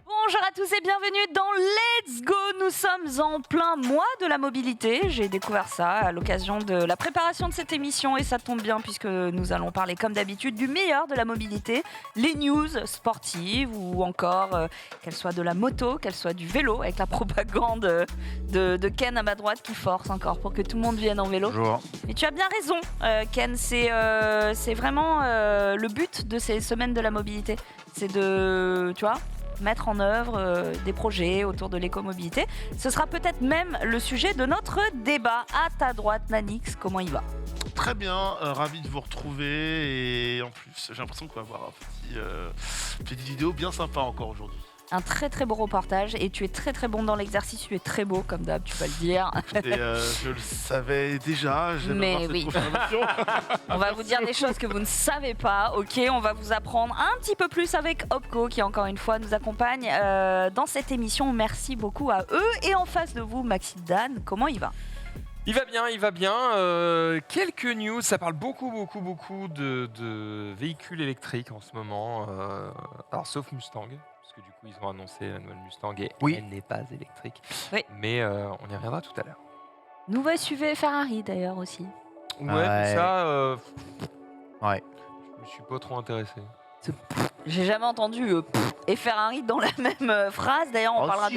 Bonjour à tous et bienvenue dans Let's Go. Nous sommes en plein mois de la mobilité. J'ai découvert ça à l'occasion de la préparation de cette émission et ça tombe bien puisque nous allons parler comme d'habitude du meilleur de la mobilité, les news sportives ou encore qu'elles soient de la moto, qu'elles soient du vélo avec la propagande de Ken à ma droite qui force encore pour que tout le monde vienne en vélo. Bonjour. Et tu as bien raison Ken, c'est vraiment le but de ces semaines de la mobilité. C'est de, tu vois, mettre en œuvre des projets autour de l'écomobilité. Ce sera peut-être même le sujet de notre débat. À ta droite, Nanix, comment il va ? Très bien, ravi de vous retrouver et en plus j'ai l'impression qu'on va avoir petite vidéo bien sympa encore aujourd'hui. Un très très beau reportage et tu es très très bon dans l'exercice, tu es très beau comme d'hab, tu peux le dire. Et je le savais déjà, j'aime Mais avoir cette oui. confirmation. On va vous dire des choses que vous ne savez pas, ok, on va vous apprendre un petit peu plus avec Opco qui encore une fois nous accompagne dans cette émission. Merci beaucoup à eux et en face de vous, Maxime Dan, comment il va ? Il va bien, il va bien. Quelques news, ça parle beaucoup de véhicules électriques en ce moment. Alors sauf Mustang, parce que du coup ils ont annoncé la nouvelle Mustang et Oui. elle n'est pas électrique. Oui. Mais on y reviendra tout à l'heure. Nouveau SUV Ferrari d'ailleurs aussi. Ouais, Ouais. mais ça, Ouais. je me suis pas trop intéressé. J'ai jamais entendu et Ferrari dans la même phrase. D'ailleurs, on parlera de.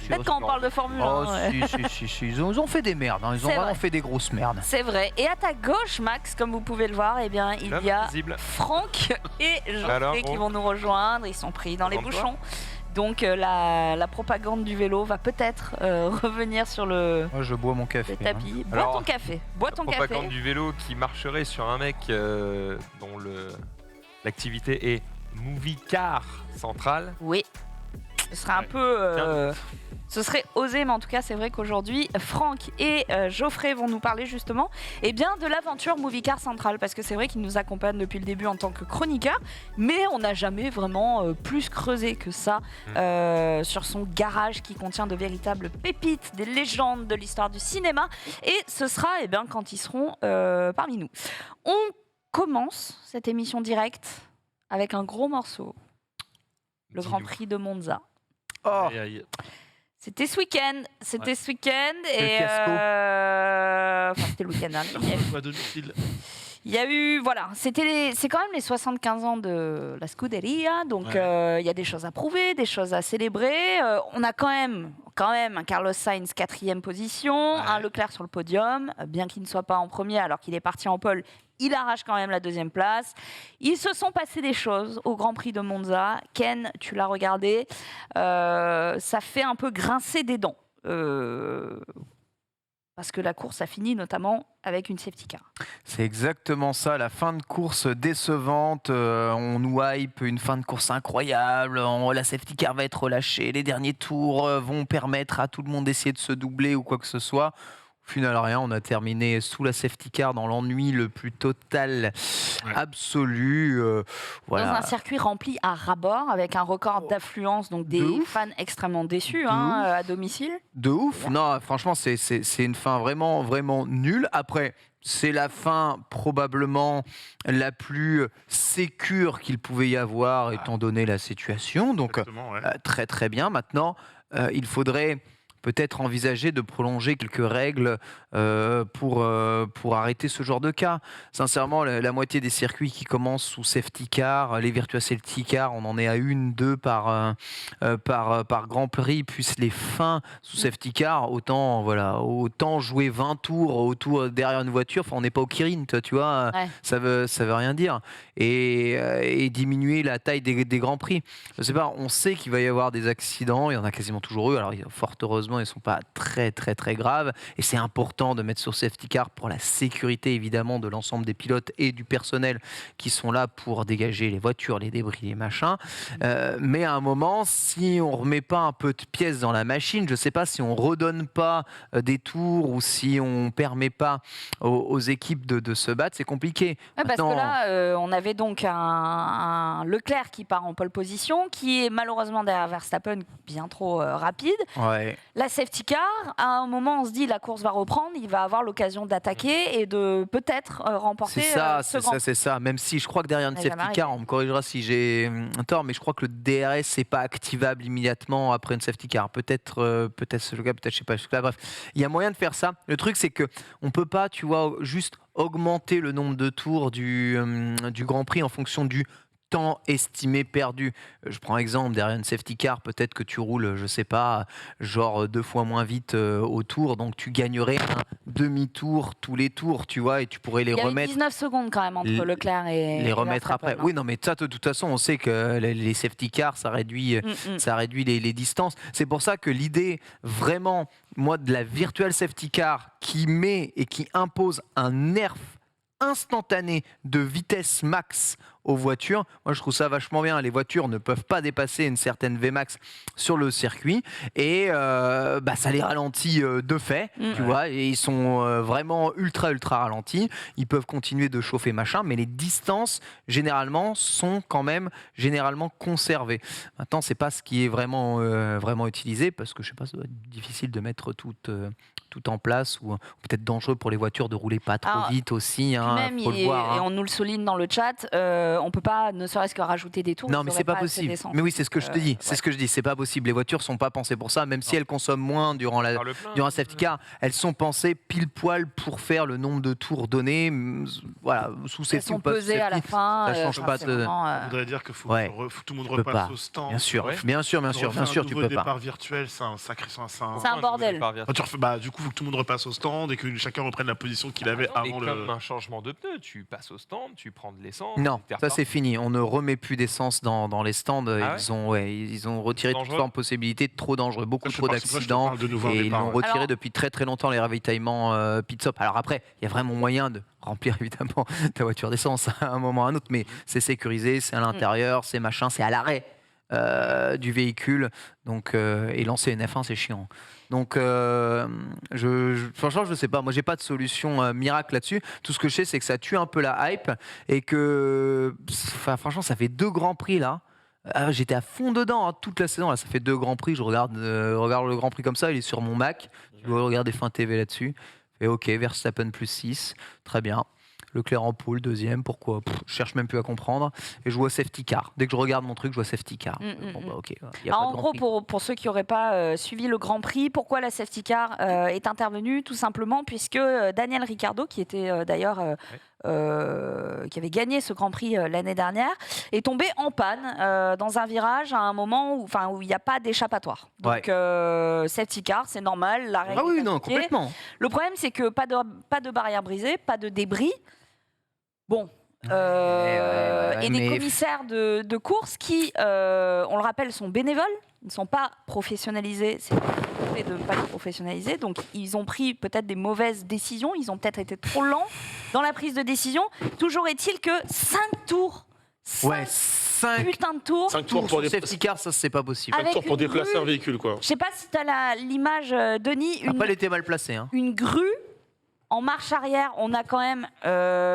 Peut-être quand on parle de Formule 1. Si. Ils ont fait des merdes. Ils ont C'est vraiment vrai. fait des grosses merdes. C'est vrai. Et à ta gauche, Max, comme vous pouvez le voir, eh bien, il y a Visible. Franck et Geoffrey Alors, qui bon. vont nous rejoindre. Ils sont pris dans les Présente-toi. bouchons. Donc la propagande du vélo va peut-être revenir sur le Moi, je bois mon café. tapis. Bois Alors, ton café. Bois ton Propagande café. du vélo qui marcherait sur un mec dont l'activité est Movie Car Central. Oui. Ce serait un Ouais. peu. Ce serait osé, mais en tout cas, c'est vrai qu'aujourd'hui, Franck et Geoffrey vont nous parler justement de l'aventure Movie Car Central. Parce que c'est vrai qu'ils nous accompagnent depuis le début en tant que chroniqueurs, mais on n'a jamais vraiment plus creusé que ça sur son garage qui contient de véritables pépites, des légendes de l'histoire du cinéma. Et ce sera quand ils seront parmi nous. On commence cette émission directe avec un gros morceau, le Grand Dis-nous. Prix Prix de Monza. Oh, Aïe, aïe. C'était ce week-end, Quel et fiasco. c'était le week-end dernier. À domicile. Il y a eu, voilà, c'est quand même les 75 ans de la Scuderia, donc il y a des choses à prouver, des choses à célébrer. On a quand même un Carlos Sainz 4e position, un Leclerc sur le podium, bien qu'il ne soit pas en premier alors qu'il est parti en pole. Il arrache quand même la 2e place. Ils se sont passés des choses au Grand Prix de Monza. Ken, tu l'as regardé. Ça fait un peu grincer des dents. Parce que la course a fini notamment avec une safety car. c'est exactement ça. La fin de course décevante. On nous hype une fin de course incroyable. La safety car va être relâchée. Les derniers tours vont permettre à tout le monde d'essayer de se doubler ou quoi que ce soit. Au final, rien. On a terminé sous la safety car dans l'ennui le plus total, absolu. Voilà. Dans un circuit rempli à ras-bord avec un record d'affluence, donc des De ouf. fans extrêmement déçus De ouf. à domicile. De ouf. Non, franchement, c'est une fin vraiment, vraiment nulle. Après, c'est la fin probablement la plus sécure qu'il pouvait y avoir étant donné la situation. Donc, Exactement, ouais. très, très bien. Maintenant, il faudrait peut-être envisager de prolonger quelques règles pour arrêter ce genre de cas. Sincèrement, la moitié des circuits qui commencent sous safety car, les Virtua Safety Car, on en est à 1-2 par Grand Prix, puis les fins sous safety car, autant jouer 20 tours autour derrière une voiture, on n'est pas au Kirin, tu vois, Ouais. ça veut rien dire. Et diminuer la taille des Grands Prix. Je sais pas, on sait qu'il va y avoir des accidents, il y en a quasiment toujours eu, alors fort heureusement, évidemment, ils sont pas très graves. Et c'est important de mettre sur safety car pour la sécurité, évidemment, de l'ensemble des pilotes et du personnel qui sont là pour dégager les voitures, les débris, les machins. Mais à un moment, si on remet pas un peu de pièces dans la machine, je sais pas si on redonne pas des tours ou si on permet pas aux équipes de se battre, c'est compliqué. Ouais, parce que là, on avait donc un Leclerc qui part en pole position, qui est malheureusement derrière Verstappen, bien trop rapide. Ouais. La safety car, à un moment, on se dit la course va reprendre, il va avoir l'occasion d'attaquer et de peut-être remporter ce Grand Prix. C'est ça. Même si je crois que derrière une Ça va safety car, arriver. on me corrigera si j'ai tort, mais je crois que le DRS n'est pas activable immédiatement après une safety car. Peut-être c'est le cas, peut-être je sais pas. Bref, il y a moyen de faire ça. Le truc, c'est que on peut pas, tu vois, juste augmenter le nombre de tours du Grand Prix en fonction du temps estimé perdu. Je prends exemple, derrière une safety car, peut-être que tu roules, je sais pas, genre 2 fois moins vite au tour, donc tu gagnerais un demi-tour tous les tours, tu vois, et tu pourrais les Il y avait remettre. 19 secondes quand même entre Les- Leclerc et Les remettre Verstappen, après. hein. Oui, non, mais ça, de toute façon, on sait que les safety cars, ça réduit les distances. C'est pour ça que l'idée, vraiment, moi, de la virtual safety car qui met et qui impose un nerf instantané de vitesse max aux voitures, moi je trouve ça vachement bien. Les voitures ne peuvent pas dépasser une certaine Vmax sur le circuit et ça les ralentit de fait, tu vois, et ils sont vraiment ultra ralentis. Ils peuvent continuer de chauffer machin, mais les distances généralement sont quand même généralement conservées. Maintenant, c'est pas ce qui est vraiment utilisé parce que je sais pas, ça doit être difficile de mettre tout en place ou peut-être dangereux pour les voitures de rouler pas trop Alors, vite aussi. Puis Hein, même, faut le voir. et Hein. on nous le souligne dans le chat, on peut pas, ne serait-ce que rajouter des tours. Non, ils mais auraient c'est pas assez possible. d'essence. Mais oui, c'est ce que je te dis. Ouais. C'est ce que je dis. C'est pas possible. Les voitures sont pas pensées pour ça, même si elles consomment moins durant un safety car. Elles sont pensées pile poil pour faire le nombre de tours donnés. Voilà, sous Elles safety sont ou pas pesées à la safety, fin. ça change pas c'est de- vraiment, On voudrait dire qu'il faut Ouais. que tout le monde Tu peux pas. repasse au stand. Bien sûr, Ouais. bien sûr, On refait un tu nouveau peux départ pas. virtuel, c'est un sacré. C'est un bordel. Du coup, il faut que tout le monde repasse au stand et que chacun reprenne la position qu'il avait Mais avant comme le. un changement de pneu, tu passes au stand, tu prends de l'essence. Non, tu ça c'est fini. On ne remet plus d'essence dans les stands. Ah Ils ont retiré toute Dangereux. forme de possibilité, trop dangereux, beaucoup Ça, je trop te parle- c'est pour ça que je te d'accidents. parle de nouveau un Et ils départ, l'ont ouais. retiré Alors- depuis très longtemps, les ravitaillements pit stop. Alors après, il y a vraiment moyen de remplir évidemment ta voiture d'essence à un moment ou à un autre, mais c'est sécurisé, c'est à l'intérieur, c'est machin, c'est à l'arrêt du véhicule. Donc, et lancer une F1, c'est chiant. Donc, franchement, je sais pas. Moi, j'ai pas de solution miracle là-dessus. Tout ce que je sais, c'est que ça tue un peu la hype et que, franchement, ça fait 2 grands prix là. J'étais à fond dedans toute la saison. Là, ça fait 2 grands prix. Je regarde le Grand Prix comme ça. Il est sur mon Mac. Je dois regarder Fin TV là-dessus. Et ok, Verstappen plus 6. Très bien. Leclerc en pole, deuxième. Pourquoi Je cherche même plus à comprendre. Et je vois safety car. Dès que je regarde mon truc, je vois safety car. Bon, bah, ok. Y a pas Alors, de en Grand gros, Prix. pour ceux qui n'auraient pas suivi le Grand Prix, pourquoi la safety car est intervenue? Tout simplement puisque Daniel Ricciardo, qui était d'ailleurs qui avait gagné ce Grand Prix l'année dernière, est tombé en panne dans un virage à un moment où il n'y a pas d'échappatoire. Donc safety car, c'est normal. La règle Ah oui, est non, appliquée. complètement. Le problème, c'est que pas de barrière brisée, pas de débris. Bon. ouais, Et des mais- commissaires de course qui, on le rappelle, sont bénévoles, ne sont pas professionnalisés. C'est le fait de ne pas les professionnaliser. Donc, ils ont pris peut-être des mauvaises décisions. Ils ont peut-être été trop lents dans la prise de décision. Toujours est-il que 5 tours. 5 Ouais, 5 putains de tours. 5 tours tours pour sur des safety car, ça c'est pas possible. Avec pour une déplacer grue. un véhicule, quoi. Je sais pas si tu as l'image, Denis. Après, elle était mal placée. Hein. Une grue en marche arrière. On a quand même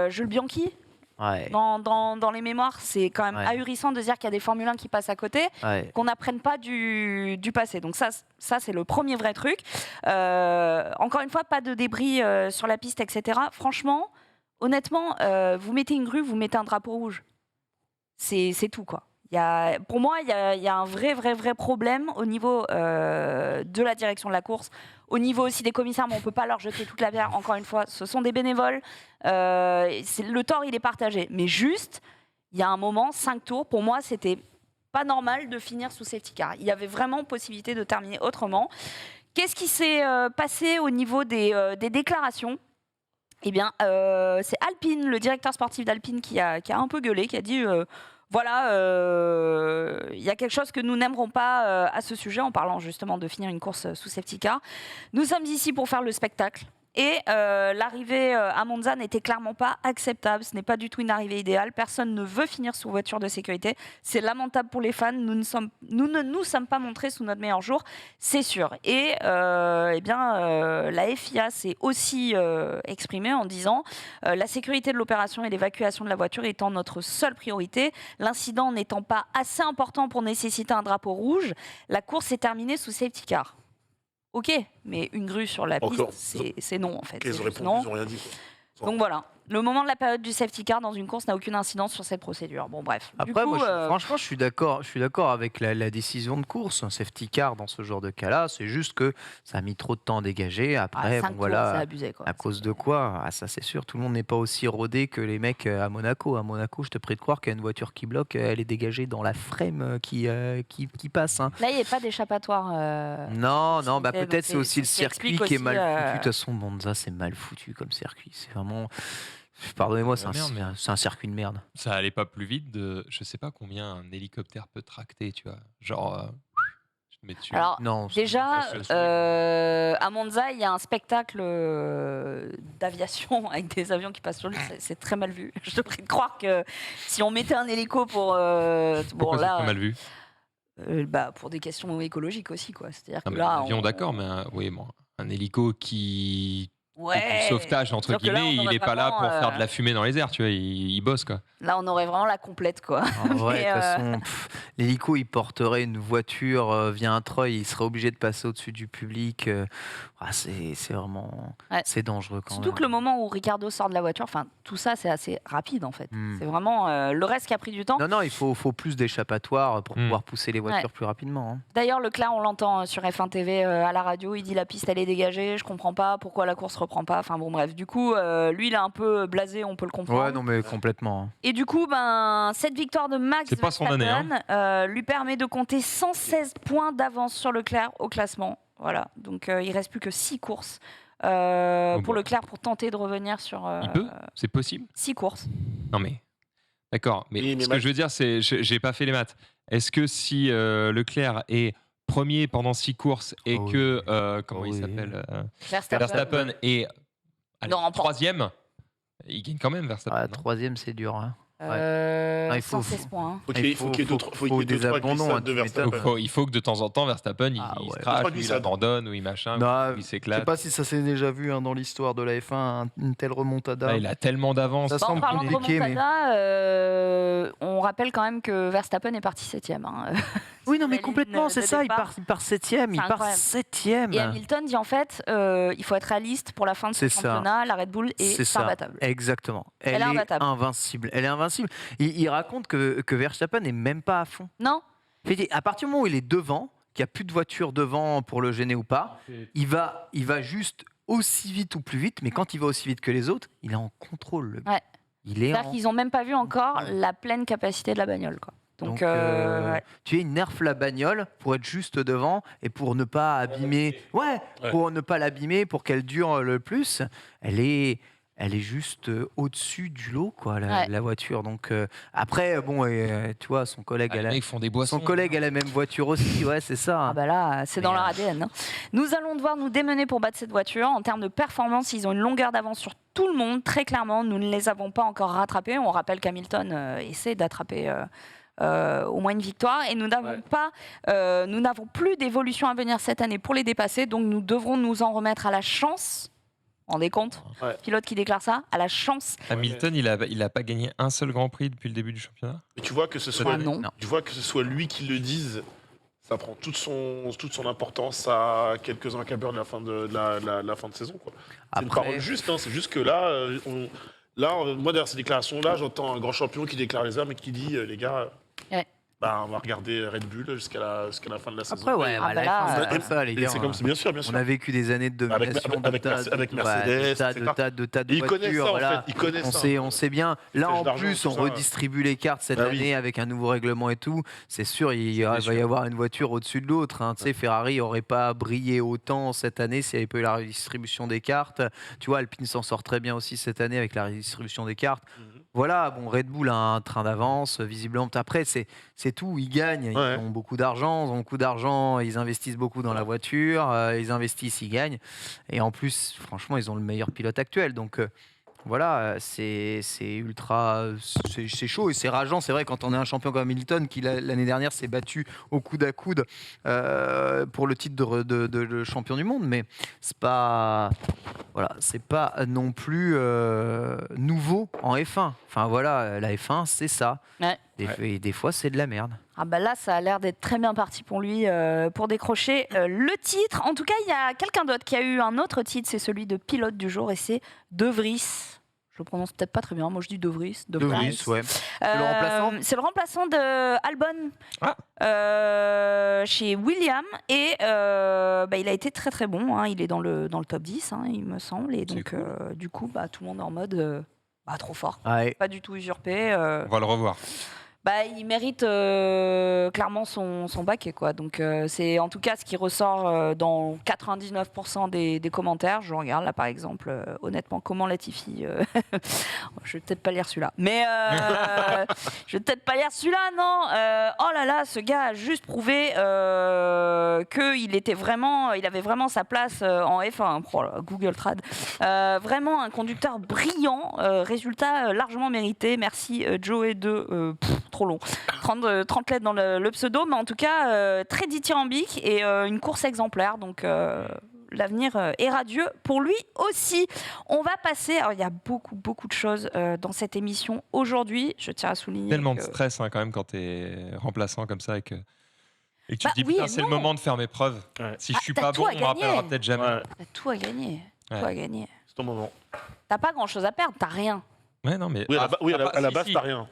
Jules Bianchi. Ouais. Dans les mémoires, c'est quand même Ouais. ahurissant de dire qu'il y a des Formule 1 qui passent à côté, Ouais. qu'on n'apprenne pas du passé. Donc ça c'est le premier vrai truc. Encore une fois, pas de débris sur la piste, etc. Franchement, honnêtement, vous mettez une grue, vous mettez un drapeau rouge. C'est tout, quoi. Pour moi, il y a un vrai problème au niveau de la direction de la course, au niveau aussi des commissaires, mais on ne peut pas leur jeter toute la bière. Encore une fois, ce sont des bénévoles. Le tort, il est partagé. Mais juste, il y a un moment, 5 tours, pour moi, c'était pas normal de finir sous safety car. Il y avait vraiment possibilité de terminer autrement. Qu'est-ce qui s'est passé au niveau des déclarations ? Eh bien, c'est Alpine, le directeur sportif d'Alpine, qui a un peu gueulé, qui a dit Voilà, il y a quelque chose que nous n'aimerons pas à ce sujet, en parlant justement de finir une course sous safety car. Nous sommes ici pour faire le spectacle. Et l'arrivée à Monza n'était clairement pas acceptable. Ce n'est pas du tout une arrivée idéale. Personne ne veut finir sous voiture de sécurité. C'est lamentable pour les fans. Nous ne nous sommes pas montrés sous notre meilleur jour, c'est sûr. Et la FIA s'est aussi exprimée en disant la sécurité de l'opération et l'évacuation de la voiture étant notre seule priorité. L'incident n'étant pas assez important pour nécessiter un drapeau rouge, la course est terminée sous safety car. Ok, mais une grue sur la piste, Encore. c'est non en fait. Ils C'est ont juste répondu, non. ils ont rien dit. Quoi. Donc voilà, le moment de la période du safety car dans une course n'a aucune incidence sur cette procédure. Bon bref. Du Après, coup, moi, franchement, je suis d'accord avec la décision de course. Un safety car dans ce genre de cas-là, c'est juste que ça a mis trop de temps à dégager. Après, 5 bon, tours, voilà. c'est abusé quoi. À cause de quoi? Ah, ça c'est sûr, tout le monde n'est pas aussi rodé que les mecs à Monaco. À Monaco, je te prie de croire qu'il y a une voiture qui bloque, elle est dégagée dans la frame qui passe. Hein. Là, il n'y a pas d'échappatoire. Non, bah donc peut-être c'est aussi le ça circuit explique qui est aussi, mal foutu. De toute façon, Monza, c'est mal foutu comme circuit. C'est vraiment. Pardonnez-moi, c'est Merde, mais- un circuit de merde. Ça allait pas plus vite de. Je sais pas combien un hélicoptère peut tracter, tu vois. Genre. Je te mets dessus. Alors, Non, déjà, ça, c'est- à Monza, il y a un spectacle d'aviation avec des avions qui passent sur lui. C'est très mal vu. Je te prie de croire que si on mettait un hélico pour. Pourquoi c'est pas mal vu? Pour des questions écologiques aussi, quoi. C'est-à-dire Non, que mais là. l'avion, d'accord, mais oui, bon, un hélico qui. Ouais. Du sauvetage, entre Sauf que là, guillemets, on il aurait est pas là pour vraiment, faire de la fumée dans les airs, tu vois, il bosse, quoi. Là, on aurait vraiment la complète, quoi. En vrai, Mais, de toute façon, l'hélico, il porterait une voiture via un treuil, il serait obligé de passer au-dessus du public. C'est vraiment. Ouais. C'est dangereux quand Surtout même. que le moment où Ricardo sort de la voiture, enfin, tout ça, c'est assez rapide, en fait. Hmm. C'est vraiment le reste qui a pris du temps. Non, il faut plus d'échappatoires pour Hmm. pouvoir pousser les voitures plus rapidement. Hein. D'ailleurs, Leclerc, on l'entend sur F1 TV à la radio, il dit la piste, elle est dégagée, je comprends pas pourquoi la course reprend pas. Enfin bon, bref, du coup, lui, il est un peu blasé, on peut le comprendre. Ouais, non, mais complètement. Hein. Et du coup, cette victoire de Max C'est pas son année, Verstappen lui permet de compter 116 points d'avance sur Leclerc au classement. Voilà, donc il reste plus que 6 courses pour bon. Leclerc pour tenter de revenir sur Il peut? C'est possible? 6 courses. Non, mais. D'accord, mais Oui, mais ce que je veux dire, c'est. J'ai pas fait les maths. Est-ce que si Leclerc est premier pendant 6 courses et Oh que. Comment il oui. s'appelle Verstappen. est allez, Non, en- troisième, il gagne quand même Verstappen. Ah, non troisième, c'est dur. Hein. Ah, il faut- 116 points. hein. Faut qu'il y ait faut deux, trois- faut qu'il y ait des deux, trois abandons, glissades hein, de tu m'étonnes. Verstappen. Il faut que de temps en temps, Verstappen, Ah il ouais. se Trois crache, ou il glissades. abandonne, ou il machin, Non, ou il Je sais s'éclate. pas si ça s'est déjà vu dans l'histoire de la F1, une telle remontada. Là, il a tellement d'avance. Ça Bon, en semble parlant de compliqué, mais- remontada, on rappelle quand même que Verstappen est parti 7ème. Oui, non, mais la complètement, ligne c'est de ça, départ. il part septième, il C'est part incroyable. septième. Et Hamilton dit en fait, il faut être réaliste pour la fin de ce C'est ça. championnat. La Red Bull est C'est ça. imbattable. Exactement. Elle est est imbattable. invincible. Elle est invincible. Il raconte que Verstappen n'est même pas à fond. Non, À partir du moment où il est devant, qu'il n'y a plus de voiture devant pour le gêner ou pas, il va juste aussi vite ou plus vite, mais quand il va aussi vite que les autres, il est en contrôle. Le mec. Ouais. Il est c'est-à-dire en... qu'ils n'ont même pas vu encore la pleine capacité de la bagnole. Quoi. Donc, ouais. Tu es nerf la bagnole pour être juste devant et pour ne pas abîmer. Ouais, pour ne pas l'abîmer, pour qu'elle dure le plus. Elle est juste au-dessus du lot, quoi, la voiture. Donc après, bon, tu vois, son collègue, Les mecs font des boissons. son collègue a la même voiture aussi. Ouais, c'est ça. Ah bah là, c'est dans leur ADN. Hein. Nous allons devoir nous démener pour battre cette voiture. En termes de performance, ils ont une longueur d'avance sur tout le monde. Très clairement, nous ne les avons pas encore rattrapés. On rappelle qu'Hamilton essaie d'attraper au moins une victoire. Et nous n'avons plus d'évolution à venir cette année pour les dépasser. Donc nous devrons nous en remettre à la chance. Vous vous rendez compte ? Ouais. Pilote qui déclare ça, à la chance. Hamilton, il a pas gagné un seul Grand Prix depuis le début du championnat. Mais tu vois que ce soit, Ah non. tu vois que ce soit lui qui le dise, ça prend toute son importance à quelques encableurs de la fin de la fin de saison. Quoi. C'est une Après- parole juste. Hein, c'est juste que là, moi derrière ces déclarations-là, j'entends un grand champion qui déclare les armes et qui dit, les gars. Ouais. On va regarder Red Bull jusqu'à la fin de la saison. Après, ouais, Ah, la bah là, F1, c'est comme ça, les Et gars. c'est comme ça, bien sûr, bien sûr. On a vécu des années de Avec- domination avec de tas, Mercedes, de tas de Il connaît voitures. ça, en voilà. fait. Il connaît ça. On sait bien. Là, Flèche en d'argent, plus, tout on ça. redistribue les cartes cette Bah oui. année avec un nouveau règlement et tout. C'est sûr, il va y avoir une voiture au-dessus de l'autre. Hein. Tu sais, Ferrari n'aurait pas brillé autant cette année s'il n'y avait pas eu la redistribution des cartes. Tu vois, Alpine s'en sort très bien aussi cette année avec la redistribution des cartes. Voilà, bon, Red Bull a un train d'avance, visiblement. Après, c'est tout, ils gagnent, Ouais. ils ont beaucoup d'argent, ils investissent beaucoup dans la voiture, ils investissent, ils gagnent. Et en plus, franchement, ils ont le meilleur pilote actuel. Donc voilà, c'est ultra, c'est chaud et c'est rageant. C'est vrai, quand on est un champion comme Hamilton, qui l'année dernière s'est battu au coude à coude pour le titre de champion du monde, mais c'est pas. Voilà, c'est pas non plus nouveau en F1. Enfin voilà, la F1, c'est ça. Ouais. Et des fois, c'est de la merde. Ah bah là, ça a l'air d'être très bien parti pour lui pour décrocher le titre. En tout cas, il y a quelqu'un d'autre qui a eu un autre titre, c'est celui de pilote du jour et c'est De Vries. Je le prononce peut-être pas très bien, moi je dis De Vries. De Vries, ouais. C'est le remplaçant C'est le remplaçant de Albon chez William et il a été très très bon. Hein. Il est dans le top 10, hein, il me semble. Et donc, du coup, tout le monde est en mode trop fort. Ouais. Pas du tout usurpé. On va le revoir. Il mérite clairement son baquet, quoi. Donc c'est en tout cas ce qui ressort dans 99% des commentaires. Je regarde là par exemple, honnêtement, comment Latifi. Je vais peut-être pas lire celui-là, mais je vais peut-être pas lire celui-là, non. Oh là là, ce gars a juste prouvé il avait vraiment sa place en F1. Oh là, Google Trad. Vraiment un conducteur brillant, résultat largement mérité. Merci Joey de trop long. 30 lettres dans le pseudo, mais en tout cas, très dithyrambique et une course exemplaire. Donc, l'avenir est radieux pour lui aussi. On va passer. Alors, il y a beaucoup de choses dans cette émission aujourd'hui. Je tiens à souligner. Tellement de stress quand même quand tu es remplaçant comme ça et que tu te dis, oui putain, et c'est non. le moment de faire mes preuves. Ouais. Si je suis t'as pas tout bon, à on me gagner. rappellera peut-être jamais. Ouais. T'as tout à gagner. Ouais. Tout à gagner. C'est ton moment. T'as pas grand-chose à perdre. T'as rien. Ouais, non, mais Oui, à la si, base, si. t'as rien.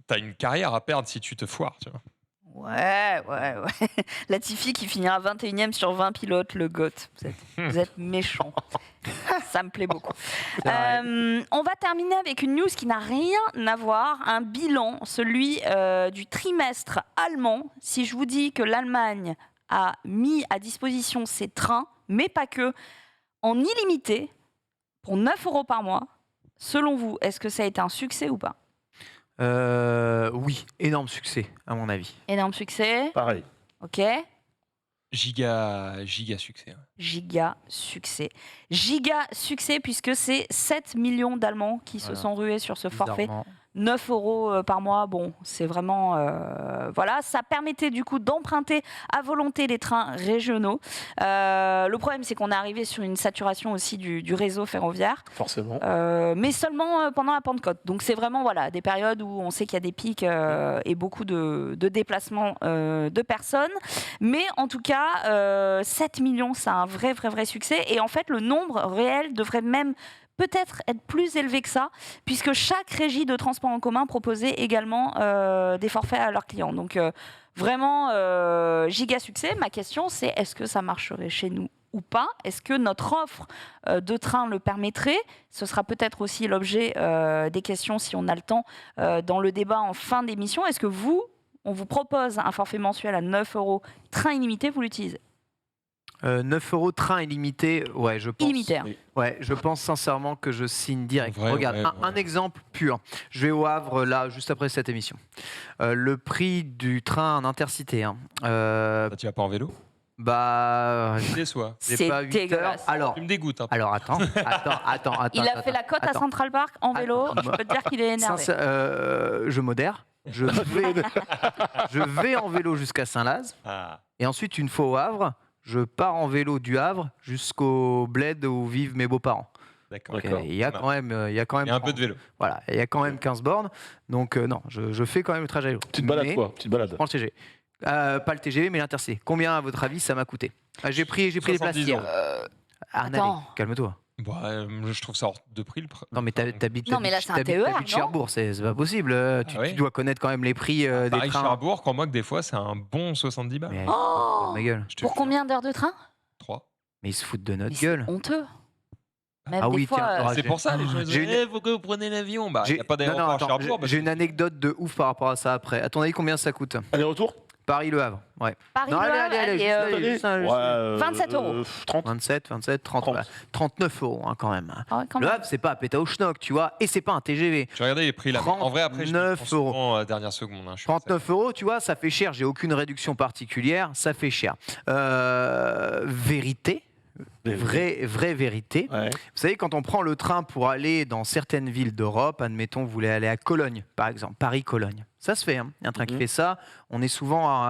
T'as une carrière à perdre si tu te foires, tu vois. Ouais. Latifi qui finira 21e sur 20 pilotes, le GOAT. Vous êtes méchant. Ça me plaît beaucoup. On va terminer avec une news qui n'a rien à voir. Un bilan, celui du trimestre allemand. Si je vous dis que l'Allemagne a mis à disposition ses trains, mais pas que, en illimité, pour 9 € par mois, selon vous, est-ce que ça a été un succès ou pas ? Oui, énorme succès, à mon avis. Énorme succès. Pareil. Ok. Giga succès. Giga succès puisque c'est 7 millions d'Allemands qui se Voilà. sont rués sur ce forfait. Bizarrement. 9 € par mois, bon, c'est vraiment... voilà, ça permettait du coup d'emprunter à volonté les trains régionaux. Le problème, c'est qu'on est arrivé sur une saturation aussi du réseau ferroviaire, Forcément. mais seulement pendant la Pentecôte. Donc c'est vraiment des périodes où on sait qu'il y a des pics et beaucoup de déplacements de personnes. Mais en tout cas, 7 millions, c'est un vrai succès. Et en fait, le nombre réel devrait même peut-être être plus élevé que ça, puisque chaque régie de transport en commun proposait également des forfaits à leurs clients. Donc vraiment, giga succès. Ma question, c'est est-ce que ça marcherait chez nous ou pas ? Est-ce que notre offre de train le permettrait ? Ce sera peut-être aussi l'objet des questions, si on a le temps, dans le débat en fin d'émission. Est-ce que on vous propose un forfait mensuel à 9 €, train illimité, vous l'utilisez ? 9 € train illimité, ouais, je pense. Illimité. Hein. Ouais, je pense sincèrement que je signe direct. En vrai, Regarde, ouais, un exemple pur. Je vais au Havre, là, juste après cette émission. Le prix du train en intercité. Hein. Tu vas pas en vélo Bah, Je me déçois. j'ai C'est pas 8 heures. dégueulasse. Alors, Tu me dégoûtes. attends. Il a fait la côte à Central Park en vélo. Attends. Je peux te dire qu'il est énervé. Je modère. Je vais en vélo jusqu'à Saint-Laz. Ah. Et ensuite, une fois au Havre, je pars en vélo du Havre jusqu'au bled où vivent mes beaux-parents. D'accord. Donc, il y a quand même, Il y a un peu de vélo. Voilà, il y a quand même 15 bornes. Donc non, je fais quand même le trajet à vélo. Petite balade, Mais quoi. Petite balade. je prends le TGV. Pas le TGV, mais l'intercité. Combien, à votre avis, ça m'a coûté ? J'ai pris les places 70 hier. €. Attends. Calme-toi. Bah, je trouve ça hors de prix. Non, mais t'habites Non, mais là, c'est un TER, non ? Cherbourg, c'est pas possible. Tu oui. dois connaître quand même les prix des trains. Paris-Cherbourg, crois-moi que des fois, c'est un bon 70 balles. Mais, Oh ma gueule. Je te Pour jure. combien d'heures de train ? 3. Mais ils se foutent de Mais notre c'est gueule. honteux. Même Ah des oui, fois, tiens, C'est pour ça, les gens j'ai disent faut que vous preniez l'avion. Bah, il n'y a pas Non, d'aéroport à attends, Cherbourg. j'ai une anecdote de ouf par rapport à ça après. À ton avis, combien ça coûte ? Aller-retour ? Paris-Le Havre, ouais. Paris, Non, Le allez, Havre, allez, allez, juste un- Ouais, 27 €. 30. 27, 30, 30. voilà. 39 € quand même. ah ouais, quand Le même. Havre, c'est pas à Pétaouchnok, tu vois, et c'est pas un TGV. J'ai regardé les prix là. En vrai, après, je 39 prends souvent à dernière seconde. Hein, je suis 39 €, tu vois, ça fait cher. J'ai aucune réduction particulière, ça fait cher. Vérité, vraie vérité. Ouais. Vous savez, quand on prend le train pour aller dans certaines villes d'Europe, admettons, vous voulez aller à Cologne, par exemple, Paris-Cologne. Ça se fait, hein. Il y a un train qui fait ça. On est souvent,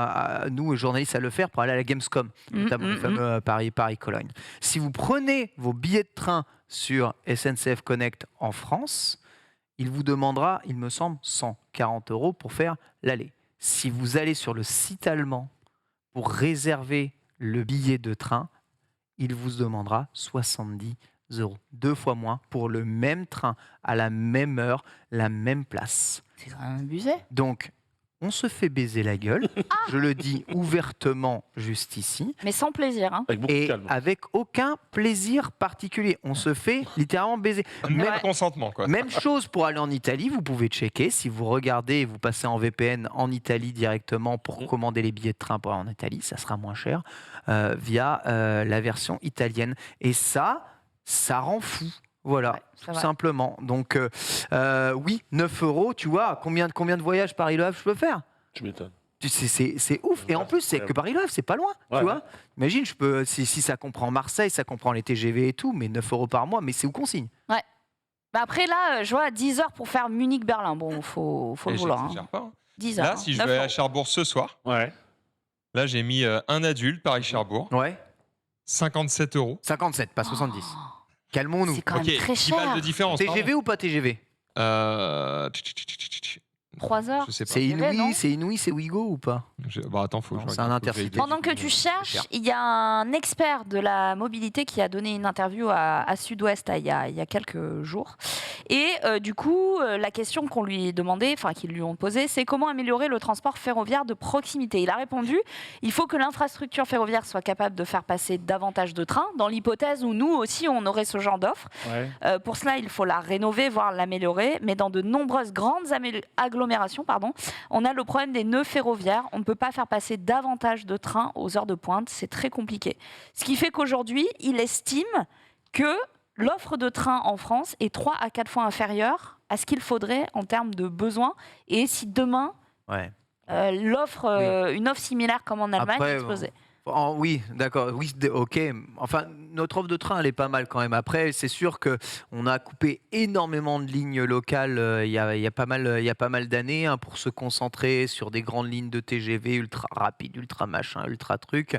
nous, journalistes, à le faire pour aller à la Gamescom, notamment le fameux Paris-Cologne. Si vous prenez vos billets de train sur SNCF Connect en France, il vous demandera, il me semble, 140 € pour faire l'aller. Si vous allez sur le site allemand pour réserver le billet de train, il vous demandera 70 €. 2 fois moins pour le même train, à la même heure, la même place. C'est quand même abusé. Donc, on se fait baiser la gueule, je le dis ouvertement juste ici, Mais sans plaisir. Hein. Avec beaucoup de et calme. avec aucun plaisir particulier. On se fait littéralement baiser. Même Ouais. consentement, quoi. Même chose pour aller en Italie, vous pouvez checker. Si vous regardez et vous passez en VPN en Italie directement pour commander les billets de train pour aller en Italie, ça sera moins cher via la version italienne. Et ça rend fou. Voilà, Ouais, c'est tout vrai. simplement. Donc, oui, 9 €, tu vois, combien de voyages Paris-Le Havre je peux faire? Tu m'étonnes. C'est ouf. Et en plus, c'est que Paris-Le Havre, c'est pas loin. Ouais, Tu vois, imagine, si ça comprend Marseille, ça comprend les TGV et tout, mais 9 € par mois, mais c'est où qu'on signe? Bah après, là, je vois 10 heures pour faire Munich-Berlin. Bon, faut Et le vouloir. j'exagère Hein. pas. Hein. 10 heures. Là, hein. si je 9 vais à €. Cherbourg ce soir, Ouais. là, j'ai mis un adulte, Paris-Cherbourg, Ouais. 57 €. 57, pas 70. Calmons-nous. C'est quand même Ok, très 10 balles cher. de différence. TGV ou pas TGV? pardon. 3 heures. Je sais pas. C'est TGV, non Inouï, c'est Ouigo ou pas? Bah attends, faut que Non, je c'est un regarde, faut que intercité. j'aille Pendant que vérifier. tu cherches, cher. il y a un expert de la mobilité qui a donné une interview à Sud-Ouest il y a quelques jours. Et du coup, la question qu'on lui demandait, enfin qu'ils lui ont posée, c'est comment améliorer le transport ferroviaire de proximité. Il a répondu, il faut que l'infrastructure ferroviaire soit capable de faire passer davantage de trains, dans l'hypothèse où nous aussi on aurait ce genre d'offre. Ouais. Pour cela, il faut la rénover, voire l'améliorer. Mais dans de nombreuses grandes agglomérations, on a le problème des nœuds ferroviaires. On ne peut pas faire passer davantage de trains aux heures de pointe. C'est très compliqué. Ce qui fait qu'aujourd'hui, il estime que l'offre de trains en France est 3 à 4 fois inférieure à ce qu'il faudrait en termes de besoins. Et si demain, Ouais. une offre similaire comme en Allemagne Après, explosait. Oui, d'accord. Oui, ok. Enfin, notre offre de train, elle est pas mal quand même. Après, c'est sûr que on a coupé énormément de lignes locales il y a pas mal d'années pour se concentrer sur des grandes lignes de TGV ultra rapides, ultra machin, ultra truc.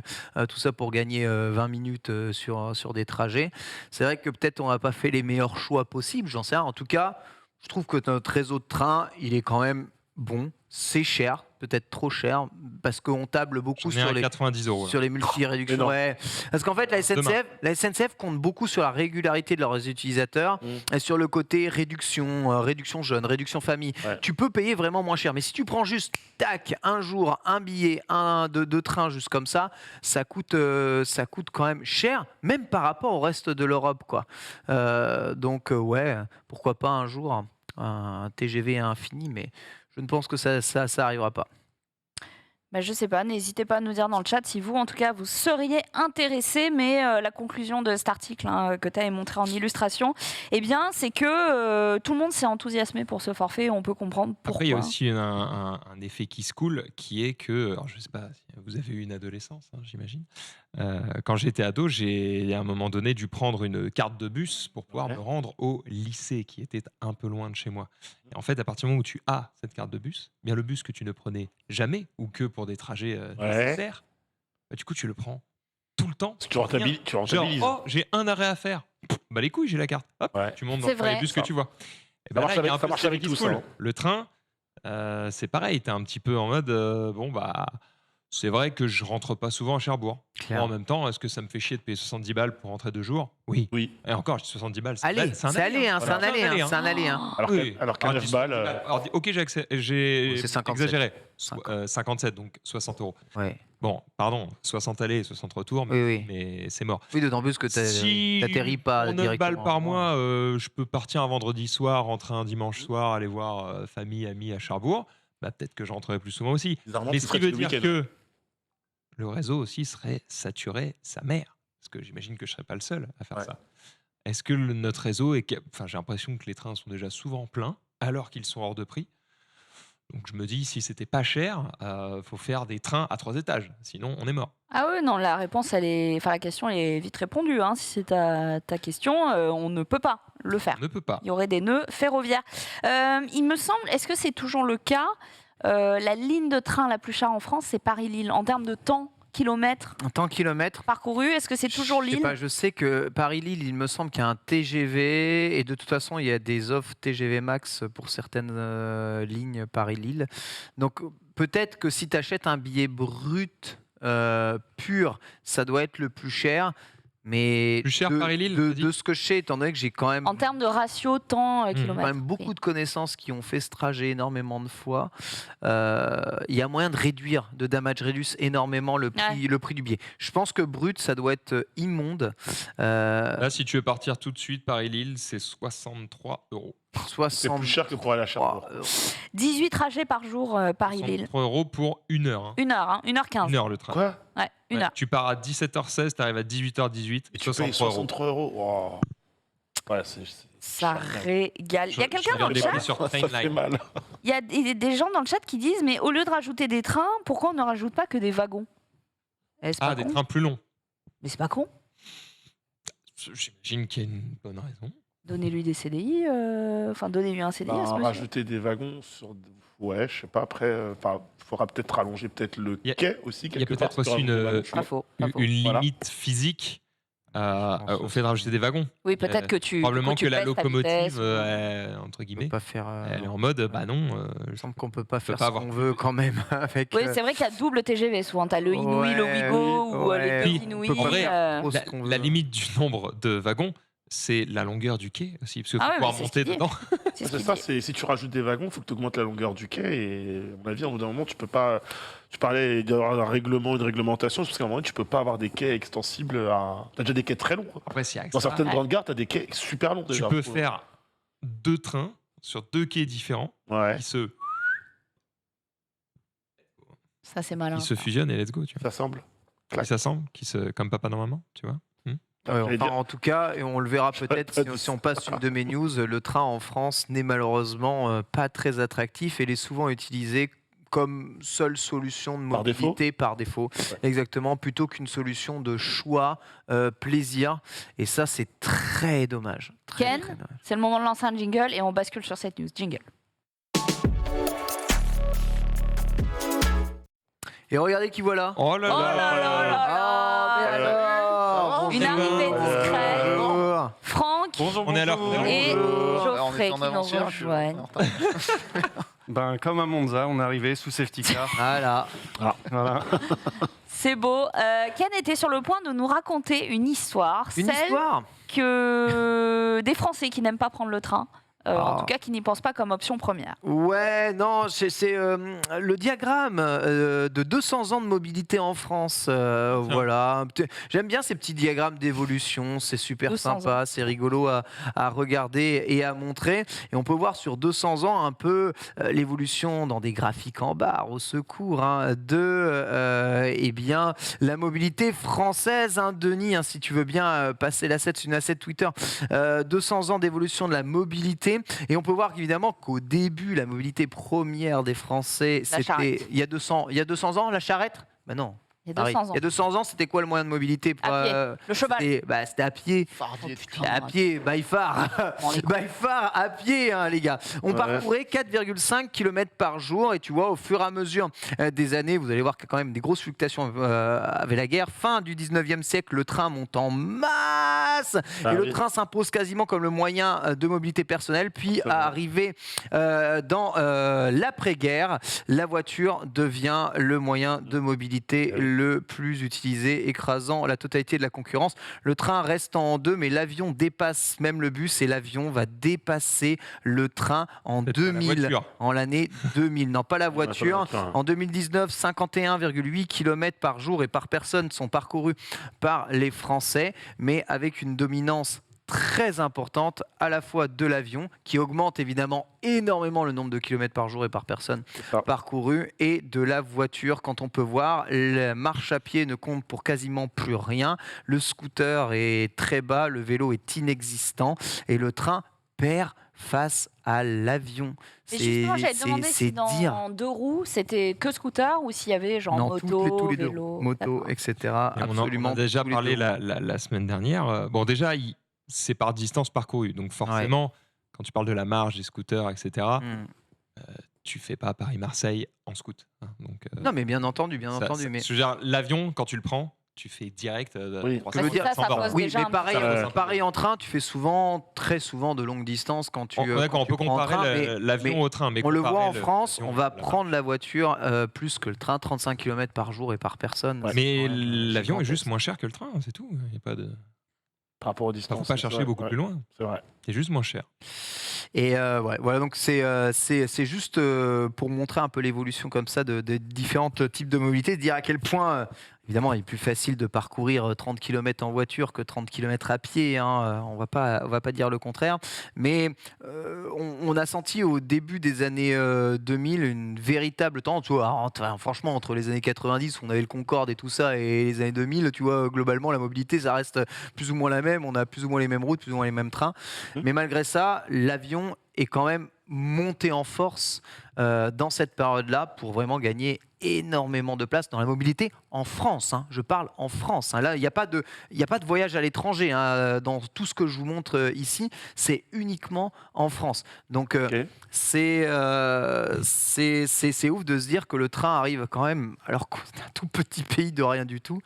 Tout ça pour gagner 20 minutes sur des trajets. C'est vrai que peut-être on n'a pas fait les meilleurs choix possibles. J'en sais rien. En tout cas, je trouve que notre réseau de train, il est quand même bon. C'est cher, peut-être trop cher, parce qu'on table beaucoup J'en ai un sur à les 90 €. sur les multi-réductions. énorme. Ouais. Parce qu'en fait, la SNCF compte beaucoup sur la régularité de leurs utilisateurs et sur le côté réduction jeune, réduction famille. Ouais. Tu peux payer vraiment moins cher. Mais si tu prends juste, tac, un jour, un billet, de train, juste comme ça coûte quand même cher, même par rapport au reste de l'Europe, quoi. Donc, ouais, pourquoi pas un jour un TGV infini, mais je ne pense que ça arrivera pas. Bah, je sais pas, n'hésitez pas à nous dire dans le chat si vous, en tout cas, vous seriez intéressé. Mais la conclusion de cet article que tu as montré en illustration, eh bien, c'est que tout le monde s'est enthousiasmé pour ce forfait. On peut comprendre pourquoi. Après, il y a aussi un effet qui se coule, qui est que, alors je sais pas si vous avez eu une adolescence, hein, j'imagine. Quand j'étais ado, j'ai à un moment donné dû prendre une carte de bus pour pouvoir Ouais. me rendre au lycée, qui était un peu loin de chez moi. Et en fait, à partir du moment où tu as cette carte de bus, bien le bus que tu ne prenais jamais ou que pour des trajets nécessaires, bah, du coup, tu le prends tout le temps. Tu rentabilises. Genre, oh, j'ai un arrêt à faire. Bah les couilles, j'ai la carte. Hop, Ouais. tu montes dans C'est le premier vrai. bus que tu vois. Et Ça bah marche là, il y a avec- un ça peu marche ce avec qui tout, se coule. ça, hein. Le train, c'est pareil. T'es un petit peu en mode, bon bah, c'est vrai que je rentre pas souvent à Cherbourg. Clair. Moi, en même temps, est-ce que ça me fait chier de payer 70 balles pour rentrer 2 jours? Oui. Oui. Et encore, je dis 70 balles. Allez, c'est aller, hein, c'est un aller, hein, c'est un aller, hein. Alors Oui. qu'à 9 balles. Alors, ok, j'ai C'est 57. exagéré. 50. 57, donc 60 €. Ouais. Bon, pardon, 60 allées et 60 retours, mais, Oui, oui. mais c'est mort. Oui, d'autant plus que Si t'atterris pas pour 9 directement. balles par mois, je peux partir un vendredi soir, rentrer un dimanche soir, aller voir famille, amis à Cherbourg. peut-être que je rentrerai plus souvent aussi. Bizarrement, Mais tu ce qui serais veut le dire week-end. que le réseau aussi serait saturé sa mère. Parce que j'imagine que je ne serais pas le seul à faire Ouais. ça. Est-ce que notre réseau est... Enfin, j'ai l'impression que les trains sont déjà souvent pleins, alors qu'ils sont hors de prix. Donc je me dis, si c'était pas cher, faut faire des trains à 3 étages. Sinon, on est mort. Ah oui, non, la réponse, la question elle est vite répondue. Hein. Si c'est ta question, on ne peut pas le faire. On ne peut pas. Il y aurait des nœuds ferroviaires. Il me semble, est-ce que c'est toujours le cas la ligne de train la plus chère en France, c'est Paris-Lille. En termes de temps, kilomètres En tant que kilomètre, parcourus, est-ce que c'est toujours je sais Lille? pas, je sais que Paris-Lille, il me semble qu'il y a un TGV et de toute façon, il y a des offres TGV Max pour certaines lignes Paris-Lille. Donc peut-être que si tu achètes un billet brut pur, ça doit être le plus cher. Mais Plus cher Paris-Lille, t'as dit de ce que je sais, étant donné que j'ai quand même En termes de ratio temps, quand kilomètres. même beaucoup de connaissances qui ont fait ce trajet énormément de fois. Il y a moyen de réduire, de damage reduce énormément le prix du billet. Je pense que brut, ça doit être immonde. Là, si tu veux partir tout de suite, Paris-Lille, c'est 63 €. C'est plus cher que pour aller à Cherbourg. 18 trajets par jour, Paris-Lille. 63 € pour 1 heure. Hein. 1 heure, hein, 1h15. 1 heure le train. Quoi? Ouais, 1 Ouais, heure. tu pars à 17h16, tu arrives à 18h18, Et tu payes 63 €. 63 €. Wow. Ouais, Ça régale. Il y a quelqu'un dans le des chat prix sur ça fait Trainline. mal. Il y a des gens dans le chat qui disent mais au lieu de rajouter des trains, pourquoi on ne rajoute pas que des wagons? C'est pas Des con. trains plus longs. Mais c'est pas con. J'imagine qu'il y a une bonne raison. Donnez-lui des CDI, enfin donnez-lui un CDI à ce monsieur. Rajouter des wagons sur. Ouais, je sais pas. Après, il faudra peut-être rallonger peut-être le Il y a- quai aussi. il y a quelque part, peut-être parce que aussi rajouter des wagons, Pas faux. Pas faux. Une Voilà. limite physique pense au fait de rajouter des wagons. Oui, peut-être que tu. Probablement tu que la baisses ta locomotive, vitesse. entre On peut guillemets, pas faire. elle est en mode, bah non, Il me semble qu'on peut pas faire pas ce avoir qu'on plus veut de- quand même avec. Oui, c'est vrai qu'il y a double TGV souvent. T'as le Inouï, le Ouais, Ouigo ou ouais. les Oui, deux on Inouïs. peut pas faire trop ce qu'on la veut. limite du nombre de wagons, c'est la longueur du quai aussi, parce qu'il faut Ah ouais, pouvoir mais c'est monter ce qu'il dit. dedans. C'est ce C'est qu'il ça, dit. si tu rajoutes des wagons, il faut que tu augmentes la longueur du quai. Et à mon avis, au bout d'un moment, tu peux pas. Tu parlais d'avoir un règlement, une réglementation, parce qu'à un moment, tu peux pas avoir des quais extensibles à. T'as déjà des quais très longs. Hein. Après, s'il y a que Dans ça, certaines Ouais. grandes gares, t'as des quais super longs tu déjà. peux faire 2 trains sur 2 quais différents Ouais, Ça, c'est malin. qui se fusionnent et let's go, tu vois. ça semble. Qui s'assemblent, comme papa dans maman, tu vois. Ouais, J'allais enfin, dire- en tout cas, et on le verra peut-être si on passe une de mes news, le train en France n'est malheureusement pas très attractif et il est souvent utilisé comme seule solution de Par défaut. mobilité par défaut. Exactement, plutôt qu'une solution de choix, plaisir. Et ça, c'est très dommage. Très, Ken très dommage. C'est le moment de lancer un jingle et on bascule sur cette news. Jingle. Et regardez qui voilà. Oh là Oh là là là là Ah, mais là. alors, Une bonjour. arrivée discrète. Bonjour. Franck Bonjour, On est à l'heure. et Bonjour. Geoffrey en qui nous avant-hier, je suis rejoignent. en retard. Ben, comme à Monza, on est arrivé sous safety car. Voilà. Voilà. C'est beau. Ken était sur le point de nous raconter une histoire. Une celle histoire. que des Français qui n'aiment pas prendre le train. En Ah. tout cas, qui n'y pensent pas comme option première. Ouais, non, c'est le diagramme de 200 ans de mobilité en France. Voilà. J'aime bien ces petits diagrammes d'évolution, c'est super 200 sympa, c'est rigolo à regarder et à montrer. Et on peut voir sur 200 ans un peu l'évolution dans des graphiques en barre, au secours, hein, de eh bien, la mobilité française. Hein, Denis, hein, si tu veux bien passer l'asset, c'est une asset Twitter. 200 ans d'évolution de la mobilité. Et on peut voir évidemment qu'au début, la mobilité première des Français, La c'était charrette. il y a 200 ans, la charrette. Ben non. Il y a Harry. 200 ans. Il y a 200 ans, c'était quoi le moyen de mobilité pour, À pied. Le cheval. C'était à pied. Fardier de putain. train. À pied, by far. On est By far, à pied, hein, les gars. On Ouais. parcourait 4,5 km par jour. Et tu vois, au fur et à mesure des années, vous allez voir qu'il y a quand même des grosses fluctuations avec la guerre. Fin du 19e siècle, le train monte en masse. Ah et le oui. train s'impose quasiment comme le moyen de mobilité personnelle. Puis, vrai. arrivé dans l'après-guerre, la voiture devient le moyen de mobilité le plus utilisé, écrasant la totalité de la concurrence. Le train reste en deux, mais l'avion dépasse même le bus et l'avion va dépasser le train en Peut-être pas la 2000, voiture. en l'année 2000. Non, pas la voiture. Attends. En 2019, 51,8 km par jour et par personne sont parcourus par les Français, mais avec une dominance très importante, à la fois de l'avion, qui augmente évidemment énormément le nombre de kilomètres par jour et par personne parcourus, et de la voiture. Quand on peut voir, la marche à pied ne compte pour quasiment plus rien, le scooter est très bas, le vélo est inexistant, et le train perd face à l'avion. Et justement, j'allais te demander si dans deux roues, c'était que scooter ou s'il y avait genre non, moto, tous les deux. vélo, Moto, etc. Et Absolument. on a déjà tous les parlé deux. la semaine dernière. Bon, déjà, c'est par distance parcourue. Donc forcément, quand tu parles de la marge, des scooters, etc., tu fais pas Paris-Marseille en scoot. Hein. Donc, Non, mais bien entendu. Mais... Je veux dire, l'avion, quand tu le prends, tu fais direct. Oui. 300 Je veux dire, ça pose Oui, déjà mais un pareil, petit pareil en train, tu fais très souvent de longues distances quand tu. D'accord, on peut prends un train, comparer l'avion mais au train. Mais on le voit comparer en France, l'avion, on va là. prendre la voiture plus que le train, 35 km par jour et par personne. Ouais. Mais Ouais, l'avion est gigantesque. juste moins cher que le train, c'est tout. Il y a pas de. Par rapport aux Faut distances. pas c'est chercher vrai, beaucoup ouais, plus loin. C'est vrai. C'est juste moins cher. Et voilà, donc c'est juste pour montrer un peu l'évolution comme ça de différents types de mobilité, dire à quel point, évidemment, il est plus facile de parcourir 30 km en voiture que 30 km à pied, hein, on va pas dire le contraire, mais on a senti au début des années 2000 une véritable tendance, tu vois, franchement, entre les années 90, où on avait le Concorde et tout ça, et les années 2000, tu vois, globalement, la mobilité, ça reste plus ou moins la même, on a plus ou moins les mêmes routes, plus ou moins les mêmes trains, mais malgré ça, l'avion est quand même monté en force dans cette période-là pour vraiment gagner énormément de place dans la mobilité en France. Hein. Je parle en France. Hein. Là, il n'y a pas de voyage à l'étranger. Hein. Dans tout ce que je vous montre ici, c'est uniquement en France. Donc, c'est ouf de se dire que le train arrive quand même, alors qu'on est un tout petit pays de rien du tout,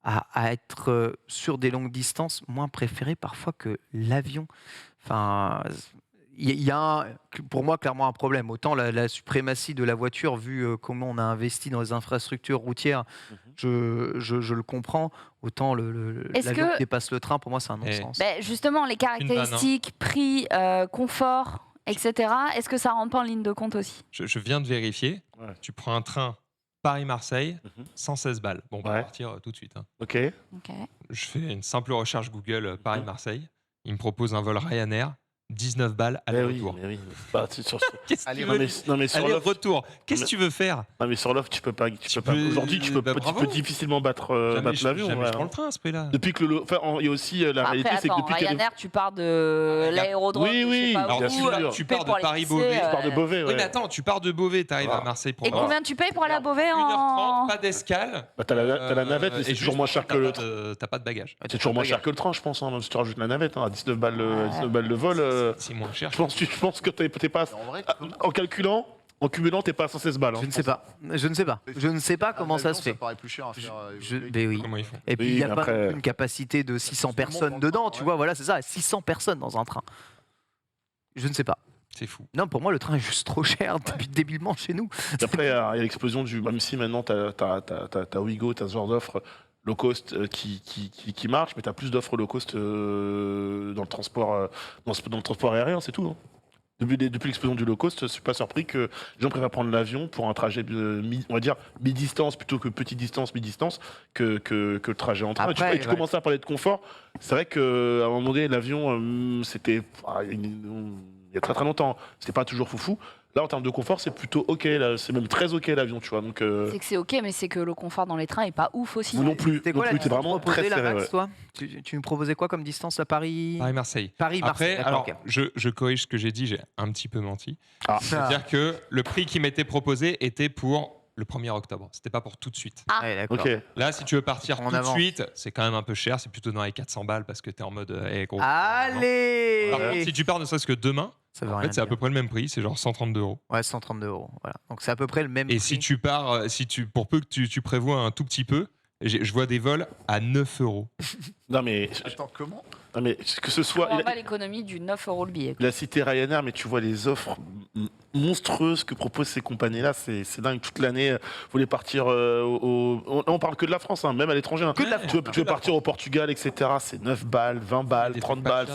à être sur des longues distances moins préféré parfois que l'avion. Enfin, il y a pour moi clairement un problème. Autant la suprématie de la voiture, vu comment on a investi dans les infrastructures routières, je le comprends. Autant l'avion qui dépasse le train, pour moi, c'est un non-sens. Justement, les caractéristiques, prix, confort, etc., est-ce que ça rentre pas en ligne de compte aussi? Je viens de vérifier. Ouais. Tu prends un train Paris-Marseille, 116 balles. Bon, on va partir tout de suite. Hein. Ok. Je fais une simple recherche Google Paris-Marseille. Il me propose un vol Ryanair. 19 balles aller-retour. Oui. Bah, Qu'est-ce que tu veux? Non, mais sur aller-retour. Qu'est-ce que tu veux faire? Non, mais sur l'offre, tu peux pas. Aujourd'hui, tu peux difficilement battre l'avion. Jamais je prends le train à ce prix-là. Depuis que il y a aussi la réalité, c'est que depuis Ryanair, tu pars de l'aérodrome. Oui. Alors, tu pars de Paris-Beauvais. Tu pars de Beauvais. Oui, mais attends, tu pars de Beauvais, tu arrives à Marseille pour. Et combien tu payes pour aller à Beauvais 1h30, pas d'escale. T'as la navette, mais c'est toujours moins cher que le train. T'as pas de bagages. C'est toujours moins cher que le train, je pense. Même si tu rajoutes la navette, à 19 balles le vol. C'est moins cher. Je pense que t'es pas. En calculant, en cumulant, t'es pas à 116 balles. Je ne sais pas comment ça se fait. Ça paraît plus cher à faire. Oui. Comment ils font? Et puis il n'y a pas une capacité de 600 personnes dedans, tu vois, voilà, c'est ça, 600 personnes dans un train. Je ne sais pas. C'est fou. Non, pour moi, le train est juste trop cher, débilement chez nous. Et après, il y a l'explosion du. Même si maintenant, t'as Ouigo, t'as ce genre d'offres low cost qui marchent, mais t'as plus d'offres low cost dans le transport, dans le transport aérien, c'est tout. Hein. Depuis l'explosion du low cost, je suis pas surpris que les gens préfèrent prendre l'avion pour un trajet, on va dire, mi-distance plutôt que petite distance, mi-distance, que le trajet en train. Après, tu commençais à parler de confort. C'est vrai qu'à un moment donné, l'avion, c'était. Il y a très très longtemps, c'était pas toujours foufou. Là, en termes de confort, c'est plutôt ok. Là, c'est même très ok l'avion, tu vois. Donc, c'est que c'est ok, mais c'est que le confort dans les trains est pas ouf aussi. Vous non plus. T'es vraiment très serré. Max, toi tu me proposais quoi comme distance à Paris? Paris-Marseille. Paris-Marseille. Après, alors, je corrige ce que j'ai dit, j'ai un petit peu menti. C'est-à-dire que le prix qui m'était proposé était pour le 1er octobre. C'était pas pour tout de suite. Okay. Là, si tu veux partir tout de suite, c'est quand même un peu cher. C'est plutôt dans les 400 balles parce que t'es en mode gros. Allez. Par contre, si tu pars ne serait-ce que demain, en fait, c'est à peu près le même prix. C'est genre 132 €. Ouais, 132 €. Voilà. Donc c'est à peu près le même prix. Et si tu pars, pour peu que tu prévois un tout petit peu, je vois des vols à 9 €. Non mais. Attends, comment? Non mais que ce soit. On va l'économie du 9 € le billet. La cité Ryanair, mais tu vois les offres monstrueuses que proposent ces compagnies-là, c'est dingue. Toute l'année, vous voulez partir on parle que de la France, hein, même à l'étranger. Hein. Tu veux partir au Portugal, etc. C'est 9 balles, 20 balles, 30 balles.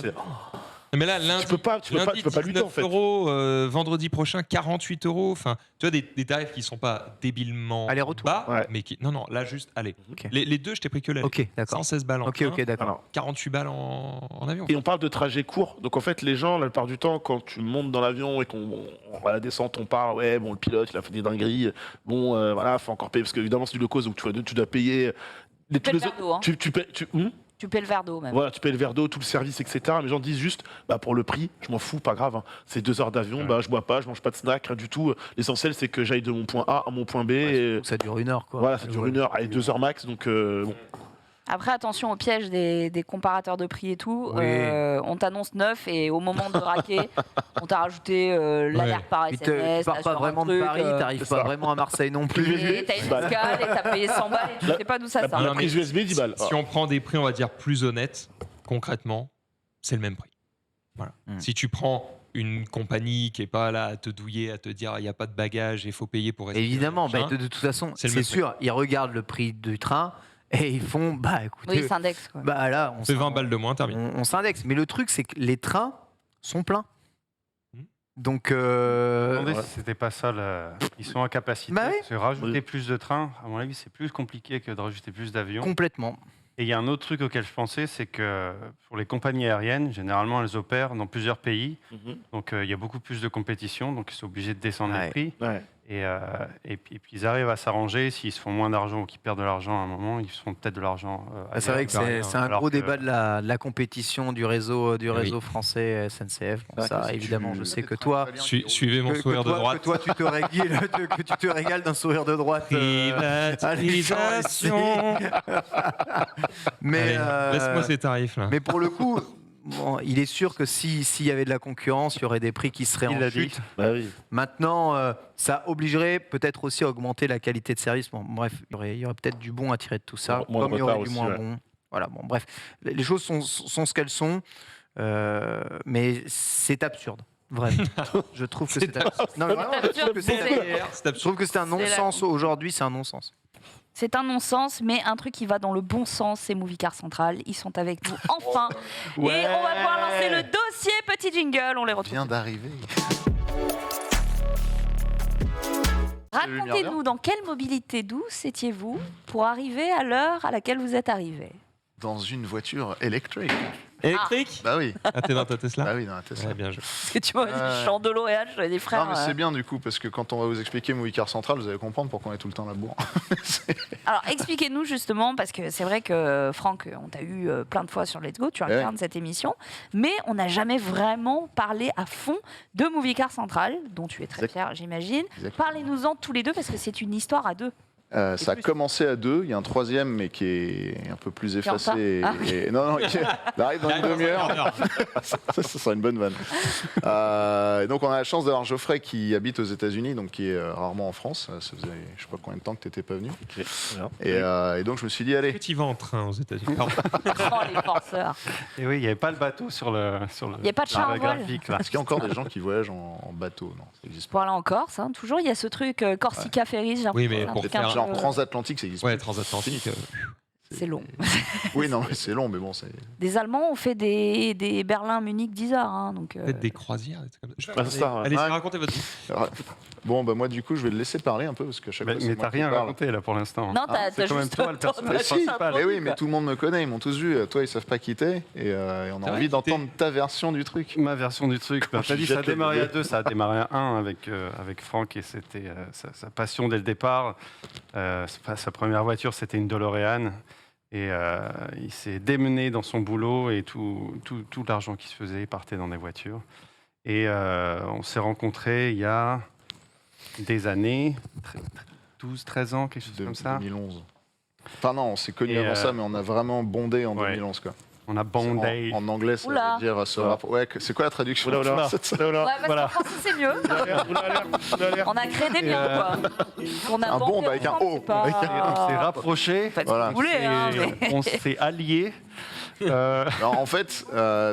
Mais là, lundi, Tu peux pas lutter, en 19 fait. €, vendredi prochain, 48 €. Enfin, tu vois, des tarifs qui sont pas débilement Aller-retour. bas, Ouais. mais qui. Non, là, juste, allez. Ok. Les deux, je t'ai pris que l'aller. Ok, d'accord. 116 balles en Ok, train, ok, d'accord. Alors, 48 balles en avion. et on parle de trajets courts. Donc en fait, les gens, la plupart du temps, quand tu montes dans l'avion et qu'on à la descente, on parle, ouais, bon, le pilote, il a fait des dingueries. Bon, voilà, faut encore payer parce qu'évidemment, c'est du low cost, donc tu dois payer. Tu paies le verre d'eau, hein. Tu payes. Tu paies le verre d'eau même. Voilà, tu payes le verre d'eau, tout le service, etc. Mais les gens disent juste, bah pour le prix, je m'en fous, pas grave. Hein. C'est 2 heures d'avion, bah je bois pas, je mange pas de snack, rien du tout. L'essentiel, c'est que j'aille de mon point A à mon point B. et Ça dure 1 heure, quoi. voilà, ça dure 1 heure, allez, 2 heures max. Donc bon. Après, attention au piège des comparateurs de prix et tout. Oui. On t'annonce 9 et au moment de raquer, on t'a rajouté l'alerte par Puis SMS. tu pars là, pas sur un vraiment de truc, Paris, t'arrives c'est pas ça. vraiment à Marseille non plus. Et t'as une escale et t'as payé 100 balles et tu sais pas d'où ça sort. La Non, mais prise USB, 10 balles. Si on prend des prix, on va dire, plus honnêtes, concrètement, c'est le même prix. Voilà. Si tu prends une compagnie qui est pas là à te douiller, à te dire il n'y a pas de bagages et il faut payer pour rester. Évidemment, machin, de toute façon, c'est le c'est même sûr, ils regardent le prix du train et ils font, bah écoutez, Oui, c'est index. Quoi. bah là, on c'est 20 balles de moins, termine. on s'indexe. Mais le truc, c'est que les trains sont pleins. Hmm. Donc, Je me demandais ouais. si c'était pas ça. Ils sont en capacité. Bah oui. Parce que rajouter Oui. plus de trains, à mon avis, c'est plus compliqué que de rajouter plus d'avions. complètement. Et il y a un autre truc auquel je pensais, c'est que pour les compagnies aériennes, généralement, elles opèrent dans plusieurs pays. Donc, il y a beaucoup plus de compétition. Donc, ils sont obligés de descendre Ouais. les prix. Ouais. Et puis, ils arrivent à s'arranger. S'ils se font moins d'argent ou qu'ils perdent de l'argent à un moment, ils se font peut-être de l'argent. Ah, c'est vrai que c'est un Alors gros que- débat de la compétition du réseau Oui. français SNCF. Bon, Ouais, ça, que si évidemment, tu- je sais que toi, Suivez mon sourire de droite. que toi, tu te régales, que tu te régales d'un sourire de droite. Privatisation. Mais Allez, laisse-moi ces tarifs là. Mais pour le coup, bon, il est sûr que s'il y avait de la concurrence, il y aurait des prix qui seraient Il en l'a dit. chute. Bah oui. Maintenant, ça obligerait peut-être aussi à augmenter la qualité de service. Bon, bref, il y aurait peut-être du bon à tirer de tout ça, Moins de comme il y aurait retard du aussi, moins ouais. bon. Voilà, bon, bref, les choses sont ce qu'elles sont, mais c'est absurde. Vraiment. Je trouve que c'est absurde. Non, mais vraiment, je trouve que c'est absurde. Je trouve que c'est un non-sens aujourd'hui, c'est un non-sens. C'est un non-sens, mais un truc qui va dans le bon sens, c'est Movie Car Central. Ils sont avec nous enfin. Et on va pouvoir lancer le dossier. Petit jingle, on les retrouve. Vient d'arriver. Racontez-nous dans quelle mobilité douce étiez-vous pour arriver à l'heure à laquelle vous êtes arrivé. Dans une voiture électrique. Électrique. Bah oui. Ah, t'es dans ta Tesla. Bah oui, dans la Tesla. Ouais, bien joué. Parce que tu m'as dit, je suis en de l'Oréal, j'avais des frères. Non, mais c'est bien du coup, parce que quand on va vous expliquer Movie Car Central, vous allez comprendre pourquoi on est tout le temps là-bas. Alors expliquez-nous justement, parce que c'est vrai que Franck, on t'a eu plein de fois sur Let's Go, tu Ouais. regardes cette émission, mais on n'a jamais vraiment parlé à fond de Movie Car Central, dont tu es très Exact. fier, j'imagine. Exactement. Parlez-nous-en tous les deux, parce que c'est une histoire à deux. Ça a plus. commencé à 2, il y a un troisième, mais qui est un peu plus Qui est en effacé. retard. Ah. Non, il arrive dans une demi-heure. Ça sera une bonne vanne. Et donc on a la chance d'avoir Geoffrey qui habite aux États-Unis, donc qui est rarement en France. Ça faisait je sais pas combien de temps que tu n'étais pas venu. Et donc je me suis dit, allez, Est-ce que tu y vas en train aux États-Unis? Pardon. Oh, les forceurs. Et oui, il n'y avait pas le bateau sur le. Il y a pas de char à le voile. graphique, là. est-ce qu'il y a encore des gens qui voyagent en bateau? Non, ça existe pas. Pour aller en Corse, hein, toujours, il y a ce truc Corsica Ferries. j'ai Oui, mais l'impression, pour un truc faire un peu- Genre transatlantique, ça existe Ouais, plus. transatlantique. C'est long. Oui, non, mais c'est long, mais bon, c'est. Des Allemands ont fait des Berlin-Munich 10 heures. Hein, donc, Peut-être des croisières, des trucs comme ça. Je vais Bah, c'est ça, ouais. Allez, Ouais. racontez votre vie. Alors, bon, bah moi, du coup, je vais le laisser parler un peu parce que chaque fois, c'est Mais moi t'as qui rien parle. raconté là pour l'instant. Non, t'as c'est quand même juste toi le ton- personnage Mais si, principal. mais oui, mais tout le monde me connaît, ils m'ont tous vu. Toi, ils savent pas qui t'es, et on a C'est envie vrai, qui d'entendre ta version du truc. Ma version du truc, bah, Je t'as dit ça a jette le démarré à bébé. 2, ça a démarré à 1 avec Franck et c'était sa passion dès le départ. Sa première voiture, c'était une DeLorean et il s'est démené dans son boulot et tout l'argent qui se faisait partait dans des voitures. Et on s'est rencontrés il y a des années, 12, 13 ans, quelque chose De comme ça. 2011. Enfin non, on s'est connus Et, avant ça, mais on a vraiment bondé en ouais. 2011 quoi. On a bondé. En anglais, ça Oula. veut dire se rappro- Ouais, c'est quoi la traduction? Oula, oula. Ouais, parce Voilà. qu'en français, c'est mieux. On a créé des liens, quoi. On a Un bandé bond avec un ensemble, O. c'est pas- Avec On s'est rapprochés. Faites Voilà. ce que vous voulez, hein, mais- On s'est alliés. Alors, en fait,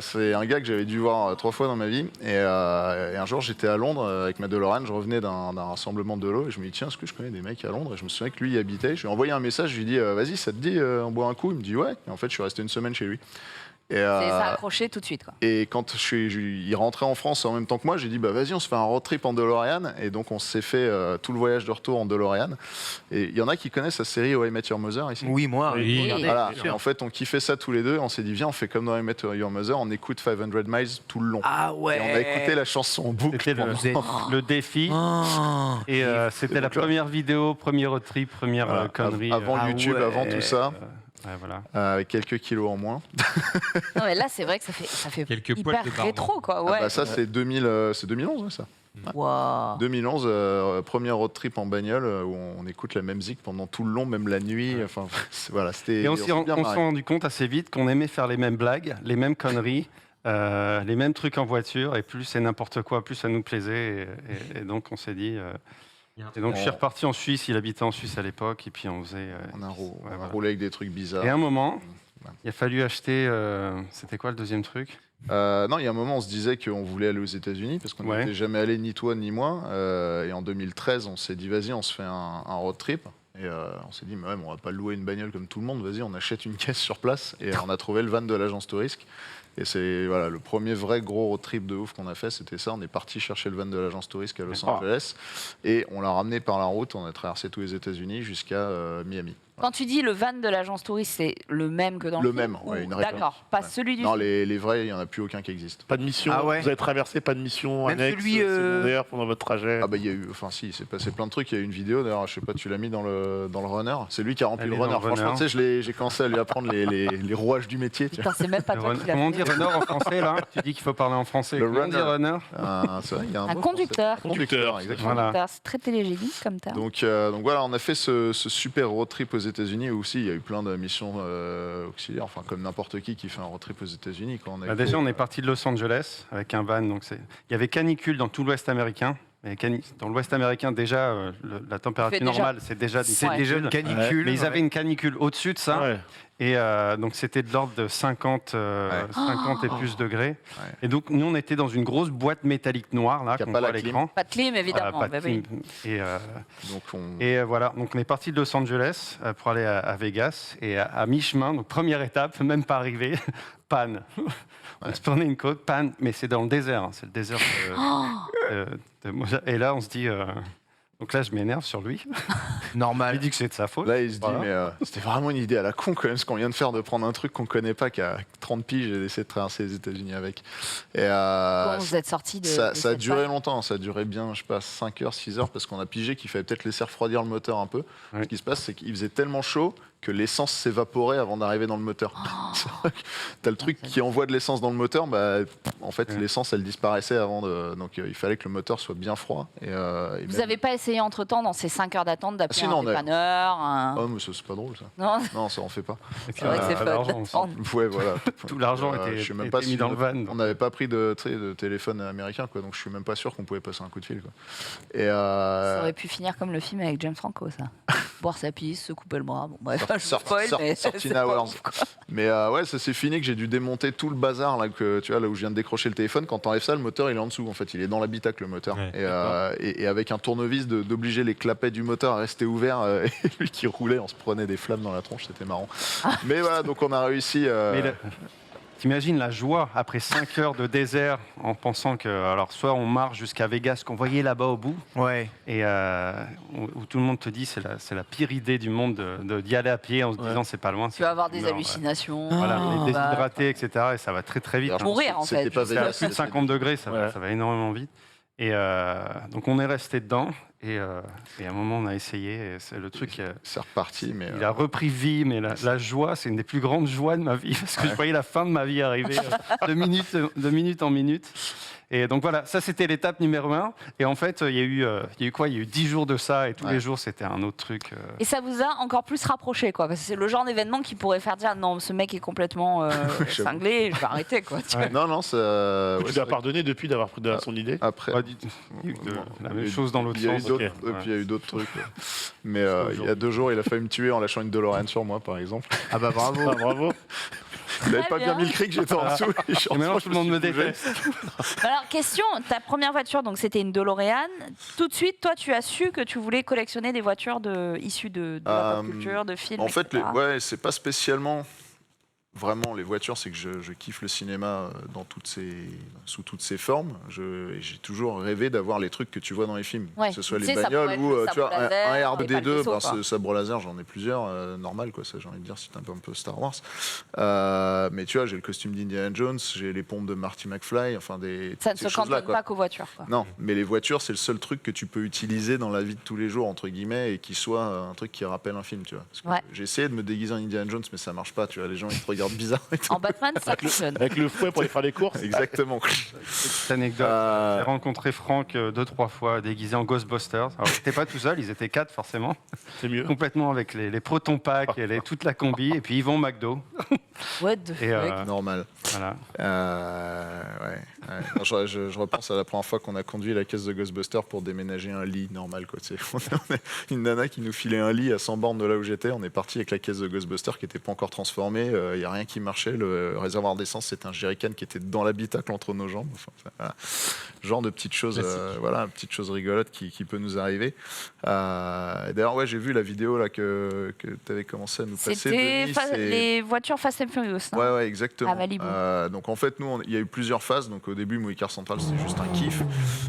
c'est un gars que j'avais dû voir 3 fois dans ma vie. Et un jour, j'étais à Londres avec ma DeLorean. Je revenais d'un rassemblement de l'eau et je me dis tiens, est-ce que je connais des mecs à Londres? Et je me souviens que lui y habitait. Je lui ai envoyé un message. Je lui ai dit vas-y, ça te dit, on boit un coup? Il me dit ouais. Et en fait, je suis resté une semaine chez lui. Et, Ça a accroché tout de suite, quoi. et quand il rentrait en France en même temps que moi, j'ai dit bah vas-y, on se fait un road trip en DeLorean. Et donc on s'est fait tout le voyage de retour en DeLorean. Et il y en a qui connaissent la série How I Met Your Mother ici. Oui, moi. Oui. regardez, Voilà. bien Et sûr. en fait, on kiffait ça tous les deux. On s'est dit viens, on fait comme dans How I Met Your Mother, on écoute 500 Miles tout le long. Ah ouais. Et on a écouté la chanson en boucle. C'était pendant- Vous êtes- le défi. Oh. Et c'était la donc là- première vidéo, premier road trip, première Voilà. connerie. Avant Ah YouTube, ouais. avant tout ça, Ouais, voilà. avec quelques kilos en moins. Non, mais là, c'est vrai que ça fait Quelques poils hyper de barbe. rétro, quoi. Ah Ouais. bah ça, c'est 2011, ouais, ça. Waouh. 2011, premier road trip en bagnole où on écoute la même zik pendant tout le long, même la nuit. Enfin, voilà, c'était. Et on s'est s'est bien marré. rendu compte assez vite qu'on aimait faire les mêmes blagues, les mêmes conneries, les mêmes trucs en voiture, et plus c'est n'importe quoi, plus ça nous plaisait. Et donc on s'est dit. Et donc je suis reparti en Suisse, il habitait en Suisse à l'époque, et puis on faisait. On a voilà. roulé avec des trucs bizarres. Et à un moment, Ouais. il a fallu acheter. C'était quoi le deuxième truc? Non, il y a un moment, on se disait qu'on voulait aller aux États-Unis parce qu'on Ouais. n'était jamais allé, ni toi ni moi. Et en 2013, on s'est dit, vas-y, on se fait un road trip. Et on s'est dit, mais ouais, mais on va pas louer une bagnole comme tout le monde, vas-y, on achète une caisse sur place. Et on a trouvé le van de l'agence Tourisque. Et c'est voilà, le premier vrai gros road trip de ouf qu'on a fait, c'était ça. On est parti chercher le van de l'agence Tourisque à Los Angeles. Et on l'a ramené par la route. On a traversé tous les États-Unis jusqu'à Miami. Quand tu dis le van de l'agence touriste, c'est le même que dans le Le film, même, ou- ouais, une réplique. D'accord, pas Ouais. celui du Non, film. les vrais, il n'y en a plus aucun qui existe. Pas de mission, Ah ouais. vous avez traversé, pas de mission Même annexe, celui, secondaire pendant votre trajet. Ah bah il y a eu, enfin si, il s'est passé plein de trucs. Il y a eu une vidéo d'ailleurs, je sais pas, tu l'as mis dans le runner. C'est lui qui a rempli Elle le est dans runner. le runner. Franchement, tu sais, j'ai commencé à lui apprendre les rouages du métier. tu vois. Putain, c'est même pas toi qui l'as Comment on fait. dit runner en français là? Tu dis qu'il faut parler en français. Le Comment on dit runner. runner? C'est vrai, il y a un Un mot conducteur. français. Conducteur, exactement. Voilà. C'est très télégénique comme terme. Donc voilà, on a fait ce super road trip aux États-Unis où aussi il y a eu plein de missions auxiliaires, enfin comme n'importe qui fait un road trip aux États-Unis. Quand on a Bah, été- déjà, on est parti de Los Angeles avec un van. Donc il y avait canicule dans tout l'Ouest américain. Et dans l'Ouest américain, déjà, la température Fait déjà- normale, c'est déjà C'est Ouais. déjà une canicule. Mais ils avaient une canicule au-dessus de ça. Ouais. Et donc, c'était de l'ordre de 50 et plus degrés. Ouais. Et donc, nous, on était dans une grosse boîte métallique noire, là, Qui a qu'on pas voit la à clim. l'écran. Pas de clim, Voilà, évidemment. pas de bah oui. clim. Donc on- Voilà, donc on est parti de Los Angeles pour aller à Vegas. Et à mi-chemin, donc première étape, même pas arrivé, panne. On se prenait une côte, panne, mais c'est dans le désert. Hein, c'est le désert de Moja. Et là, on se dit. Donc là, je m'énerve sur lui. Je Normal. lui dis que c'est de sa faute. Là, il se dit, Voilà. mais c'était vraiment une idée à la con quand même, ce qu'on vient de faire, de prendre un truc qu'on connaît pas, qui a 30 piges, et d'essayer de traverser les États-Unis avec. Et Bon, vous êtes sortis de. ça de a cette duré phase. longtemps, ça a duré bien, je sais pas, 5 heures, 6 heures, parce qu'on a pigé qu'il fallait peut-être laisser refroidir le moteur un peu. Oui. Ce qui se passe, c'est qu'il faisait tellement chaud que l'essence s'évaporait avant d'arriver dans le moteur. C'est vrai que T'as le truc qui envoie de l'essence dans le moteur, bah, en fait, Ouais. l'essence, elle disparaissait avant de. Donc, il fallait que le moteur soit bien froid. Et Vous même- n'avez pas essé entre-temps, dans ces 5 heures d'attente, d'appeler Ah, si, non, un on a- dépanneur Oh, mais ça, c'est pas drôle, ça. Non, Non, ça, on fait pas. Et puis, c'est vrai que c'est à fun l'argent aussi. d'attendre. Ouais, voilà. Tout l'argent Je était, sais même était pas mis si dans le van. on n'avait pas pris de, tu sais, de téléphone américain, quoi. Donc je suis même pas sûr qu'on pouvait passer un coup de fil, quoi. Et Ça aurait pu finir comme le film avec James Franco, ça. Boire sa pisse, se couper le bras. Bon, bref, je vous spoil, mais c'est 13 pas hours. ouf, quoi. Mais ouais, ça s'est fini que j'ai dû démonter tout le bazar là, que tu vois, là où je viens de décrocher le téléphone. Quand t'enlèves ça, le moteur il est en dessous. En fait, il est dans l'habitacle le moteur. Ouais, Et avec un tournevis d'obliger les clapets du moteur à rester ouverts. Et lui qui roulait, on se prenait des flammes dans la tronche, c'était marrant. Mais voilà, donc on a réussi. Mais t'imagines la joie après 5 heures de désert en pensant que, alors, soit on marche jusqu'à Vegas, qu'on voyait là-bas au bout, Ouais. et où tout le monde te dit c'est la pire idée du monde d'y aller à pied en se disant c'est pas loin. Tu vas avoir des Non, ouais. hallucinations. Voilà, on les va- déshydratés, etc. Et ça va très très vite. D'ailleurs, je Mourir, pense que en fait. C'était pas C'est à Vegas. plus de 50 degrés, ça Ouais. va énormément vite. Et donc on est resté dedans. Et à un moment, on a essayé. Et c'est le truc. C'est reparti, mais. Il a repris vie, mais la joie, c'est une des plus grandes joies de ma vie, parce que je voyais la fin de ma vie arriver de minute en minute. Et donc voilà, ça c'était l'étape numéro 1. Et en fait, il y a eu quoi? Il y a eu 10 jours de ça, et tous Ouais. les jours, c'était un autre truc. Et ça vous a encore plus rapproché, quoi. Parce que c'est le genre d'événement qui pourrait faire dire non, ce mec est complètement J'avoue. cinglé, je vais arrêter, quoi. tu vois. Non, non, ça. Tu ouais, lui c'est as vrai pardonné depuis d'avoir pris de son idée. Après. Ouais, il y a eu la même chose dans l'autre Il y a eu sens. d'autres- ok. et puis il y a eu d'autres trucs. ouais. Mais il y a 2 jours, il a failli me tuer en lâchant une DeLorean sur moi, par exemple. Ah bah bravo. Ah, bravo. Il n'avait Très pas bien bien. mis le cri que j'étais en dessous. Et maintenant, tout le monde me déteste. Alors, question, ta première voiture, donc c'était une DeLorean. Tout de suite, toi, tu as su que tu voulais collectionner des voitures issues de la pop culture, de films, En fait, etc. ouais, c'est pas spécialement. vraiment les voitures, c'est que je kiffe le cinéma sous toutes ses formes. Et j'ai toujours rêvé d'avoir les trucs que tu vois dans les films, Ouais. que ce soit Tu les sais, ça bagnoles pourrait être ou le tu vois, sabre laser, un et pas le R2D2, vaisseau, quoi. ce sabre laser, j'en ai plusieurs, normal quoi, ça j'ai envie de dire, c'est un peu Star Wars. Mais tu vois, j'ai le costume d'Indiana Jones, j'ai les pompes de Marty McFly, enfin Ça ne ces se choses-là, cantonne quoi. pas qu'aux voitures, quoi. Non, mais les voitures, c'est le seul truc que tu peux utiliser dans la vie de tous les jours, entre guillemets, et qui soit un truc qui rappelle un film, tu vois. Parce que Ouais. j'ai essayé de me déguiser en Indiana Jones, mais ça marche pas, tu vois. Les gens, ils te regardent bizarre et tout. En Batman, ça fonctionne. Avec le fouet pour aller faire les courses. Exactement. Petite anecdote, Euh, j'ai rencontré Franck 2-3 fois déguisé en Ghostbusters. Alors, ils n'étaient pas tout seuls, ils étaient 4 forcément. C'est mieux. Complètement avec les Proton Pack et toute la combi. Et puis Yvon McDo. What the Et fuck. Normal. voilà. Ouais. Non, je repense à la première fois qu'on a conduit la caisse de Ghostbusters pour déménager un lit normal, quoi. Tu sais, on a une nana qui nous filait un lit à 100 bornes de là où j'étais. On est parti avec la caisse de Ghostbusters qui n'était pas encore transformée. Il n'y a rien qui marchait. Le réservoir d'essence, c'était un jerrycan qui était dans l'habitacle entre nos jambes. Enfin, voilà. Genre de petites choses, petites choses rigolotes qui peut nous arriver. D'ailleurs, ouais, j'ai vu la vidéo là que tu avais commencé à nous passer. C'était Denis, c'est- les voitures Fast and Furious, non? Ouais, exactement. À Malibu. Donc en fait, nous, il y a eu plusieurs phases. Donc au début, Movie Car Central, c'était juste un kiff.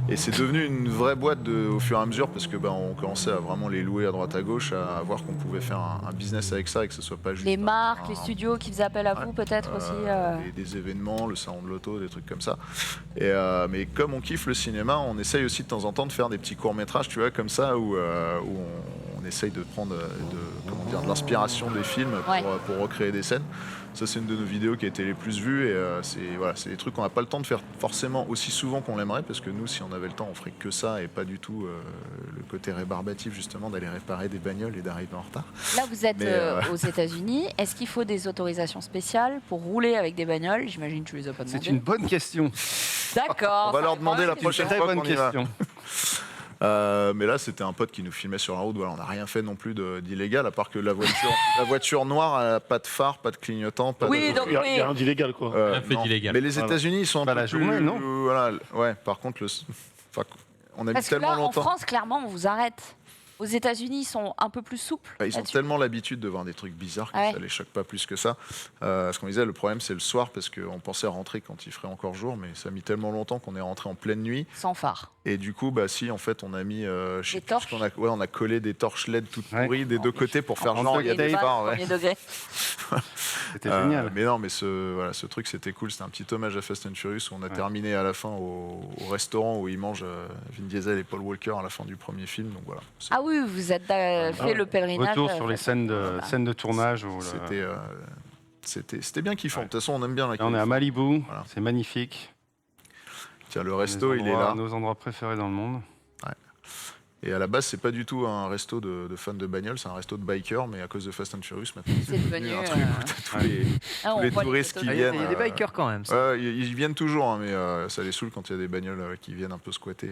Et c'est devenu une vraie boîte au fur et à mesure parce que on commençait à vraiment les louer à droite à gauche, à voir qu'on pouvait faire un business avec ça et que ce soit pas juste Les marques, les studios qui faisaient appel à vous, peut-être aussi. des événements, le salon de l'auto, des trucs comme ça. Mais comme on kiffe le cinéma, on essaye aussi de temps en temps de faire des petits courts-métrages, tu vois, comme ça, où on essaye de prendre de l'inspiration des films pour recréer des scènes. Ça, c'est une de nos vidéos qui a été les plus vues et c'est des trucs qu'on n'a pas le temps de faire forcément aussi souvent qu'on l'aimerait parce que nous, si on avait le temps, on ferait que ça et pas du tout le côté rébarbatif justement d'aller réparer des bagnoles et d'arriver en retard. Là, vous êtes Mais, aux États-Unis. Est-ce qu'il faut des autorisations spéciales pour rouler avec des bagnoles? J'imagine que tu les as pas demandées. C'est une bonne question. D'accord. On va ça leur fait demander pas la une prochaine Très fois bonne qu'on y va. question. Mais là, c'était un pote qui nous filmait sur la route. Voilà, on n'a rien fait non plus d'illégal, à part que la voiture noire, elle n'a pas de phare, pas de clignotant, pas Oui, de. donc Il y a rien d'illégal, quoi. Rien fait Non. d'illégal. Mais les Voilà. États-Unis, ils sont un Pas peu la plus. journée, non Voilà, ouais. Par contre, on a mis Parce que tellement là, en longtemps. France, clairement, on vous arrête. Aux États-Unis, ils sont un peu plus souples. Ils ont là-dessus. tellement l'habitude de voir des trucs bizarres que Ah ouais. ça les choque pas plus que ça. Ce qu'on disait, le problème, c'est le soir, parce qu'on pensait rentrer quand il ferait encore jour, mais ça a mis tellement longtemps qu'on est rentré en pleine nuit. Sans phare. Et du coup, si, en fait, on a mis. je sais Des plus torches ce qu'on a, on a collé des torches LED toutes Ouais. pourries des deux côtés pour faire En genre, il y a duct des tape. phares. Ouais. Premier degré. C'était génial. Mais non, mais ce truc, c'était cool. C'était un petit hommage à Fast and Furious où on a terminé à la fin au restaurant où ils mangent Vin Diesel et Paul Walker à la fin du premier film. Donc voilà. Ah oui, vous êtes fait le pèlerinage. Retour sur les scènes de tournage. Où C'était bien kiffant. De toute façon, on aime bien la Là, on est à Malibu, Voilà. c'est magnifique. Tiens, le resto, il est là. Nos endroits préférés dans le monde. Et à la base, c'est pas du tout un resto de fans de bagnole, c'est un resto de bikers, mais à cause de Fast and Furious, maintenant, C'est devenu un truc où t'as tous les, Ah, on tous les voit touristes photos qui de- Il y a viennent. des bikers quand même. ça. Ouais, ils viennent toujours, hein, mais ça les saoule quand il y a des bagnoles qui viennent un peu squatter,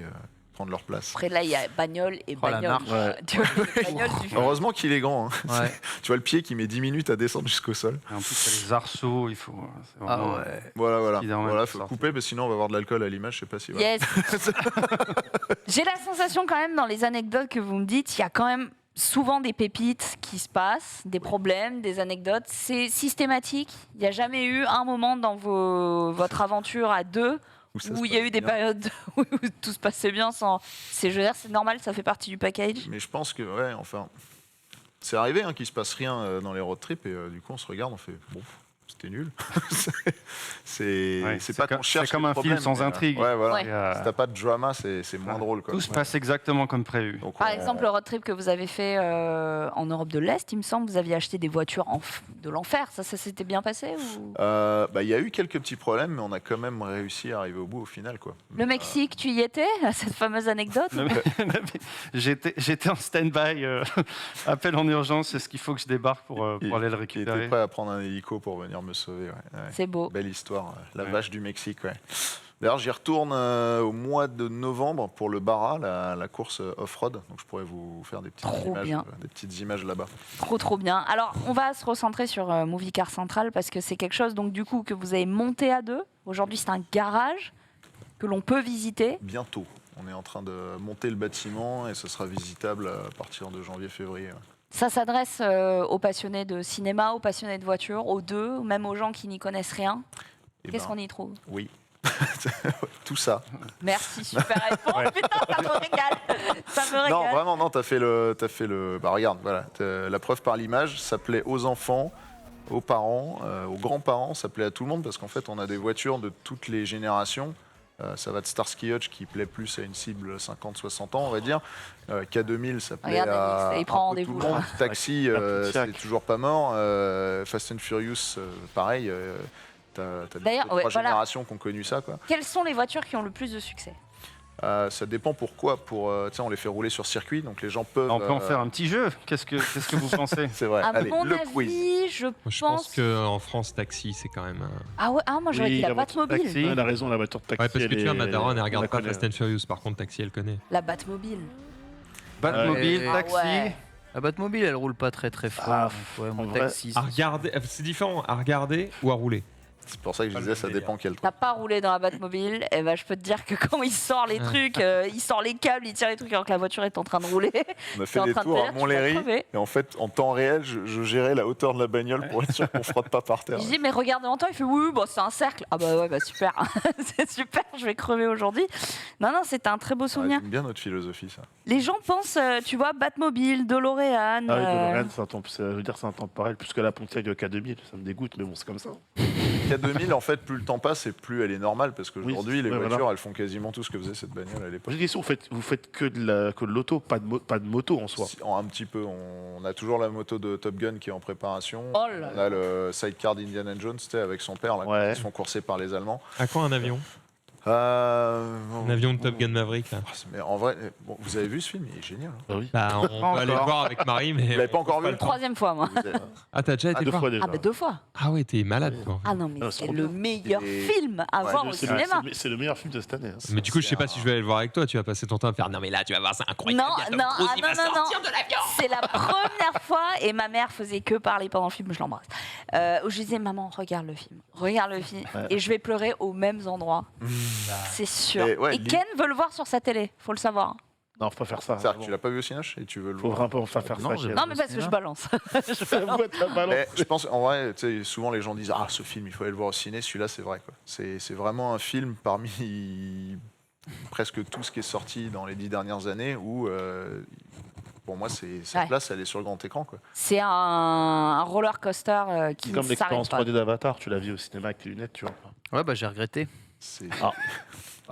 prendre leur place. Après, là, il y a bagnole et Oh, la bagnole. marche. Tu vois, les bagnoles du- Heureusement qu'il est grand. Hein. Ouais. Tu vois le pied qui met 10 minutes à descendre jusqu'au sol. Et en plus, il y a les arceaux, il faut. C'est vraiment- Ah ouais. Voilà. Évidemment, Voilà, il faut faut couper, parce que sinon on va avoir de l'alcool à l'image, je sais pas si. Voilà. Yes. J'ai la sensation quand même dans les anecdotes que vous me dites, il y a quand même souvent des pépites qui se passent, des problèmes, des anecdotes. C'est systématique. Il n'y a jamais eu un moment dans votre aventure à deux Où ça où se il y a passe eu des bien. périodes où tout se passait bien sans. Je veux dire, c'est normal, ça fait partie du package. Mais je pense que, ouais, enfin. C'est arrivé qu'il se passe rien dans les road trips, et du coup on se regarde, on fait bon. C'était nul. c'est Ouais, c'est pas qu'on cherche. c'est comme le un problème, film sans mais, intrigue. Ouais, voilà. Ouais. Et, Si t'as pas de drama, c'est moins Ouais. drôle. Quoi. Tout se Ouais. passe exactement comme prévu. Donc, Par on- exemple, le road trip que vous avez fait en Europe de l'Est, il me semble, vous aviez acheté des voitures de l'enfer. Ça s'était bien passé ou... il y a eu quelques petits problèmes, mais on a quand même réussi à arriver au bout au final. Quoi. Le Mexique, tu y étais, cette fameuse anecdote Non, mais- J'étais en stand-by, appel en urgence, est-ce qu'il faut que je débarque pour aller le Il était récupérer? prêt à prendre un hélico pour venir me sauver. Ouais. C'est beau. Belle histoire, la Ouais. vache du Mexique. Ouais. D'ailleurs, j'y retourne au mois de novembre pour le Barra, la course off-road. Donc, je pourrais vous faire des Trop bien. des petites images là-bas. Trop bien. Alors, on va se recentrer sur Movie Car Central parce que c'est quelque chose donc du coup que vous avez monté à deux. Aujourd'hui, c'est un garage que l'on peut visiter. Bientôt. On est en train de monter le bâtiment et ce sera visitable à partir de janvier-février. Ouais. Ça s'adresse aux passionnés de cinéma, aux passionnés de voiture, aux deux, même aux gens qui n'y connaissent rien. Eh Qu'est-ce ben, qu'on y trouve? Oui. Tout ça. Merci, super réponse. Putain, ça me régale. Ça me Non, régale. vraiment, non, t'as fait le. Bah regarde, voilà, la preuve par l'image, ça plaît aux enfants, aux parents, aux grands-parents, ça plaît à tout le monde parce qu'en fait, on a des voitures de toutes les générations. Ça va de Starsky Hutch qui plaît plus à une cible 50-60 ans, on va dire. K2000, ça plaît Regarde, à il prend un peu tout rendez-vous, le monde. là. Taxi, Pontiac. c'est toujours pas mort. Fast and Furious, pareil. T'as D'ailleurs, trois ouais, voilà. générations qui ont connu ça, quoi. Quelles sont les voitures qui ont le plus de succès? Ça dépend pourquoi. Tu sais, on les fait rouler sur circuit, donc les gens peuvent. On peut en faire un petit jeu. Qu'est-ce que vous pensez? C'est vrai. À Allez, mon le avis, quiz. je Moi, je pense pense. qu'en France, taxi, c'est quand même. Ah ouais, moi j'aurais dit la voiture Batmobile. taxi. Elle a raison, la voiture de taxi. Ouais, parce que tu vois, ma daronne, elle regarde la pas connaît. Fast and Furious. Par contre, taxi, elle connaît. La Batmobile. Batmobile, Ah taxi. ouais. La Batmobile, elle roule pas très très fort. Ah, donc, ouais, mon vrai. taxi. À regarder, c'est différent. À regarder ou à rouler. C'est pour ça que je Pas le disais, ça même dépend quel truc. T'as pas roulé dans la Batmobile, et ben je peux te dire que quand il sort les trucs, il sort les câbles, il tire les trucs alors que la voiture est en train de rouler. On a T'es fait en des train de tours te à dire, tu vas Montlhéry. crever. Et en fait, en temps réel, je gérais la hauteur de la bagnole pour être sûr qu'on frotte pas par terre. Je dis mais regarde devant toi, il fait oui, bon, c'est un cercle. Ah bah ouais, bah super, c'est super, je vais crever aujourd'hui. Non, c'était un très beau souvenir. J'aime bien notre philosophie, ça. Les gens pensent, tu vois, Batmobile, DeLorean. Ah oui, DeLorean, c'est un temporel plus que la Pontiac de K2000. Ça me dégoûte, mais bon, c'est comme ça. K2000, en fait, plus le temps passe et plus elle est normale parce qu'aujourd'hui, Oui, les ouais, voitures, voilà. elles font quasiment tout ce que faisait cette bagnole à l'époque. J'ai une question, vous faites que de l'auto, pas de moto en soi. Un petit peu. On a toujours la moto de Top Gun qui est en préparation. Oh là On a le sidecar d'Indiana Jones, c'était avec son père, là, Ouais. qui se font courser par les Allemands. À quoi un avion? Un Un avion de Top Gun Maverick, là. Mais en vrai, bon, vous avez vu ce film, il est génial. Hein. Ah oui. Bah, on peut aller le voir avec Marie, mais. Vous l'avez pas encore vu Troisième fois, moi. Vous avez- Ah, t'as déjà été Deux voir? fois déjà. Ah bah 2 fois. Ah ouais, t'es malade, quoi. Ah non, mais Ah, c'est c'est trop le bien. meilleur Et- film à voir au C'est cinéma. c'est le meilleur film de cette année. hein. Mais du coup, je sais pas c'est si je vais aller le voir avec toi. Tu vas passer ton temps à faire. Non, mais là, tu vas voir, c'est incroyable. Non, il y a Tom non, Cruise, ah, il va non, non, sortir de l'avion. C'est la première fois, et ma mère faisait que parler pendant le film, je l'embrasse. Où je disais, maman, regarde le film, Ouais. et je vais pleurer aux mêmes endroits. C'est sûr. Et ouais, Et Ken veut le voir sur sa télé, faut le savoir. Non, faut pas faire ça. C'est-à-dire que tu l'as pas vu au Cinoche et tu veux le Faut voir. vraiment pas faire Non, ça. j'ai- Ken. Non, mais parce que je balance. Ça vous êtes la balance. Mais je pense, en vrai, tu sais, souvent les gens disent ah ce film il faut aller le voir au ciné. Celui-là c'est vrai quoi. C'est vraiment un film parmi presque tout ce qui est sorti dans les 10 dernières années où pour moi c'est sa Ouais. place elle est sur le grand écran quoi. C'est un roller coaster qui C'est comme ne l'expérience s'arrête pas. 3D d'Avatar, tu l'as vu au cinéma avec tes lunettes, tu vois. Ouais, bah j'ai regretté. C'est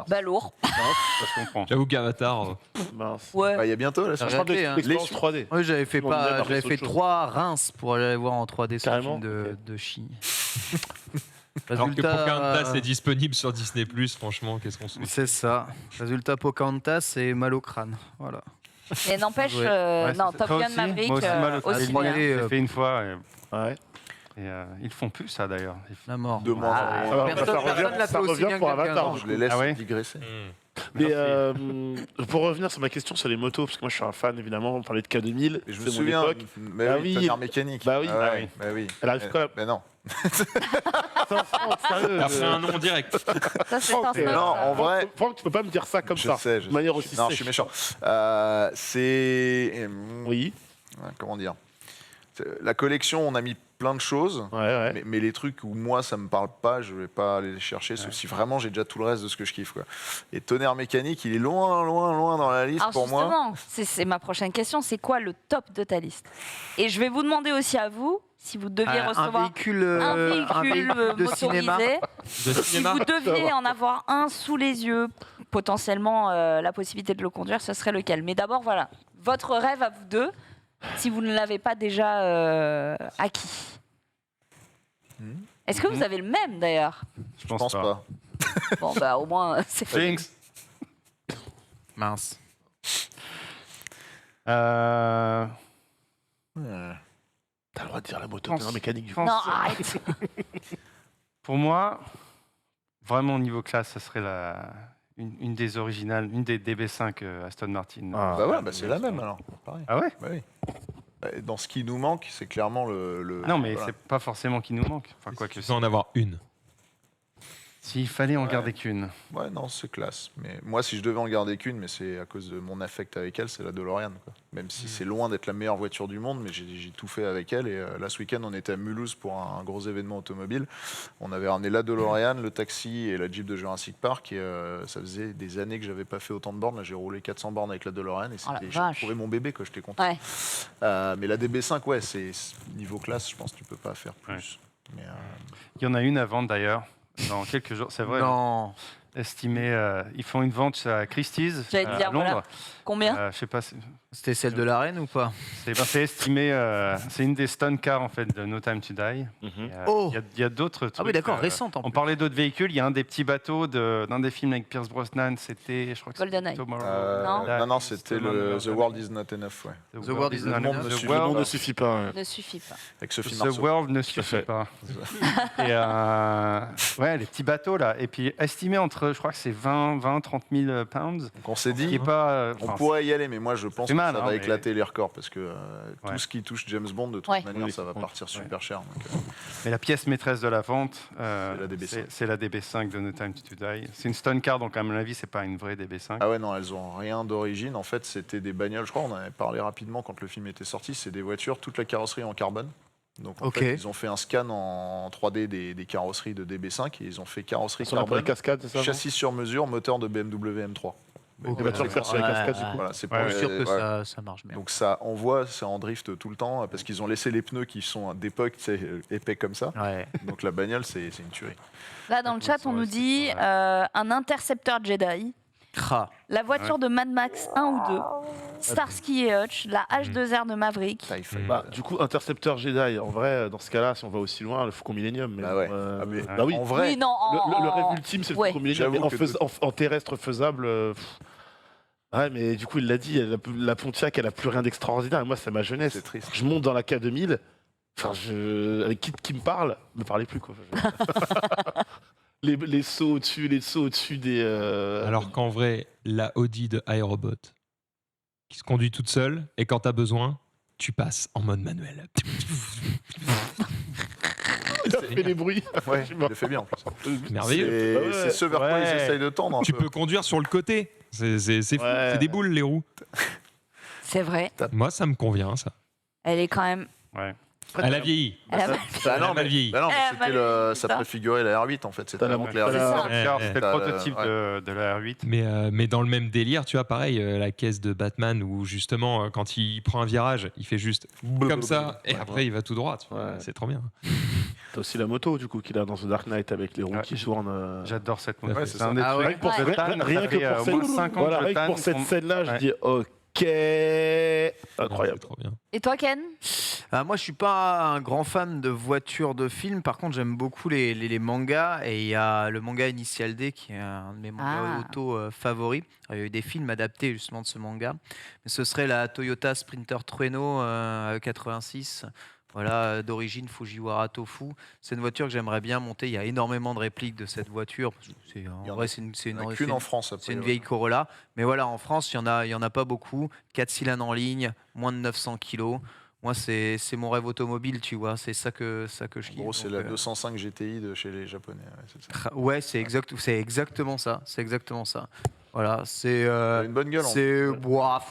Bah lourd. Ça se comprend. J'avoue qu'Avatar. Mince. Ouais. bah, il y a bientôt là. J'ai Je parle de regretté, hein. l'expérience 3D. Oui, j'avais fait, Tout le monde pas, aime j'avais après fait autre chose. 3 Reims pour aller voir en 3D ce Carrément film de Chi. Alors que Résultat, Pocahontas est disponible sur Disney+, franchement, qu'est-ce qu'on se fout. c'est ça. Résultat, Pocahontas, c'est mal au crâne. Voilà. Et n'empêche, Ouais. Ouais, non, c'est- Top toi Gun aussi Maverick Moi aussi, mal au au crâne. les cinéma. 3D, J'ai fait une fois. Ouais. Et ils font plus ça d'ailleurs. la mort. De moins en moins. Alors, Personne- ça personne revient, l'a ça fait aussi revient bien pour que quelqu'un Avatar. d'autre. Je les laisse Ah ouais digresser. Mais Merci. pour revenir sur ma question sur les motos, parce que moi je suis un fan évidemment, on parlait de K2000, Et je me c'est mon souviens. époque. Mais Bah oui, oui. Tonnerre mécanique. Bah oui. Ah Ah ouais, oui. bah oui. Elle arrive quoi Mais non. Sérieux, T'as fait un nom direct. Ça, c'est un Franck, snob, non, ça. en vrai- Franck, tu peux pas me dire ça comme Je ça. sais. De manière aussi Non, je sèche. suis méchant. C'est Oui, comment dire. La collection, on a mis plein de choses. ouais. Mais les trucs où moi ça me parle pas, je vais pas aller les chercher, sauf si vraiment j'ai déjà tout le reste de ce que je kiffe. Quoi. Et Tonnerre mécanique, il est loin, loin, loin dans la liste Alors pour moi. justement, c'est ma prochaine question, c'est quoi le top de ta liste? Et je vais vous demander aussi à vous, si vous deviez Un recevoir véhicule, un véhicule de cinéma. motorisé, De si cinéma. vous deviez en avoir un sous les yeux, potentiellement la possibilité de le conduire, ce serait lequel? Mais d'abord, voilà, votre rêve à vous deux, si vous ne l'avez pas déjà acquis. Est-ce que vous avez le même d'ailleurs? Je Je pense pas. Bon, bah au moins, c'est fait. Jinx. Mince. T'as le droit de dire la moto, Pense- Tonnerre mécanique du pense- Non, arrête. Pour moi, vraiment au niveau classe, ça serait une des originales, une des DB5 Aston Martin. Ah. Bah ouais, bah c'est la même alors. Pareil. Ah ouais? Bah oui. Bah, dans ce qui nous manque, c'est clairement le. Non, mais voilà. c'est pas forcément qui nous manque. Enfin, quoi que Tu peux en avoir une. S'il fallait en Ouais. garder qu'une. Ouais, non, c'est classe. Mais moi, si je devais en garder qu'une, mais c'est à cause de mon affect avec elle, c'est la DeLorean. Quoi. Même si c'est loin d'être la meilleure voiture du monde, mais j'ai tout fait avec elle. Et là, ce week-end, on était à Mulhouse pour un gros événement automobile. On avait ramené la DeLorean, le taxi et la Jeep de Jurassic Park. Et ça faisait des années que j'avais pas fait autant de bornes. Là, j'ai roulé 400 bornes avec la DeLorean. Et Oh la j'ai vache. trouvé mon bébé, quoi. J'étais content. Ouais. Mais la DB5, ouais, c'est niveau classe, je pense que tu peux pas faire plus. Ouais. Mais, Il y en a une à vendre d'ailleurs, dans quelques jours, c'est vrai. Non. Estimé, ils font une vente à Christie's, J'allais te à dire, Londres. voilà. Combien Je sais pas, C'était celle de l'arène ou pas? c'est estimé, c'est une des stun cars en fait de No Time to Die. Mhm. Il Oh. y a d'autres trucs. Ah oui, d'accord, récente en On plus. parlait d'autres véhicules. Il y a un des petits bateaux d'un des films avec Pierce Brosnan. C'était, je crois que c'était GoldenEye. Tomorrow. non, c'était The World is not enough, ouais. The World is not enough. The Le Le World- monde ne suffit pas. ouais. Ne suffit pas. Avec Sophie The Marceau. World ne à suffit fait. pas. Et ouais, les petits bateaux là. Et puis estimé entre, je crois que c'est 20, 30 000 pounds. Donc on s'est Qui dit, est pas. on enfin, pourrait y aller, mais moi je pense c'est que mal, ça hein, va mais- éclater les records parce que Ouais. tout ce qui touche James Bond, de toute Ouais. manière, Oui, ça va ouais. partir super cher. Donc, Mais la pièce maîtresse de la vente, la DB5. c'est la DB5 de No Time to Die. C'est une stun car, donc à mon avis, c'est pas une vraie DB5. Ah ouais, non, elles ont rien d'origine. En fait, c'était des bagnoles, je crois, on en avait parlé rapidement quand le film était sorti. C'est des voitures, toute la carrosserie en carbone. Donc en Ok. fait, ils ont fait un scan en 3D des carrosseries de DB5 et ils ont fait carrosserie Ça, on a pas les carbone, cascades, c'est ça non châssis sur mesure, moteur de BMW M3. Ok. Les voitures faire sur les Ouais, cascades, ouais. du coup. Voilà, c'est pour Ouais, Je suis sûr que ouais. ça marche bien. Donc ça envoie, c'est en drift tout le temps parce qu'ils ont laissé les pneus qui sont d'époque, tu sais, épais comme ça. Ouais. Donc la bagnole, c'est une tuerie. Là, dans le chat, on nous dit un intercepteur Jedi, Cra. la voiture de Mad Max 1 ou 2, Starsky et Hutch, la H2R de Maverick. TIE Fighter. Bah, du coup, Intercepteur Jedi, en vrai, dans ce cas-là, si on va aussi loin, le Faucon Millennium. Mais Bah ouais. bon, Ah, mais bah oui. En vrai, Oui, non, Le rêve ultime, c'est le ouais. Faucon Millennium. J'avoue Mais que en terrestre faisable. Ouais, mais du coup, il l'a dit, la Pontiac, elle a plus rien d'extraordinaire. Et moi, c'est ma jeunesse. c'est triste. Je monte dans la K2000. Enfin, avec qui me parle, me parlez plus, quoi. les sauts au-dessus, des. Alors qu'en vrai, la Audi de iRobot, qui se conduit toute seule, et quand t'as besoin, tu passes en mode manuel. il a fait les bruits. Ouais, Je il me- le fait bien en plus. Merveilleux. C'est Bah ouais. c'est ce vers quoi Ouais. ils essayent de tendre. un Tu peu. peux conduire sur le côté. C'est fou. Ouais. C'est des boules, les roues. C'est vrai. Moi, ça me convient, ça. Elle est quand même. Ouais. Elle a vieilli. Elle a- Bah Elle a non, mal mais, vieilli. bah non, mais Elle a c'était mal ça ça. préfigurait la R8 en fait. C'était T'as la- avant que la t'as R8. la- sorte. Ouais, Car ouais. c'était le T'as, prototype de la R8. Mais dans le même délire, tu vois, pareil, la caisse de Batman, où justement, quand il prend un virage, il fait juste comme ça, et après, il va tout droit. Tu vois. Ouais. C'est trop bien. T'as aussi la moto, du coup, qu'il a dans The Dark Knight avec les roues Ouais. qui tournent. J'adore cette moto. Ouais, c'est c'est un des ça. Ah trucs. ouais. Pour Je cette- tanne, rien ça que fait, pour au moins cette- 5 ans voilà, que je rien que tanne pour cette pour- scène-là, je Ouais. dis ok. Incroyable. C'est trop bien. Et toi, Ken? Moi, je suis pas un grand fan de voitures de films. Par contre, j'aime beaucoup les mangas. Et il y a le manga Initial D qui est un de mes mangas Ah. auto favoris. Alors, il y a eu des films adaptés justement de ce manga. Mais ce serait la Toyota Sprinter Trueno 86. Voilà, d'origine Fujiwara Tofu. C'est une voiture que j'aimerais bien monter. Il y a énormément de répliques de cette voiture. Il y En en vrai, a- c'est une, Il y en a c'est qu'une une- en France. c'est une après, vieille Corolla. Mais voilà, en France, il y en a pas beaucoup. 4 cylindres en ligne, moins de 900 kilos. Moi, c'est mon rêve automobile, tu vois. C'est ça que je En kiffe. gros, c'est Donc, la 205 GTI de chez les Japonais. Ouais, c'est ça. Ouais, c'est exactement ça. C'est exactement ça. Voilà, c'est. Elle a une bonne gueule. en c'est, plus. ouah,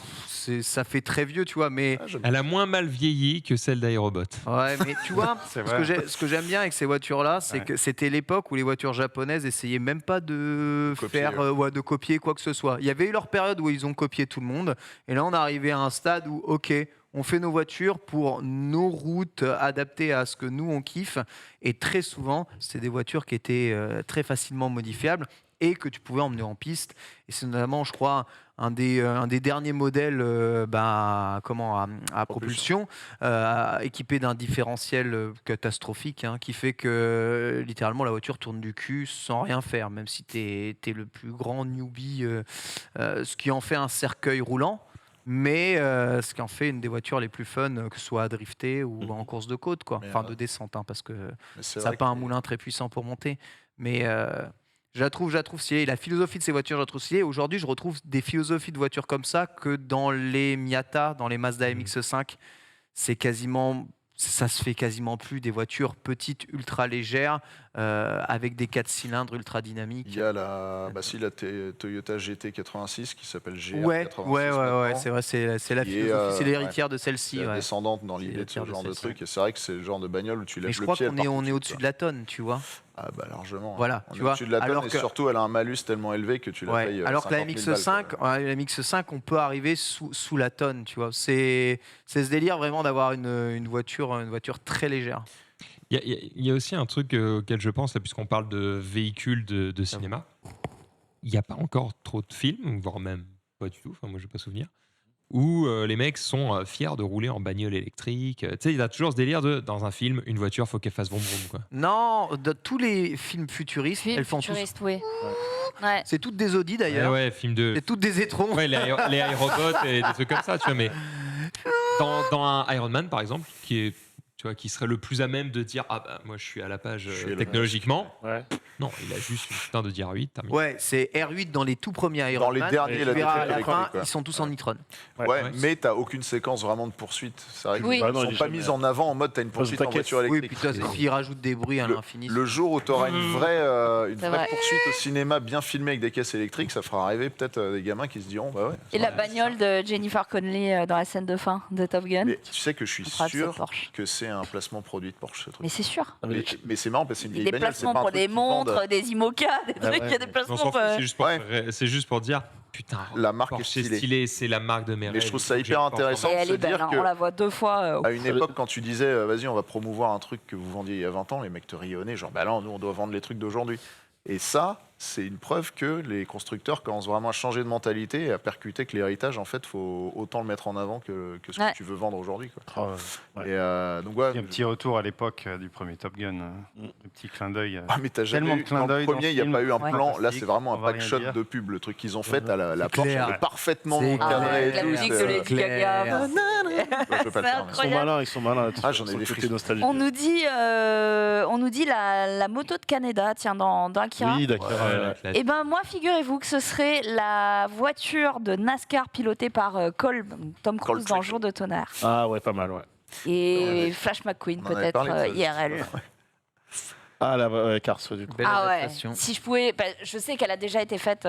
ça fait très vieux, tu vois. Mais Ah, j'aime Elle a moins mal vieilli que celle d'iRobot. ouais, mais tu vois, C'est ce vrai. ce que j'aime bien avec ces voitures-là, c'est Ouais. que c'était l'époque où les voitures japonaises essayaient même pas de Copier, faire, de copier quoi que ce soit. Il y avait eu leur période où ils ont copié tout le monde, et là on est arrivé à un stade où, ok, on fait nos voitures pour nos routes adaptées à ce que nous on kiffe, et très souvent c'était des voitures qui étaient très facilement modifiables et que tu pouvais emmener en piste. Et c'est notamment, je crois, un des derniers modèles à propulsion équipé d'un différentiel catastrophique qui fait que littéralement la voiture tourne du cul sans rien faire, même si tu es le plus grand newbie, ce qui en fait un cercueil roulant. Mais ce qui en fait une des voitures les plus fun, que ce soit à drifter ou en course de côte, quoi. Mais, Enfin de descente, parce que Mais c'est ça n'a vrai pas que- un moulin très puissant pour monter. Mais je la trouve stylée. La philosophie de ces voitures, je la trouve stylée. Aujourd'hui, je retrouve des philosophies de voitures comme ça que dans les Miata, dans les Mazda MX-5. C'est quasiment ça se fait quasiment plus, des voitures petites, ultra légères, avec des 4 cylindres ultra dynamiques. Il y a la Toyota GT86 qui s'appelle GR86. Ouais, c'est vrai, c'est la Qui est, philosophie, c'est l'héritière de celle-ci. C'est la ouais. descendante dans C'est l'idée de ce l'héritière de genre de celle-ci. truc. Et c'est vrai que c'est le genre de bagnole où tu Mais lèves je le crois pied. qu'on elle part est tout de suite, au-dessus de la tonne, tu vois. Ah bah largement. Voilà, On tu est vois. au-dessus de la tonne Alors et que- surtout elle a un malus tellement élevé que tu la Ouais, payes. alors que la 50 000 MX5, balles, la MX5, on peut arriver sous la tonne, tu vois. C'est ce délire vraiment d'avoir une voiture très légère. Il y a aussi un truc auquel je pense, là, puisqu'on parle de véhicules de cinéma. Il n'y a pas encore trop de films, voire même pas du tout, enfin, moi je n'ai pas souvenir, où les mecs sont fiers de rouler en bagnole électrique. Tu sais, il y a toujours ce délire de, dans un film, une voiture, faut qu'elle fasse vroom vroom, quoi. Non, de tous les films futuristes, Film elles font tous. futuriste, oui. Ouais. C'est toutes des Audi d'ailleurs. Ouais, film de... C'est toutes des étrons. Ouais, les aérobots et des trucs comme ça, tu vois, mais dans un Iron Man, par exemple, qui serait le plus à même de dire ah bah moi je suis à la page Je suis à la technologiquement. Ouais. Non, il a juste une putain de R8. terminé. Ouais, c'est R8 dans les tout premiers Iron Dans les Man. derniers, et la tu verras à technique la fin, électrique, quoi. ils sont tous en nitron. Ouais, Ouais. mais t'as aucune séquence vraiment de poursuite. C'est vrai Oui. qu'ils Bah non, il sont est pas jamais- mis en avant en mode t'as une poursuite en t'inquiète. voiture Oui, électrique. putain, et puis ils rajoutent des bruits à l'infini. Le jour où tu auras une vraie C'est vrai. poursuite au cinéma bien filmée avec des caisses électriques, ça fera arriver peut-être des gamins qui se diront bah ouais. Et la bagnole de Jennifer Connelly dans la scène de fin de Top Gun. Mais tu sais que je suis On fera de cette sûr Porsche. que c'est un placement produit de Porsche ce truc. Mais c'est sûr. Mais c'est marrant parce que c'est une Il y a vieille des bagnole, c'est placements pas un pour truc des qu'ils vendent. montres, des IMOCA, des trucs, il y a des On placements. s'en fout, pour- c'est juste pour dire putain, La marque est Porsche, c'est stylée. stylé, c'est la marque de mes Mais rêves. je trouve ça J'ai hyper Porsche en intéressant. Et Porsche. elle se est belle, dire hein, que- on la voit 2 fois. À une époque, quand tu disais vas-y, on va promouvoir un truc que vous vendiez il y a 20 ans, les mecs te riaient au nez, genre bah là, nous on doit vendre les trucs d'aujourd'hui. Et ça, c'est une preuve que les constructeurs commencent vraiment à changer de mentalité et à percuter que l'héritage, en fait, faut autant le mettre en avant que ce Ouais. que tu veux vendre aujourd'hui, quoi. Oh, ouais. Et donc ouais. Il y a un petit retour à l'époque du premier Top Gun. Un petit clin d'œil. Ah, mais t'as jamais Tellement eu, de clins dans le d'œil dans premier, ce il n'y a film. pas eu un Ouais. plan. Là, c'est Fantastique, vraiment on un va rien pack-shot dire. de pub. Le truc qu'ils ont fait à la Porsche, clair. elle est parfaitement C'est Ah, cadrée. avec la et tout, musique de c'est- Lady Gaga. Ouais, je peux pas le faire, mais- Ils sont Incroyable. malins, ils sont malins. Ah, j'en ai Sur des le côté frissons. nostalgique. On nous dit la moto de Canada, tiens, dans Akira. Oui, d'accord. ouais. Et ben moi, figurez-vous que ce serait la voiture de NASCAR pilotée par Tom Cruise dans Trickle. Jour de tonnerre. Ah ouais, pas mal, ouais. Et Flash McQueen On en avait peut-être parlé de ça, IRL. Ah là, ouais, Cars, du coup. Belle Ah ouais. adaptation. Si je pouvais, je sais qu'elle a déjà été faite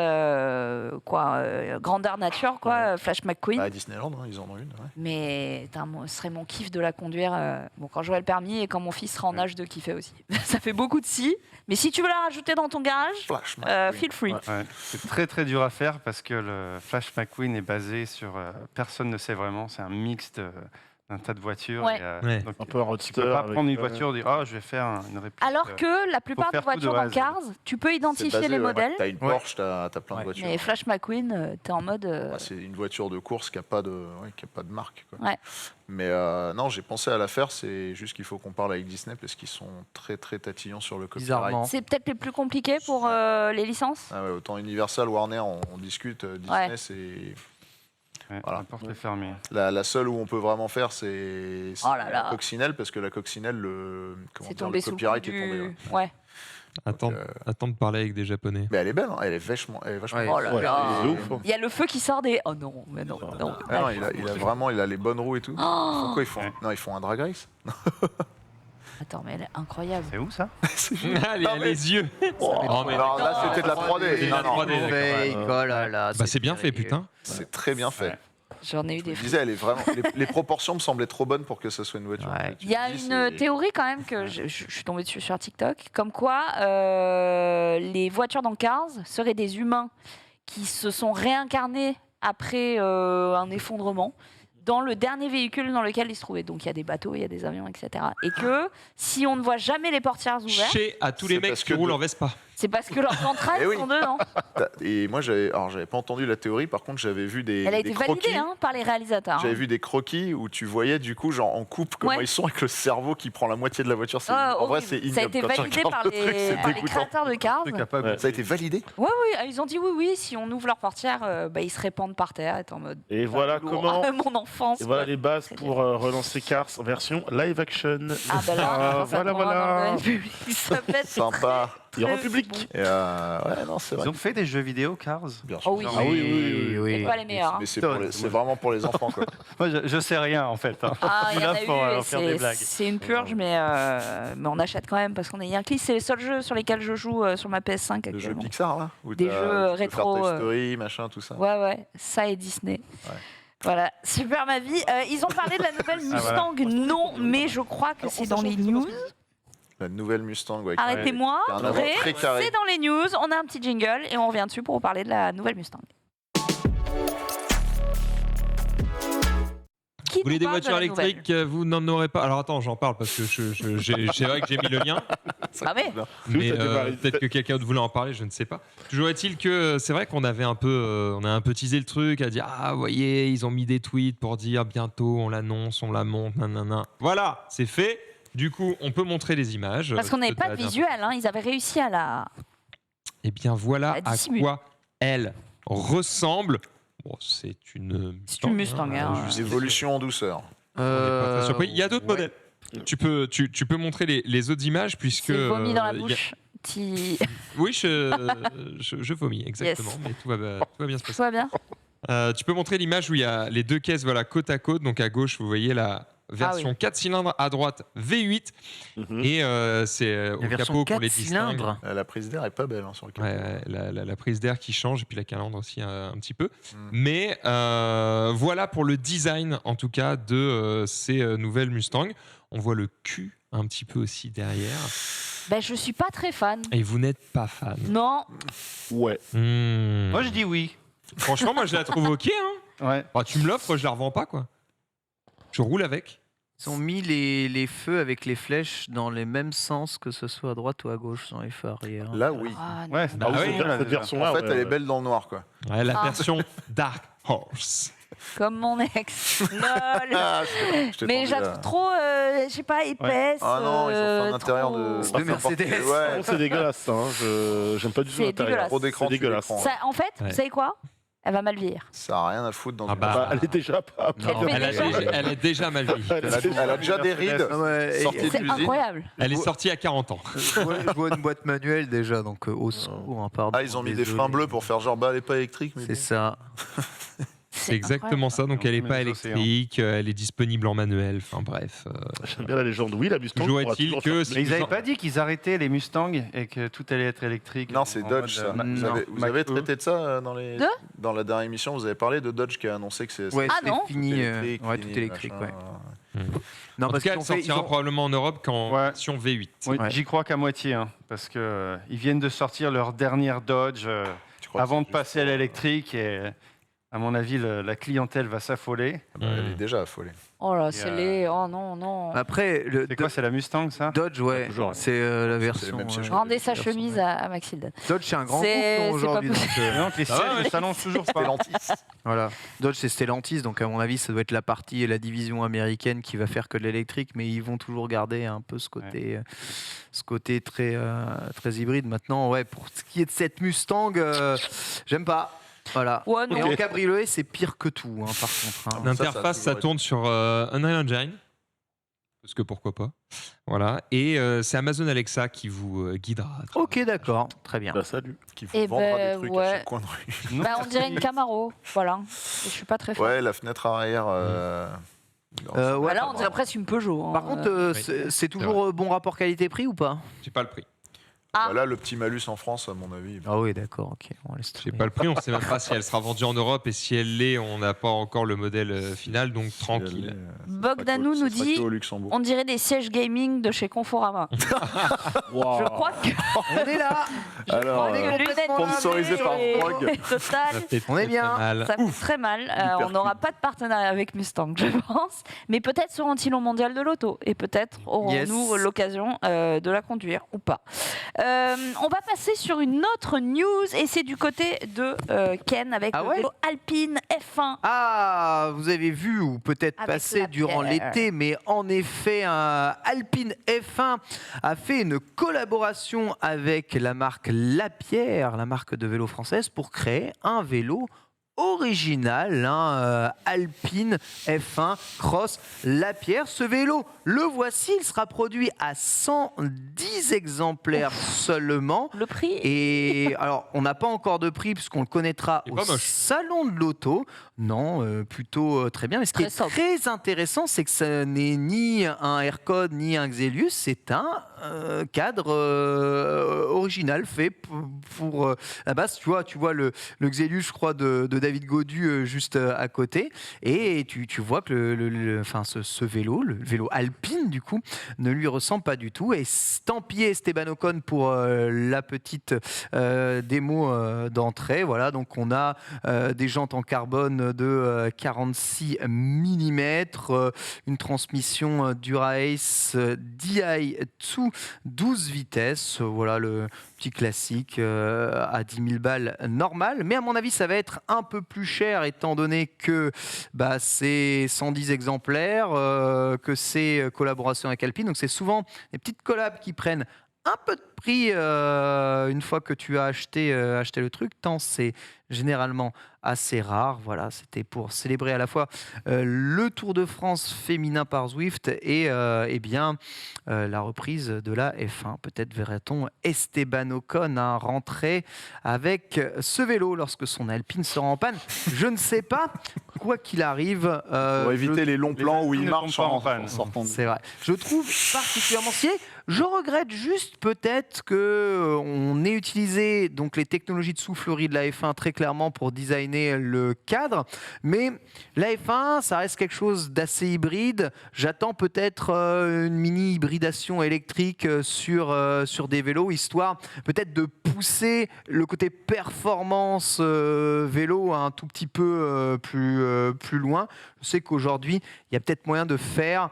grandeur nature quoi, Flash McQueen. Bah, à Disneyland, hein, ils en ont une. Ouais. Mais ce serait mon kiff de la conduire bon, quand j'aurai le permis et quand mon fils sera en âge de kiffer aussi. Ça fait beaucoup de si. Mais si tu veux la rajouter dans ton garage, Flash McQueen. feel free. Ouais. C'est très très dur à faire parce que le Flash McQueen est basé sur personne ne sait vraiment. C'est un mix d'un tas de voitures. Ouais. Et, Ouais. donc, Un peu un tu roadster. peux pas avec, prendre une voiture et dire ah je vais faire une réplique. Alors que la plupart des faire tout de voitures A à dans Z. Cars, tu peux C'est identifier basé, les ouais, modèles. T'as une Porsche, t'as plein de Ouais. voitures. Mais Flash McQueen, t'es en mode. Ouais, c'est une voiture de course qui n'a pas, qui a pas de marque. Quoi. Ouais. Mais non, j'ai pensé à la faire, c'est juste qu'il faut qu'on parle avec Disney parce qu'ils sont très très tatillons sur le copyright. Bizarrement. C'est peut-être les plus compliqués pour les licences. Ah ouais, autant Universal, Warner, on discute. Disney, Ouais. c'est Ouais, Voilà. la porte est fermée. la seule où on peut vraiment faire, c'est Oh là là. la coccinelle parce que la coccinelle, C'est tombé le sous le coup copyright du. est tombé. Ouais. Ouais. Attends, euh, attends de parler avec des Japonais. Mais elle est belle, hein, elle est vachement. Ouais. Oh là Ouais, là. c'est ouf, hein. Il y a le feu qui sort des. Oh non, mais non, non. Ah non, il a les bonnes roues et tout. Oh. Pourquoi ils font Non, ils font un drag race. Attends, mais elle est incroyable. C'est où ça? Ah, il y a les yeux. Oh, mais Alors là, c'était de la 3D. C'est de la Non, non, 3D, d'accord. Fake, oh là là. Bah, c'est bien fait, terrible. putain. c'est très bien fait. Ouais. J'en ai eu des Je fous. disais, elle est vraiment. Les proportions me semblaient trop bonnes pour que ce soit une voiture. Ouais. Tu Il y a te dis, une c'est- théorie quand même que je suis tombée dessus sur TikTok, comme quoi les voitures dans Cars seraient des humains qui se sont réincarnés après un effondrement dans le dernier véhicule dans lequel ils se trouvaient. Donc il y a des bateaux, il y a des avions, etc. Et que si on ne voit jamais les portières ouvertes, Chez à tous les C'est mecs parce qui que roulent de- en Vespa. c'est parce que leurs entrailles Eh oui. sont dedans. Et moi, j'avais pas entendu la théorie. Par contre, j'avais vu des Elle a des été croquis. validée hein, par les réalisateurs. J'avais hein. vu des croquis où tu voyais du coup genre en coupe comment Ouais. ils sont avec le cerveau qui prend la moitié de la voiture. C'est- Ah, en vrai, horrible. c'est ignoble. Ça a été Quand tu validé regardes par le truc, c'est les dégoûtant. créateurs de Cars. Ouais. Ça a été validé. Oui, ils ont dit oui, si on ouvre leurs portières, ils se répandent par terre, et en mode. Et voilà lourd. comment. Mon enfance. Et voilà quoi. les bases Très pour relancer Cars en version live action. Ah bah là, ça voilà, tournera voilà. dans le public, ça pète, c'est Sympa. Il y aura un Très public. bon. Et, ouais, non, c'est vrai. Ils ont fait des jeux vidéo Cars. Bien sûr. Oh oui. Ah C'est pas les meilleurs. hein. Mais c'est vraiment pour les enfants, quoi. Moi, je sais rien en fait. hein. Ah, il y en Là, a eu, pour, et faire des blagues. c'est une purge, mais on achète quand même parce qu'on est Yankee. C'est les seuls jeux sur lesquels je joue sur ma PS5 Le jeu actuellement. Pixar, là où Des t'as- jeux tu peux rétro, faire Toy Story, machin, tout ça. Ouais, ça et Disney. Ouais. Voilà, super ma vie. Ils ont parlé de la nouvelle Mustang, non, mais je crois que c'est dans les news. La nouvelle Mustang, ouais. Arrêtez-moi, qui a un avant vrai, très carré. c'est dans les news. On a un petit jingle et on revient dessus pour vous parler de la nouvelle Mustang. Qui Vous voulez nous des parle de voitures la nouvelle électriques, vous n'en aurez pas. Alors attends, j'en parle parce que c'est vrai que j'ai mis le lien. Ah ouais. Mais t'as démarré. peut-être que quelqu'un d'autre voulait en parler, je ne sais pas. Toujours est-il que c'est vrai qu'on avait un peu, on a un peu teasé le truc, à dire ah vous voyez, ils ont mis des tweets pour dire bientôt on l'annonce, on la monte, nanana. Voilà, c'est fait. Du coup, on peut montrer les images. Parce qu'on n'avait pas de visuel, hein, ils avaient réussi à la. Eh bien voilà À à dissimuler. quoi elle ressemble. Bon, c'est une Mustang, hein. Une évolution en douceur. On n'est pas très surpris. Il y a d'autres ouais. modèles. Tu peux montrer les autres images puisque. C'est vomi dans la il y a- bouche. Oui, je vomis, exactement. Mais tout va bien se Tout passer. va bien. Tu peux montrer l'image où il y a les deux caisses voilà, côte à côte. Donc à gauche, vous voyez la version 4 cylindres, à droite V8. Mhm. Et c'est au La version capot qu'on 4 les distingue. cylindres. La prise d'air est pas belle hein, sur le capot. Ouais, la prise d'air qui change et puis la calandre aussi un petit peu. Mm. Mais voilà pour le design en tout cas de ces nouvelles Mustang. On voit le cul un petit peu aussi derrière. Ben, je suis pas très fan. Et vous n'êtes pas fan. Non. Ouais. Moi, je dis oui. Franchement, moi je la trouve ok. Hein. Ouais. Bah, tu me l'offres, je la revends pas quoi. Je roule avec. Ils ont mis les feux avec les flèches dans les mêmes sens, que ce soit à droite ou à gauche, dans les feux arrière. Là, oui. Ah, non. Ouais, c'est Bah pas oui, possible, là, cette déjà. version-là. En fait, ouais, elle est ouais. belle dans le noir, quoi. Ouais, la Ah. version Dark Horse. Comme mon ex. Lol. Ah, je t'ai Mais tendu, je la là. trouve trop, je sais pas, épaisse. Ah non, ils ont fait un intérieur trop- de De Mercedes. Par Ouais. contre, c'est dégueulasse, ça. Hein. J'aime pas du tout C'est l'intérieur. dégueulasse. Trop d'écran C'est dessus, dégueulasse. l'écran. Ça, en fait, Ouais. vous savez quoi? Elle va mal vieillir. Ça a rien à foutre dans Ah une bah, Bah, elle est déjà pas. Elle fait déjà- Elle est déjà mal vieillie. Elle a déjà des rides. Ah ouais, Sortie de C'est l'usine. incroyable. Elle est sortie à 40 ans. je vois une boîte manuelle déjà, donc au secours, hein, pardon. Ah, ils ont mis des désolé. freins bleus pour faire genre, bah, elle est pas électrique. Mais C'est bon. ça. C'est exactement ça. Donc elle n'est Mais pas les océans. électrique, elle est disponible en manuel. Enfin bref. J'aime bien la légende. Oui, la Mustang. Toujours pourra est-il toujours que faire- Mais ils n'avaient pas dit qu'ils arrêtaient les Mustangs et que tout allait être électrique. Non, c'est en Dodge, mode, ça. Vous non. avez traité de ça De dans la dernière émission. Vous avez parlé de Dodge qui a annoncé que c'est Ouais, Ah c'est non. fini. électrique, Ouais, fini, tout électrique, machin. ouais. Non, En parce tout cas, qu'ils elle ont fait- sortira ils ont- probablement en Europe qu'en Ouais. version V8. Oui, Ouais. j'y crois qu'à moitié, hein, parce que ils viennent de sortir leur dernière Dodge Tu crois que avant c'est de juste passer à pour- l'électrique et à mon avis la clientèle va s'affoler. Ah bah, elle est déjà affolée. Oh là, Et, c'est laid. Oh non, non. Après, le C'est quoi, c'est la Mustang ça? Dodge, ouais, Toujours, ouais. c'est la version. même siège. Rendez sa version, chemise ouais. à Maxilde. Dodge, c'est un grand C'est- groupe non, c'est pas aujourd'hui. possible. donc, Non, les Ça va, sièges ouais. ne s'annoncent toujours pas. Stellantis. voilà. Dodge, c'est Stellantis, donc à mon avis, ça doit être la partie et la division américaine qui va faire que de l'électrique, mais ils vont toujours garder un peu ce côté très, très hybride. Maintenant, ouais, pour ce qui est de cette Mustang, j'aime pas. Voilà. Ouais, non. Et en cabriolet, c'est pire que tout, hein, par contre. hein. L'interface, ça tourne sur Unreal Engine. Parce que pourquoi pas. Voilà. Et c'est Amazon Alexa qui vous guidera. à travers. Ok, d'accord, très bien. Bah, salut. Qui vous Eh vendra ben, des trucs ouais. à chaque coin de rue. Bah, on dirait une Camaro. Voilà. Et je suis pas très fan. Ouais, la fenêtre arrière. Ouais, Bah là, on dirait presque une Peugeot. hein. Par contre, Oui, c'est toujours bon rapport qualité-prix ou pas? J'ai pas le prix. Ah. Là, le petit malus en France, à mon avis. Ah oui, d'accord, ok. On laisse J'ai tomber. pas le prix, on sait même pas si elle sera vendue en Europe et si elle l'est, on n'a pas encore le modèle final, donc tranquille. Bogdanou nous dit au Luxembourg. on dirait des sièges gaming de chez Conforama. Je crois que On est là. Alors, que le lunettes sponsorisé par est- Frog. Total. Ça fait On est très, bien. très mal. Ça fait très mal. Hyper On n'aura pas de partenariat avec Mustang, je pense. Mais peut-être seront-ils au mondial de l'auto. Et peut-être aurons-nous Yes. l'occasion de la conduire ou pas. On va passer sur une autre news. Et c'est du côté de Ken avec Ah le ouais vélo Alpine F1. Ah, vous avez vu ou peut-être Avec passé la durant pierre. l'été, mais en effet, un Alpine F1 a fait une collaboration avec la marque Lapierre, la marque de vélo française, pour créer un vélo original, Alpine F1 Cross Lapierre. Ce vélo, le voici, il sera produit à 110 exemplaires seulement. Le prix Et alors, on n'a pas encore de prix puisqu'on le connaîtra Il est au pas moche. salon de l'auto. Non, plutôt très bien. Mais ce qui Très est sobre. très intéressant, c'est que ce n'est ni un AirCode ni un Xelius, c'est un cadre original fait pour la base. Tu vois le Xelius, je crois, de David Gaudu juste à côté. Et tu vois que ce vélo, le vélo Alpine, du coup, ne lui ressemble pas du tout. Et estampillé Esteban Ocon pour la petite démo d'entrée. Voilà, donc on a des jantes en carbone de 46 mm, une transmission Dura-Ace Di2 12 vitesses. Voilà le petit classique à 10 000 balles normal. Mais à mon avis, ça va être un peu plus cher étant donné que c'est 110 exemplaires, que c'est collaboration avec Alpine. Donc c'est souvent des petites collabs qui prennent un peu de prix une fois que tu as acheté le truc, tant c'est généralement assez rare. Voilà, c'était pour célébrer à la fois le Tour de France féminin par Zwift et la reprise de la F1. Peut-être verra-t-on Esteban Ocon rentrer avec ce vélo lorsque son Alpine sera en panne. Je ne sais pas, quoi qu'il arrive. Pour éviter les longs plans où il ne marche tombent pas en en panne. sortant. C'est vrai. Je trouve particulièrement stylé. Je regrette juste peut-être qu'on ait utilisé donc les technologies de soufflerie de la F1 très clairement pour designer le cadre. Mais la F1, ça reste quelque chose d'assez hybride. J'attends peut-être une mini hybridation électrique sur des vélos, histoire peut-être de pousser le côté performance vélo un tout petit peu plus loin. Je sais qu'aujourd'hui, il y a peut-être moyen de faire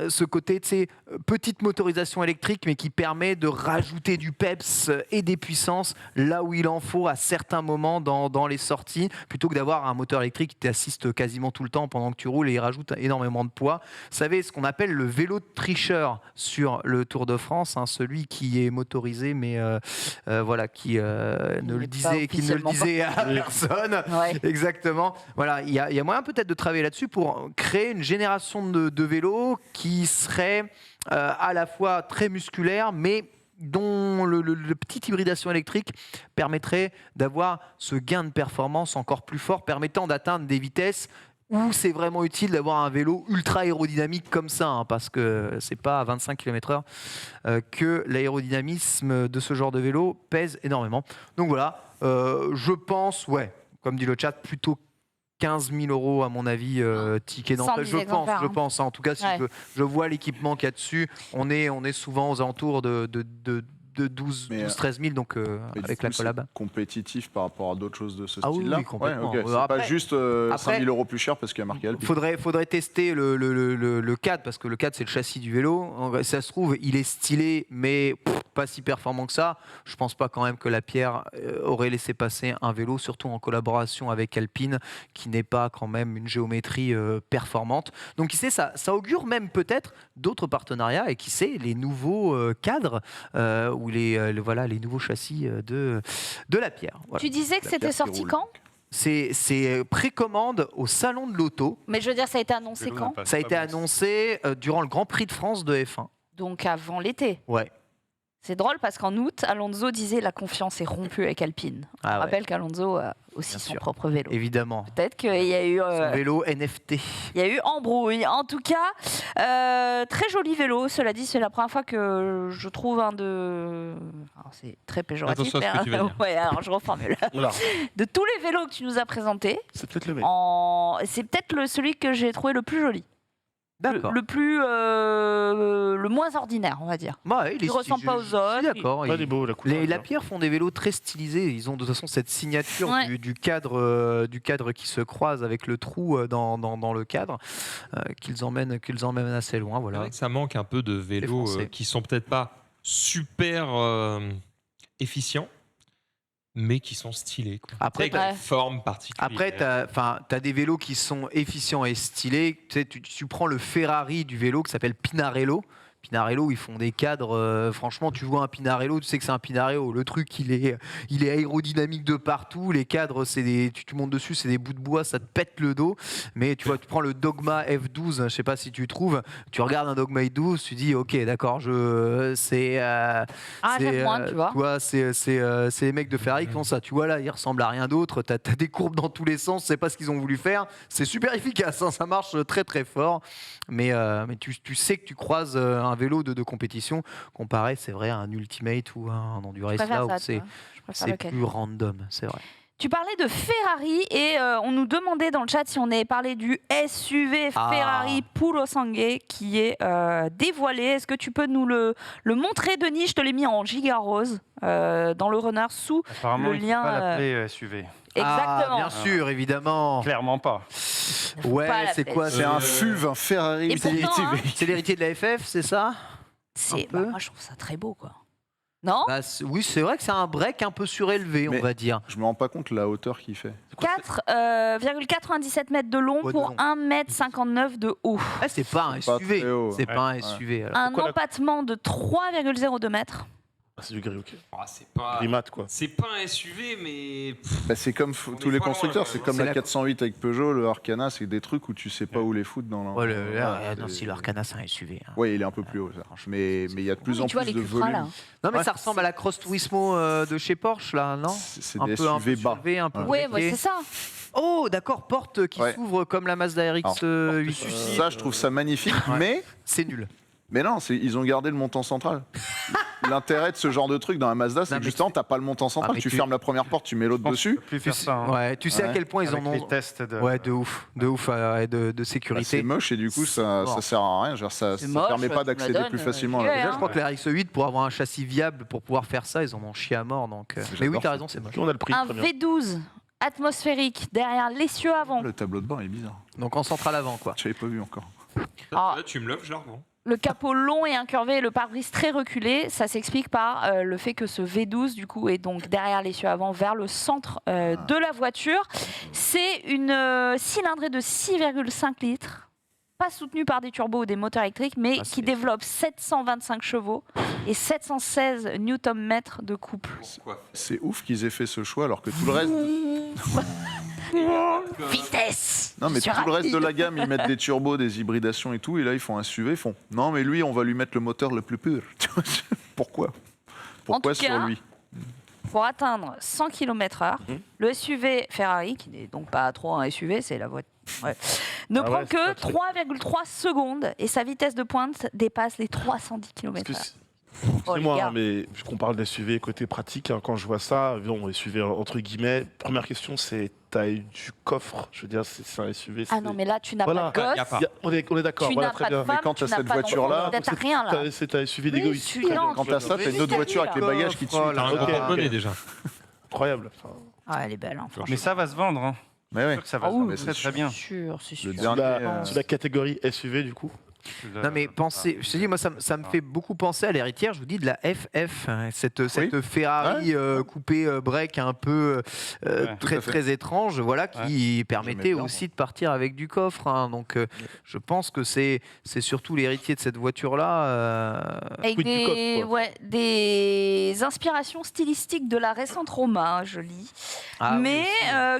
ce côté de ces petites motorisations électriques, mais qui permet de rajouter du peps et des puissances là où il en faut à certains moments dans les sorties, plutôt que d'avoir un moteur électrique qui t'assiste quasiment tout le temps pendant que tu roules et il rajoute énormément de poids. Vous savez, ce qu'on appelle le vélo de tricheur sur le Tour de France, celui qui est motorisé, mais qui ne le disait à personne. Ouais. Exactement. Voilà, il y a moyen peut-être de travailler là-dessus pour créer une génération de vélos qui serait à la fois très musculaire, mais dont le petite hybridation électrique permettrait d'avoir ce gain de performance encore plus fort, permettant d'atteindre des vitesses où c'est vraiment utile d'avoir un vélo ultra aérodynamique comme ça, parce que c'est pas à 25 km/h que l'aérodynamisme de ce genre de vélo pèse énormément. Donc voilà, je pense, comme dit le chat, plutôt 15 000 € à mon avis, ticket d'entrée. 110 Je exemplaires, pense. En tout cas, si je vois l'équipement qu'il y a dessus, on est souvent aux alentours de 12-13 000, donc avec la collab. Compétitif par rapport à d'autres choses de ce Ah oui, style-là. oui, complètement. Ouais, ok. C'est Après- pas juste 5 000 € plus cher parce qu'il y a marqué Alpine. Faudrait tester le cadre, parce que le cadre, c'est le châssis du vélo. Ça se trouve, il est stylé, mais pas si performant que ça. Je pense pas quand même que Lapierre aurait laissé passer un vélo, surtout en collaboration avec Alpine, qui n'est pas quand même une géométrie performante. Donc qui sait, ça augure même peut-être d'autres partenariats, et qui sait, les nouveaux cadres ou les nouveaux châssis de Lapierre. Voilà. Tu disais que La c'était pierre qui sorti roule. quand? C'est précommande au salon de l'auto. Mais je veux dire, ça a été annoncé Vélo quand? n'a pas- Ça a pas été bon. annoncé durant le Grand Prix de France de F1. Donc avant l'été. Ouais. C'est drôle parce qu'en août, Alonso disait la confiance est rompue avec Alpine. On Ah ouais, rappelle qu'Alonso a aussi Bien son sûr. propre vélo. évidemment. Peut-être qu'il y a eu, Son vélo NFT. il y a eu embrouille. En tout cas, très joli vélo. Cela dit, c'est la première fois que je trouve un de. Alors, c'est très péjoratif. Attention à ce que tu vas dire. Ouais, alors je reformule. Voilà. De tous les vélos que tu nous as présentés, C'est peut-être le mec. c'est peut-être celui que j'ai trouvé le plus joli. D'accord. Le moins ordinaire, on va dire. Ouais, Il ressemble pas aux Je suis autres. d'accord. Ouais, il est beau, la couleur. Les Lapierre font des vélos très stylisés. Ils ont de toute façon cette signature Ouais. du cadre qui se croise avec le trou dans le cadre, qu'ils emmènent assez loin. C'est Voilà. vrai que ça manque un peu de vélos français. qui sont peut-être pas super efficients, mais qui sont stylés. Quoi. Après, avec une forme particulière. Après, tu as des vélos qui sont efficients et stylés. Tu sais, tu prends le Ferrari du vélo qui s'appelle Pinarello. Pinarello, ils font des cadres. Franchement, tu vois un Pinarello, tu sais que c'est un Pinarello. Le truc, il est aérodynamique de partout. Les cadres, tu montes dessus, c'est des bouts de bois, ça te pète le dos. Mais tu vois, tu prends le Dogma F12, je sais pas si tu trouves. Tu regardes un Dogma F12, tu dis, ok, d'accord, j'aime moins, tu vois. c'est les mecs de Ferrari qui font ça. Tu vois là, ils ressemblent à rien d'autre. T'as des courbes dans tous les sens. C'est pas ce qu'ils ont voulu faire. C'est super efficace. Hein, ça marche très très fort. Mais tu sais que tu croises un vélo de compétition comparé, c'est vrai, à un Ultimate ou un Endurace là où c'est plus random, c'est vrai. Tu parlais de Ferrari et on nous demandait dans le chat si on avait parlé du SUV Ferrari Puro Sangue qui est dévoilé. Est-ce que tu peux nous le montrer, Denis? Je te l'ai mis en giga rose dans le runner sous Apparemment, le lien. Il ne faut pas l'appeler SUV. Exactement. Bien sûr, évidemment. Clairement pas. Ouais, pas c'est quoi? C'est un FUV, un Ferrari. Et pourtant, hein, C'est l'héritier de la FF, c'est ça? moi je trouve ça très beau, quoi. Non? Oui, c'est vrai que c'est un break un peu surélevé, Mais on va dire. Je me rends pas compte de la hauteur qu'il fait. 4,97 mètres de long pour 1,59 m de haut. C'est pas un Pas SUV. très haut. C'est pas un SUV. alors. Un empattement de 3,02 mètres. C'est du gris, ok. C'est pas. Gris mat, quoi. C'est pas un SUV, mais. Bah, c'est comme On tous est les pas loin, constructeurs, là. c'est comme C'est la la- 408 avec Peugeot, le Arcana, c'est des trucs où tu sais pas où les foutre dans Ouais, Ouais, non, c'est- si l'Arcana, c'est un SUV. hein. Ouais, il est un peu plus haut, ça. Mais il y a de plus en Tu vois plus les de Cupra, là. volume. Non, mais Ouais. ça ressemble à la Cross Turismo de chez Porsche, là, non? C'est Un des peu SUV bas. surélevé, un peu Ouais, breaké. c'est ça. Oh, d'accord, porte qui Ouais. s'ouvre comme la Mazda RX Alors, 8. Ça, je trouve ça magnifique, Ouais. C'est nul. mais non, ils ont gardé le montant central. L'intérêt de ce genre de truc dans la Mazda, c'est Non, que mais justement, t'as pas le montant central. mais Tu tu- fermes la première porte, tu mets l'autre dessus. Plus faire ça. hein. Ouais, tu sais à Ouais. quel point ils Avec en ont. les tests de. Ouais, de ouf, et de Bah, sécurité. c'est moche et du coup, ça Bon. sert à rien. Genre, ça C'est ça moche, permet tu pas me la d'accéder donnes, plus facilement. j'y à la vais, Déjà, Mazda. je crois que la RX8, pour avoir un châssis viable, pour pouvoir faire ça, ils en ont chié à mort. Donc, Mais oui, J'adore t'as ça. raison, c'est moche. On a le prix, Un très bien. V12 atmosphérique derrière l'essieu avant. Le tableau de bord est bizarre. Donc en centrale avant, quoi. Je l'avais pas vu encore. Ah. Là, tu me l'offres, je la revends. Le capot long et incurvé et le pare-brise très reculé, ça s'explique par le fait que ce V12 du coup est donc derrière l'essieu avant vers le centre de la voiture. C'est une cylindrée de 6,5 litres, pas soutenue par des turbos ou des moteurs électriques, mais qui développe 725 chevaux et 716 Nm de couple. Pourquoi C'est ouf qu'ils aient fait ce choix alors que tout le reste. Vitesse. Non, mais Sur tout le reste de rapide. la gamme, ils mettent des turbos, des hybridations et tout, et là ils font un SUV, ils font non, mais lui, on va lui mettre le moteur le plus pur. Pourquoi Pourquoi tout sur cas, lui Pour atteindre 100 km/h, le SUV Ferrari, qui n'est donc pas trop un SUV, c'est la voiture, ne Ah prend ouais, c'est que pas très- 3,3 secondes et sa vitesse de pointe dépasse les 310 Parce que km/h. c'est- Oh, les Excusez-moi, gars. hein, mais puisqu'on parle d'SUV côté pratique, hein, quand je vois ça, bon, SUV entre guillemets, première question, c'est taille du coffre. Je veux dire, c'est un SUV. Ah non, mais là, tu n'as Voilà. pas de Y a gosse, pas. On est d'accord, tu voilà, n'as très pas de bien. femme, quand tu t'as n'as cette pas d'enfant, voiture-là, t'as rien là. C'est un SUV d'égoïste. suis lente. Quand t'as ça, t'as une autre voiture avec les bagages qui te suivent. T'as un Ok, gros porte-monnaie ok. déjà. Incroyable. Enfin, Ah, elle est belle, hein, franchement. Mais ça va se vendre. Hein. Mais ouais. Que ça va Ah se oui, vendre c'est très très bien. C'est sûr, c'est sûr. Le sous dernier, sous la catégorie SUV, du coup. Non mais pensez, je te dis moi ça me fait beaucoup penser à l'héritière, je vous dis de la FF, hein, cette Ferrari coupée break un peu Ouais, tout très à fait. très étrange, voilà qui permettait J'aimais bien, aussi de partir avec du coffre. Hein, donc je pense que c'est surtout l'héritier de cette voiture là. Avec Quid du des, coffre, quoi. des inspirations stylistiques de la récente Roma, je lis. Mais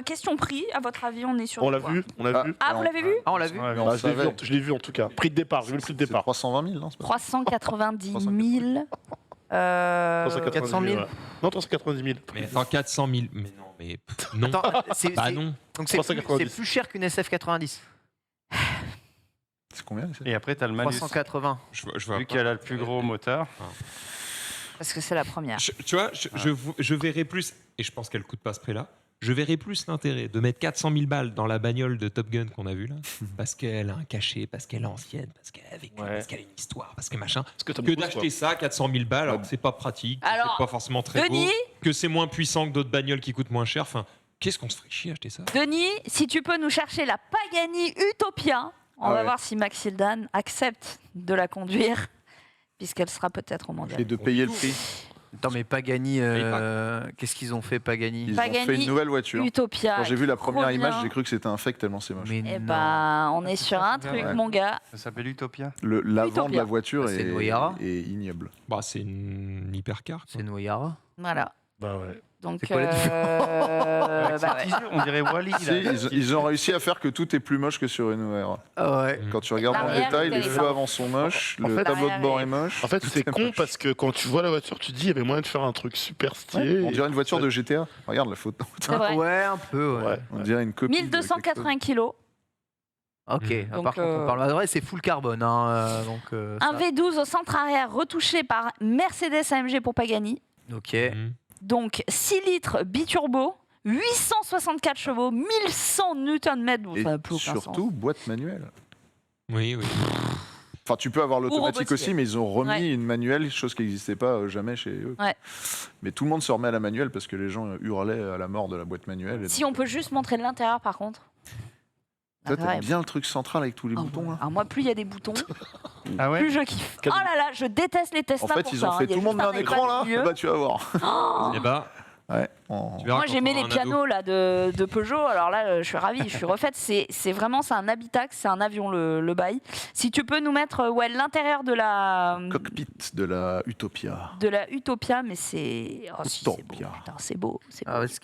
question prix, à votre avis, on est sur On l'a quoi? vu, on l'a vu. Ah, vous l'avez vu? Ah on l'a vu. Ouais, Mais on Ah, je l'ai savait. vu, je l'ai vu en tout cas. Prix de départ, j'ai vu le prix de C'est départ. 320 000, non c'est pas 390 000. 400 000. ouais. Non, 390 000. Mais attends, 400 000. Mais non, mais. Non. Attends, Bah non. donc c'est 390. plus cher qu'une SF90. C'est combien ça Et après, t'as le malus. 380. Je vois Vu pas. qu'elle a le plus gros moteur. Parce que c'est la première. Tu vois, je verrais plus, et je pense qu'elle coûte pas ce prix-là, je verrais plus l'intérêt de mettre 400 000 balles dans la bagnole de Top Gun qu'on a vue là, parce qu'elle a un cachet, parce qu'elle est ancienne, parce qu'elle a vécu, Ouais. parce qu'elle a une histoire, parce que machin, que Tom que Cruise, d'acheter ça 400 000 balles, alors que c'est pas pratique, que Alors, c'est pas forcément très Denis, beau, que c'est moins puissant que d'autres bagnoles qui coûtent moins cher. Enfin, qu'est-ce qu'on se ferait chier à acheter ça? Denis, si tu peux nous chercher la Pagani Utopia, on Ah va ouais. voir si Max Hildan accepte de la conduire, puisqu'elle sera peut-être au mondial. Et de payer le prix. Attends, mais Pagani, qu'est-ce qu'ils ont fait, Pagani? Ils ont Pagani, fait une nouvelle voiture. Utopia. Quand j'ai vu la trop première image, bien. j'ai cru que c'était un fake tellement c'est moche. Mais Eh non. ben, on est sur un truc, Ouais. mon gars. Ça s'appelle Utopia. L'avant de Utopia. la voiture C'est est Noyara. ignoble. Bah, c'est une hypercar. quoi. C'est Noyara. Voilà. Bah ouais. Donc, C'est quoi la Avec bah ses ouais. petits yeux, on dirait Wally. Si, ils ont réussi à faire que tout est plus moche que sur une OR. Ah ouais. Quand tu regardes en L'arrière détail, est les terrible. feux avant sont moches, En le fait, tableau de bord l'arrière est moche. En fait, tout c'est est con moche. parce que quand tu vois la voiture, tu te dis il y avait moyen de faire un truc super stylé. On dirait une voiture Et- de GTA. Regarde la photo. C'est vrai. Ouais, un peu. Ouais. Ouais. On dirait une copie. de quelque chose. 1280 kilos. Ok. Mm. Ah, Donc, par contre, on parle vrai, c'est full carbone. Hein, donc, Un ça. V12 au centre arrière retouché par Mercedes AMG pour Pagani. Ok. Mhm. Donc 6 litres biturbo, 864 chevaux, 1100 Nm. Bon, Et ça n'a plus aucun surtout, boîte manuelle. Oui, oui. Enfin, tu peux avoir l'automatique robotisé. aussi, mais ils ont remis Ouais. une manuelle, chose qui n'existait pas jamais chez eux. Ouais. Mais tout le monde se remet à la manuelle parce que les gens hurlaient à la mort de la boîte manuelle. Et Si donc, on peut juste montrer l'intérieur par contre. toi, Ah, ouais. t'aimes bien le truc central avec tous les Ah, boutons. Là. Alors moi, plus il y a des boutons, Ah ouais plus je kiffe. Quel- Oh là là, je déteste les En Tesla fait, pour ils ça, ont hein. fait Il y a tout le monde juste met un iPad écran là. au milieu. Bah, tu vas voir. Oh Eh bah, Ouais. tu verras Moi quand j'aimais t'auras les un ado. pianos là de Peugeot, alors là je suis ravie, je suis refaite. C'est vraiment c'est un habitacle, c'est un avion le bail. Si tu peux nous mettre ouais, l'intérieur de la Cockpit de la Utopia. Utopia, mais c'est oh, si, c'est beau, Utopia. putain, c'est beau, c'est beau. Ah ouais, ce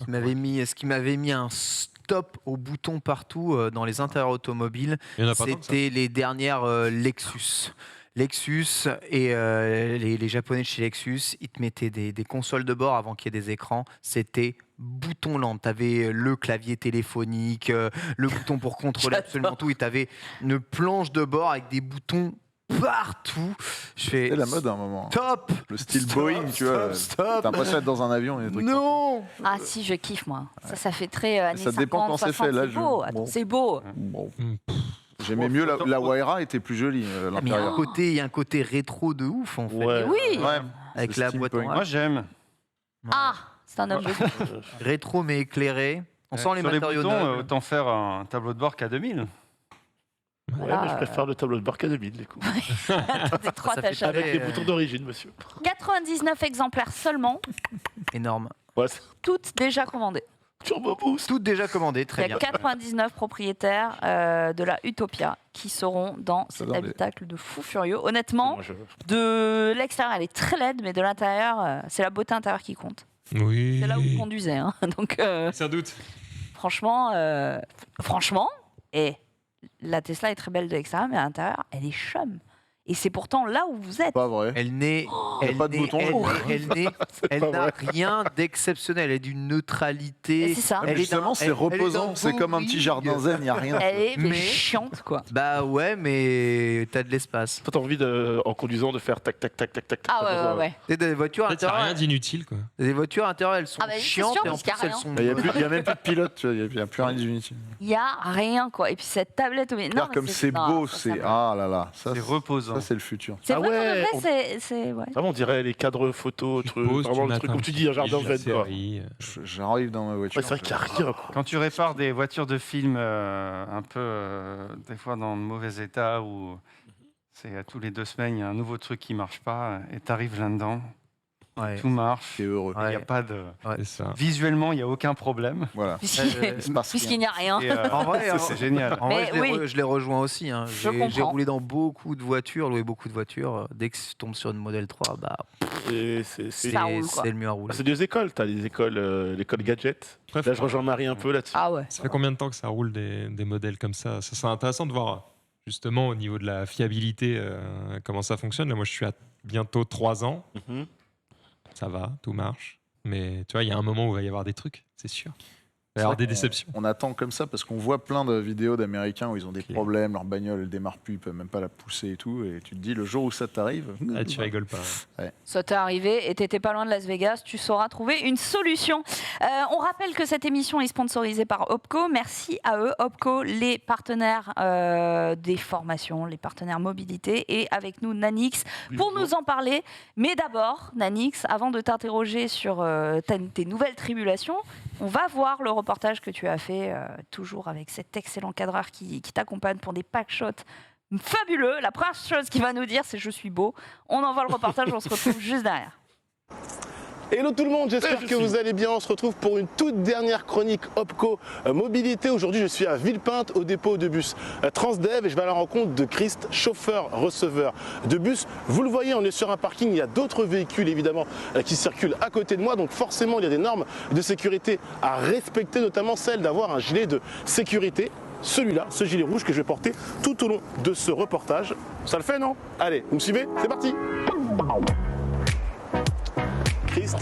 qui m'avait mis un stop au bouton partout dans les intérieurs automobiles, Il y en a pas tant que ça. c'était les dernières Lexus. Lexus et les Japonais de chez Lexus, ils te mettaient des consoles de bord avant qu'il y ait des écrans. C'était bouton lampe. Tu avais le clavier téléphonique, le bouton pour contrôler absolument tout. Et tu avais une planche de bord avec des boutons partout. Je fais C'était la mode à un moment. Stop. Le style Stop, Boeing, tu vois. stop. T'as l'impression d'être dans un avion. Et des trucs Non. Ah si, je kiffe moi. Ça fait très années Ça dépend 50, quand c'est 60, fait, là, c'est beau. Attends, bon. c'est beau. Bon. Mm. J'aimais mieux la Waira était plus jolie Ah, mais il y a l'intérieur. il y a un côté rétro de ouf en fait. Ouais. Oui. Ouais. Avec C'est la boîte en steampunk. Moi j'aime. Ah, c'est un objet. rétro mais éclairé. On sent les Sur les matériaux boutons, nobles. autant faire un tableau de bord qu'à 2000. Ouais, Voilà, mais je préfère le tableau de bord qu'à 2000, les coups. T'es trop Ça fait attaché. Avec très, les boutons d'origine, monsieur. 99 exemplaires seulement, Énorme. Ouais, c'est toutes déjà commandées. Turbo Boost. Toutes déjà commandées, très Il y a bien. 99 propriétaires de la Utopia qui seront dans cet J'adore les- habitacle de fou furieux. Honnêtement, Moi, je- de l'extérieur, elle est très laide, mais de l'intérieur, c'est la beauté intérieure qui compte. Oui. C'est là où vous conduisez. Hein. Donc, Sans doute. franchement, et la Tesla est très belle de l'extérieur, mais à l'intérieur, elle est chum. Et c'est pourtant là où vous êtes. Pas vrai. Elle n'est, y a elle pas de n'est- bouton. elle pas n'a vrai. rien d'exceptionnel. Elle est d'une neutralité. C'est ça. Mais Elle est justement, dans- c'est elle- elle est reposant. dans C'est comme un petit Bourrigue. jardin zen, il n'y a rien. Elle est mais Mais- chiante, quoi. Bah ouais, mais t'as de l'espace. Toi, t'as envie, en conduisant, de faire tac, tac, tac, tac, tac. Ah tac, ouais, dans ouais, un- ouais. T'as des voitures Peut-être qu'il n'y a rien intérieures. d'inutile, quoi. Des voitures intérieures, elles sont Ah bah oui, c'est chiantes sûr, et en parce qu'il y a plus elles rien. sont. Il n'y a même plus de pilote, tu vois, il n'y a plus rien d'Unity. Il y a rien, quoi. Et puis cette tablette au milieu. Non, Regarde mais comme c'est non, beau, ça, c'est. ça me- Ah là là, ça C'est reposant. ça, c'est le futur. C'est Ah vrai, ouais, pour de vrai, c'est. Ouais. Vraiment, on dirait les cadres photos, Tu te trucs, poses, vraiment tu le truc, mates comme tu dis, un jardin petit, zen, quoi. série. J'arrive dans ma voiture. Ouais, c'est vrai qu'il n'y a rien, quoi. Quand tu répares des voitures de film un peu, des fois dans de mauvais état, où c'est tous les 2 semaines, il y a un nouveau truc qui marche pas, et tu arrives là-dedans, Ouais. tout marche, C'est heureux. il n'y a Ouais. pas de... C'est ça. Visuellement, il n'y a aucun problème. Voilà. Puisqu'il Il se passe puisqu'il rien. n'y a rien. Et, En vrai, c'est génial. En vrai, Mais oui. je les rejoins aussi. Hein. Je J'ai comprends. roulé dans beaucoup de voitures, loué beaucoup de voitures. Dès que je tombe sur une modèle 3, bah, Ça roule, quoi. c'est le mieux à rouler. C'est deux écoles. T'as les écoles, l'école gadget. Bref, Là, je rejoins Marie un peu là-dessus. Ah ouais. ça fait combien de temps que ça roule des modèles comme ça? Ça serait intéressant de voir justement au niveau de la fiabilité comment ça fonctionne. Là, moi, je suis à bientôt 3 ans. Mhm. Ça va, tout marche. Mais tu vois, il y a un moment où il va y avoir des trucs, c'est sûr. Il va y avoir des déceptions. On attend comme ça parce qu'on voit plein de vidéos d'Américains où ils ont des Ok. problèmes, leur bagnole elle démarre plus, ils peuvent même pas la pousser et tout. Et tu te dis le jour où ça t'arrive. Ah, tu rigoles pas. Ça t'est arrivé et t'étais pas loin de Las Vegas, tu sauras trouver une solution. On rappelle que cette émission est sponsorisée par Opco. Merci à eux, Opco, les partenaires des formations, les partenaires mobilité, et avec nous Nanix pour nous en parler. Mais d'abord, Nanix, avant de t'interroger sur tes nouvelles tribulations, on va voir le reportage que tu as fait, toujours avec cet excellent cadreur qui t'accompagne pour des pack shots fabuleux. La première chose qu'il va nous dire, c'est « Je suis beau ». On envoie le reportage, on se retrouve juste derrière. Hello tout le monde, j'espère que vous allez bien. On se retrouve pour une toute dernière chronique Opco Mobilité. Aujourd'hui, je suis à Villepinte au dépôt de bus Transdev et je vais à la rencontre de Christ, chauffeur-receveur de bus. Vous le voyez, on est sur un parking, il y a d'autres véhicules évidemment qui circulent à côté de moi. Donc forcément, il y a des normes de sécurité à respecter, notamment celle d'avoir un gilet de sécurité. Celui-là, ce gilet rouge que je vais porter tout au long de ce reportage. Ça le fait, non? Allez, vous me suivez? C'est parti! Christ,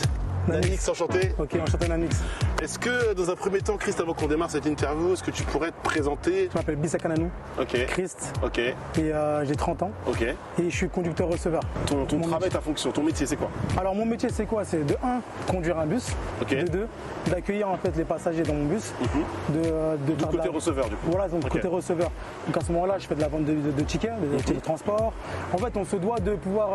Nanix, enchanté. Ok, enchanté Nanix. Est-ce que dans un premier temps, Christ, avant qu'on démarre cette interview, est-ce que tu pourrais te présenter? Je m'appelle Bissakananou. Ok. Christ. Ok. Et j'ai 30 ans. Ok. Et je suis conducteur-receveur. Ton travail, ta fonction, ton métier, c'est quoi? Alors mon métier c'est quoi? C'est de 1, conduire un bus. Ok. De 2, d'accueillir en fait les passagers dans mon bus. Du côté receveur du coup. Voilà, donc Ok. côté receveur. Donc à ce moment-là, je fais de la vente de tickets, de tickets de transport. En fait, on se doit de pouvoir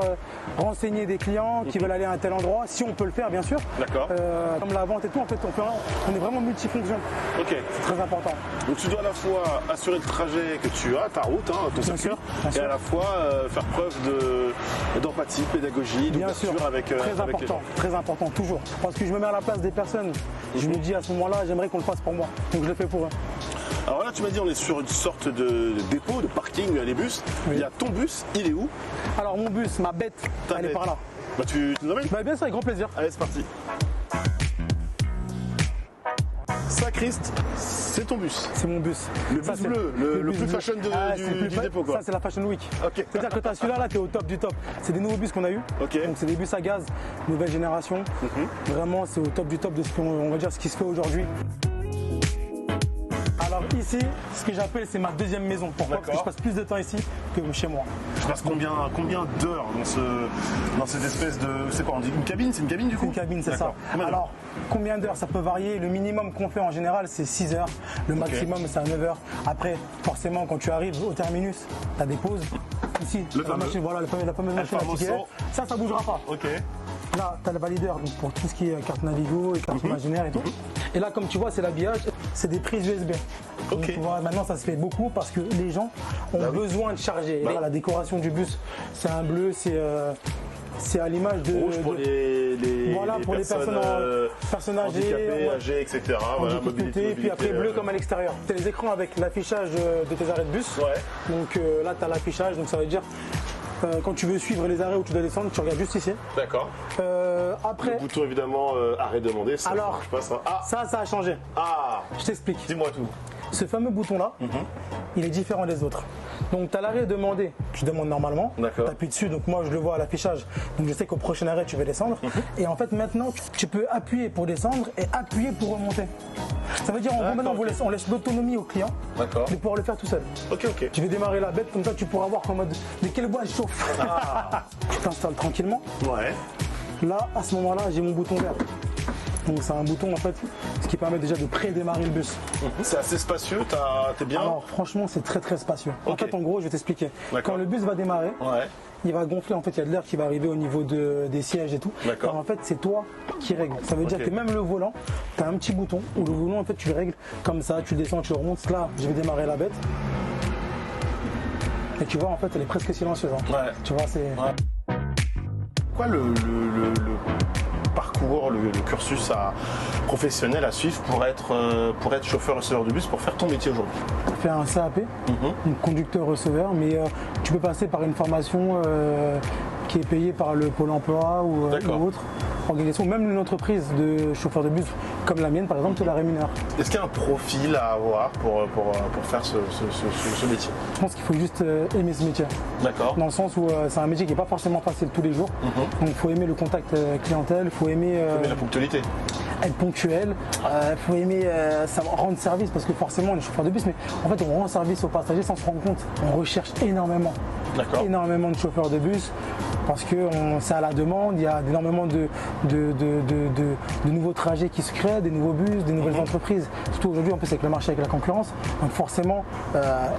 renseigner des clients qui veulent aller à un tel endroit, si on peut le faire bien sûr. D'accord. Comme la vente et tout, en fait, on est vraiment multifonction. Ok. C'est très important. Donc tu dois à la fois assurer le trajet que tu as, ta route, ton Bien circuit, sûr, bien et sûr. à la fois faire preuve d'empathie, pédagogie, Bien sûr, avec, très avec les important, gens. très important, toujours. Parce que je me mets à la place des personnes. Je me dis à ce moment-là, j'aimerais qu'on le fasse pour moi. Donc je le fais pour eux. Alors là, tu m'as dit, on est sur une sorte de dépôt, de parking, les bus. Oui. Il y a ton bus, il est où? Alors mon bus, ma bête, Ta elle est bête. par là. Bah tu nous emmènes? Bah, bien sûr, avec grand plaisir. Allez, c'est parti. Ça, Christ, c'est ton bus. C'est mon bus. Le Ça, bus c'est bleu, le bus plus bleu. fashion C'est le plus du fa- dépôt, quoi. Ça, c'est la Fashion Week. Ok. C'est-à-dire que tu as celui-là, tu es au top du top. C'est des nouveaux bus qu'on a eu. Ok. Donc c'est des bus à gaz, nouvelle génération. Vraiment, c'est au top du top de ce qu'on va dire, ce qui se fait aujourd'hui. Alors ici, ce que j'appelle, c'est ma deuxième maison. Pourquoi? Parce que je passe plus de temps ici que chez moi. Tu passes combien d'heures dans cette espèce de... C'est quoi, on dit une cabine? C'est une cabine du coup? Une cabine, c'est ça. D'accord. Combien d'heures? Alors, combien d'heures? Ça peut varier. Le minimum qu'on fait en général, c'est 6 heures. Le maximum, c'est à 9 heures. Après, forcément, quand tu arrives au terminus, tu as des pauses. Ici, Le la fameux. machine, voilà, la fameuse machine à famoso. ticket. Ça bougera pas. Ok. Là, tu as le valideur donc pour tout ce qui est carte Navigo et carte imaginaire et tout. Et là, comme tu vois, c'est l'habillage, c'est des prises USB. Donc, Ok. tu vois, maintenant, ça se fait beaucoup parce que les gens ont besoin de charger. Et là, la décoration du bus, c'est un bleu, c'est à l'image de. Rouge pour les Voilà, pour les personnes âgées, handicapées, ouais. âgées, etc. Voilà, Mobilité, et puis après bleu comme à l'extérieur. Tu as les écrans avec l'affichage de tes arrêts de bus. Ouais. Donc là, tu as l'affichage, donc ça veut dire quand tu veux suivre les arrêts où tu dois descendre, tu regardes juste ici. D'accord. Après, Le bouton évidemment arrêt demandé, ça Alors, marche pas ça. Ah, ça a changé. ah, Je t'explique. dis-moi tout. Ce fameux bouton-là, il est différent des autres. Donc tu as l'arrêt demandé, tu demandes normalement, D'accord. tu appuies dessus, donc moi je le vois à l'affichage, donc je sais qu'au prochain arrêt tu vas descendre. Et en fait maintenant tu peux appuyer pour descendre et appuyer pour remonter. Ça veut dire en gros maintenant ok. on laisse l'autonomie au client D'accord. de pouvoir le faire tout seul. Ok, ok. Tu vais démarrer la bête, comme ça tu pourras voir qu'en mode mais quelle boîte chauffe. Tu t'installes tranquillement. Ouais. Là à ce moment-là j'ai mon bouton vert. Donc c'est un bouton en fait, ce qui permet déjà de pré-démarrer le bus. C'est assez spacieux, t'es bien? Alors franchement c'est très très spacieux. En Ok. fait en gros je vais t'expliquer. D'accord. Quand le bus va démarrer, Ouais. il va gonfler, en fait il y a de l'air qui va arriver au niveau des sièges et tout. D'accord. Alors, en fait c'est toi qui règles. Ça veut dire Ok. que même le volant, tu as un petit bouton où le volant en fait tu le règles comme ça, tu le descends, tu le remontes. Là je vais démarrer la bête. Et tu vois en fait elle est presque silencieuse. Hein. Ouais. Tu vois c'est. Ouais. Quoi le parcours, le cursus professionnel à suivre pour être chauffeur-receveur de bus, pour faire ton métier aujourd'hui? Faire un CAP, donc conducteur-receveur, mais tu peux passer par une formation qui est payée par le Pôle emploi ou autre organisation, même une entreprise de chauffeur de bus comme la mienne par exemple te la rémunère. Est-ce qu'il y a un profil à avoir pour faire ce métier? Je pense qu'il faut juste aimer ce métier, D'accord. dans le sens où c'est un métier qui n'est pas forcément facile tous les jours, donc il faut aimer le contact clientèle, il faut aimer Mais la ponctualité. être ponctuel, il faut aimer rendre service parce que forcément on est chauffeur de bus, mais en fait on rend service aux passagers sans se rendre compte. On recherche énormément de chauffeurs de bus parce que c'est à la demande, il y a énormément de nouveaux trajets qui se créent, des nouveaux bus, des nouvelles entreprises. Surtout aujourd'hui en plus avec le marché, avec la concurrence. Donc forcément,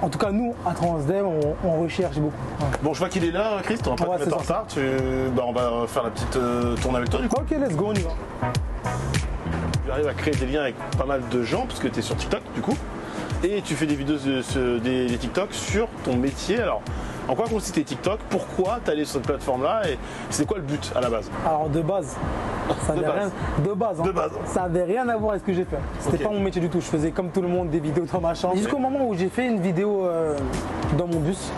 en tout cas nous à Transdev on recherche beaucoup. Ouais. Bon, je vois qu'il est là, Christ, on va pas Ouais, te mettre en c'est ça. retard. On va faire la petite tournée avec toi du coup. Ok, let's go, on y va. Tu arrives à créer des liens avec pas mal de gens, parce que tu es sur TikTok du coup. Et tu fais des vidéos, des TikTok sur ton métier. Alors, En quoi consistait TikTok? Pourquoi t'es allé sur cette plateforme-là et c'est quoi le but à la base? Alors de base, ça avait rien, ça avait rien à voir avec ce que j'ai fait. C'était pas mon métier du tout. Je faisais comme tout le monde des vidéos dans ma chambre. Jusqu'au moment où j'ai fait une vidéo dans mon bus,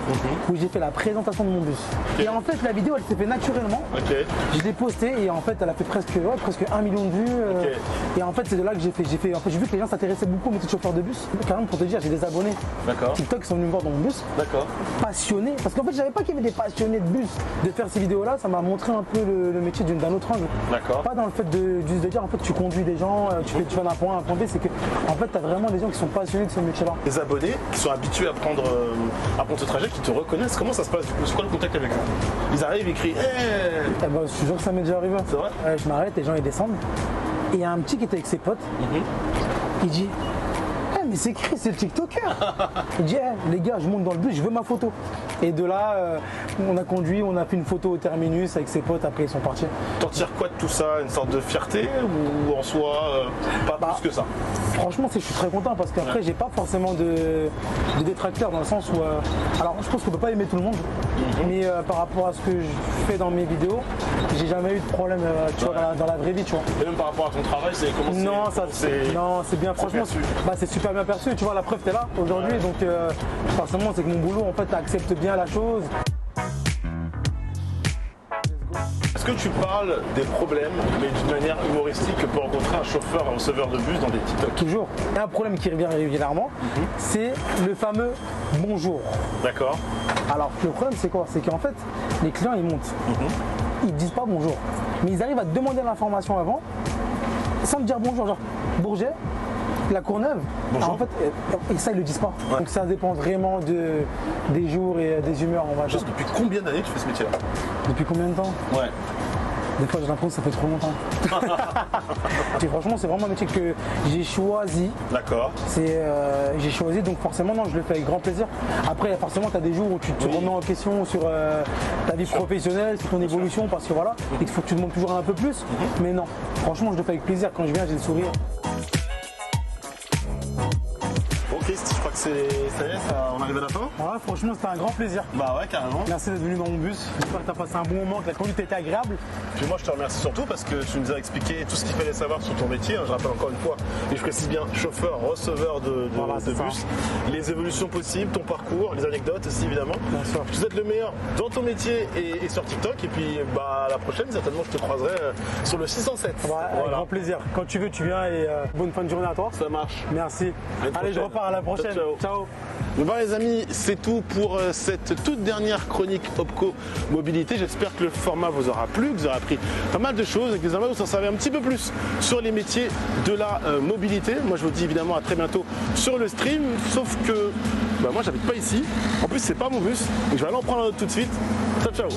où j'ai fait la présentation de mon bus. Et en fait, la vidéo, elle s'est fait naturellement. Je l'ai postée et en fait, elle a fait presque 1 million de vues. Et en fait, c'est de là que j'ai fait. En fait, j'ai vu que les gens s'intéressaient beaucoup au métier de chauffeur de bus. Carrément, pour te dire, j'ai des abonnés TikTok qui sont venus me voir dans mon bus. Passionnés. Parce qu'en fait, je savais pas qu'il y avait des passionnés de bus. De faire ces vidéos-là, ça m'a montré un peu le métier d'un autre angle. Pas dans le fait de dire, en fait, tu conduis des gens, tu vas d'un point A à un point B. C'est que, en fait, tu as vraiment des gens qui sont passionnés de ce métier-là. Les abonnés qui sont habitués à prendre ce trajet, qui te reconnaissent, comment ça se passe? C'est quoi le contact avec eux? Ils arrivent, ils crient Eh ben, je suis sûr que ça m'est déjà arrivé. C'est vrai? Je m'arrête, les gens ils descendent. Et il y a un petit qui était avec ses potes. Il dit mais c'est Chris, c'est le TikToker. Il dit les gars, je monte dans le bus, je veux ma photo. Et de là, on a conduit, on a fait une photo au terminus avec ses potes, après ils sont partis. T'en tires quoi de tout ça? Une sorte de fierté ou en soi pas plus que ça? Franchement, je suis très content parce qu'après j'ai pas forcément de détracteurs dans le sens où alors je pense qu'on peut pas aimer tout le monde, mais par rapport à ce que je fais dans mes vidéos, j'ai jamais eu de problème tu vois, dans la vraie vie, tu vois. Et même par rapport à ton travail, c'est comment Non, c'est bien, franchement, c'est super bien perçu, tu vois, la preuve t'es là aujourd'hui, donc forcément c'est que mon boulot en fait accepte bien la chose. Est-ce que tu parles des problèmes, mais d'une manière humoristique, que peut rencontrer un chauffeur, un receveur de bus dans des TikTok? Toujours. Il y a un problème qui revient régulièrement, c'est le fameux bonjour. D'accord. Alors le problème c'est quoi? C'est qu'en fait, les clients ils montent, ils disent pas bonjour, mais ils arrivent à te demander l'information avant, sans me dire bonjour, genre Bourget, La Courneuve. Alors, en fait, et ça ils le disent pas. Donc ça dépend vraiment des jours et des humeurs, on va dire. Depuis combien d'années tu fais ce métier-là? Depuis combien de temps? Ouais. Des fois j'ai l'impression que ça fait trop longtemps. Et franchement c'est vraiment un métier que j'ai choisi. D'accord. J'ai choisi, donc forcément non, je le fais avec grand plaisir. Après forcément tu as des jours où tu te remets en question sur ta vie professionnelle, sur ton évolution, parce que voilà, il faut que tu demandes toujours un peu plus. Mais non, franchement je le fais avec plaisir, quand je viens j'ai le sourire. Je crois que ça y est, on arrive à la fin. Ouais, franchement c'était un grand plaisir. Bah ouais, carrément. Merci d'être venu dans mon bus. J'espère que tu as passé un bon moment, que la conduite était agréable. Puis moi je te remercie surtout parce que tu nous as expliqué tout ce qu'il fallait savoir sur ton métier. Je rappelle encore une fois, et je précise bien, chauffeur, receveur de bus, les évolutions possibles, ton parcours, les anecdotes aussi évidemment. Bien sûr. Tu êtes le meilleur dans ton métier et sur TikTok. Et puis à la prochaine, certainement je te croiserai sur le 607. Ouais, avec grand plaisir. Quand tu veux, tu viens et bonne fin de journée à toi. Ça marche. Merci. Allez, je repars à la prochaine. Ciao. Bon les amis, c'est tout pour cette toute dernière chronique Opco Mobilité. J'espère que le format vous aura plu, que vous aurez appris pas mal de choses et que désormais vous en savez un petit peu plus sur les métiers de la mobilité. Moi je vous dis évidemment à très bientôt sur le stream, sauf que moi j'habite pas ici. En plus c'est pas mon bus, donc je vais aller en prendre un autre tout de suite. Ciao ciao.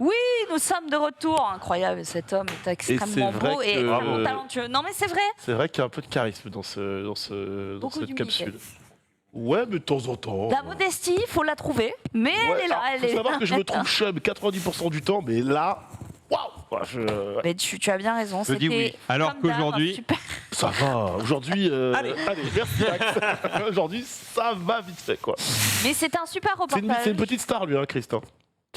Oui, nous sommes de retour. Incroyable, cet homme est extrêmement beau et vraiment talentueux. Non mais c'est vrai. C'est vrai qu'il y a un peu de charisme dans cette capsule. Ouais, mais de temps en temps. La modestie, il faut la trouver, mais elle est là. Il faut savoir que je me trouve chum 90% du temps, mais là, waouh. Mais tu as bien raison. Je dis oui. Alors qu'aujourd'hui, ça va. Aujourd'hui, allez, merci Max. Aujourd'hui, ça va vite fait quoi. Mais c'est un super reportage. C'est une petite star lui, hein, Christ.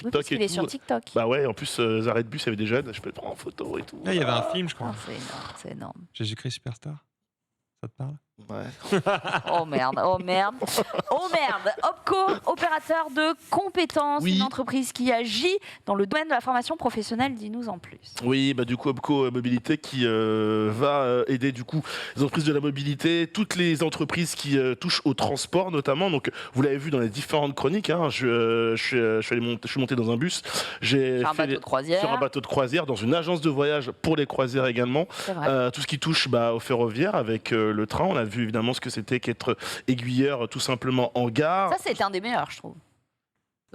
Oui, parce qu'il est sur TikTok. Bah ouais, en plus, arrêt de bus, il y avait des jeunes, je peux le prendre en photo et tout. là, il y avait un film, je crois. C'est énorme. Jésus-Christ Superstar. Ça te parle? Ouais. Oh merde. Opco, opérateur de compétences, une entreprise qui agit dans le domaine de la formation professionnelle. Dis-nous en plus. Oui, bah du coup Opco Mobilité qui va aider du coup les entreprises de la mobilité, toutes les entreprises qui touchent au transport notamment. Donc vous l'avez vu dans les différentes chroniques. Hein, je suis monté dans un bus. J'ai sur un bateau de croisière, dans une agence de voyage pour les croisières également. Tout ce qui touche au ferroviaire avec le train. On a vu évidemment ce que c'était qu'être aiguilleur tout simplement en gare. Ça, c'était un des meilleurs, je trouve.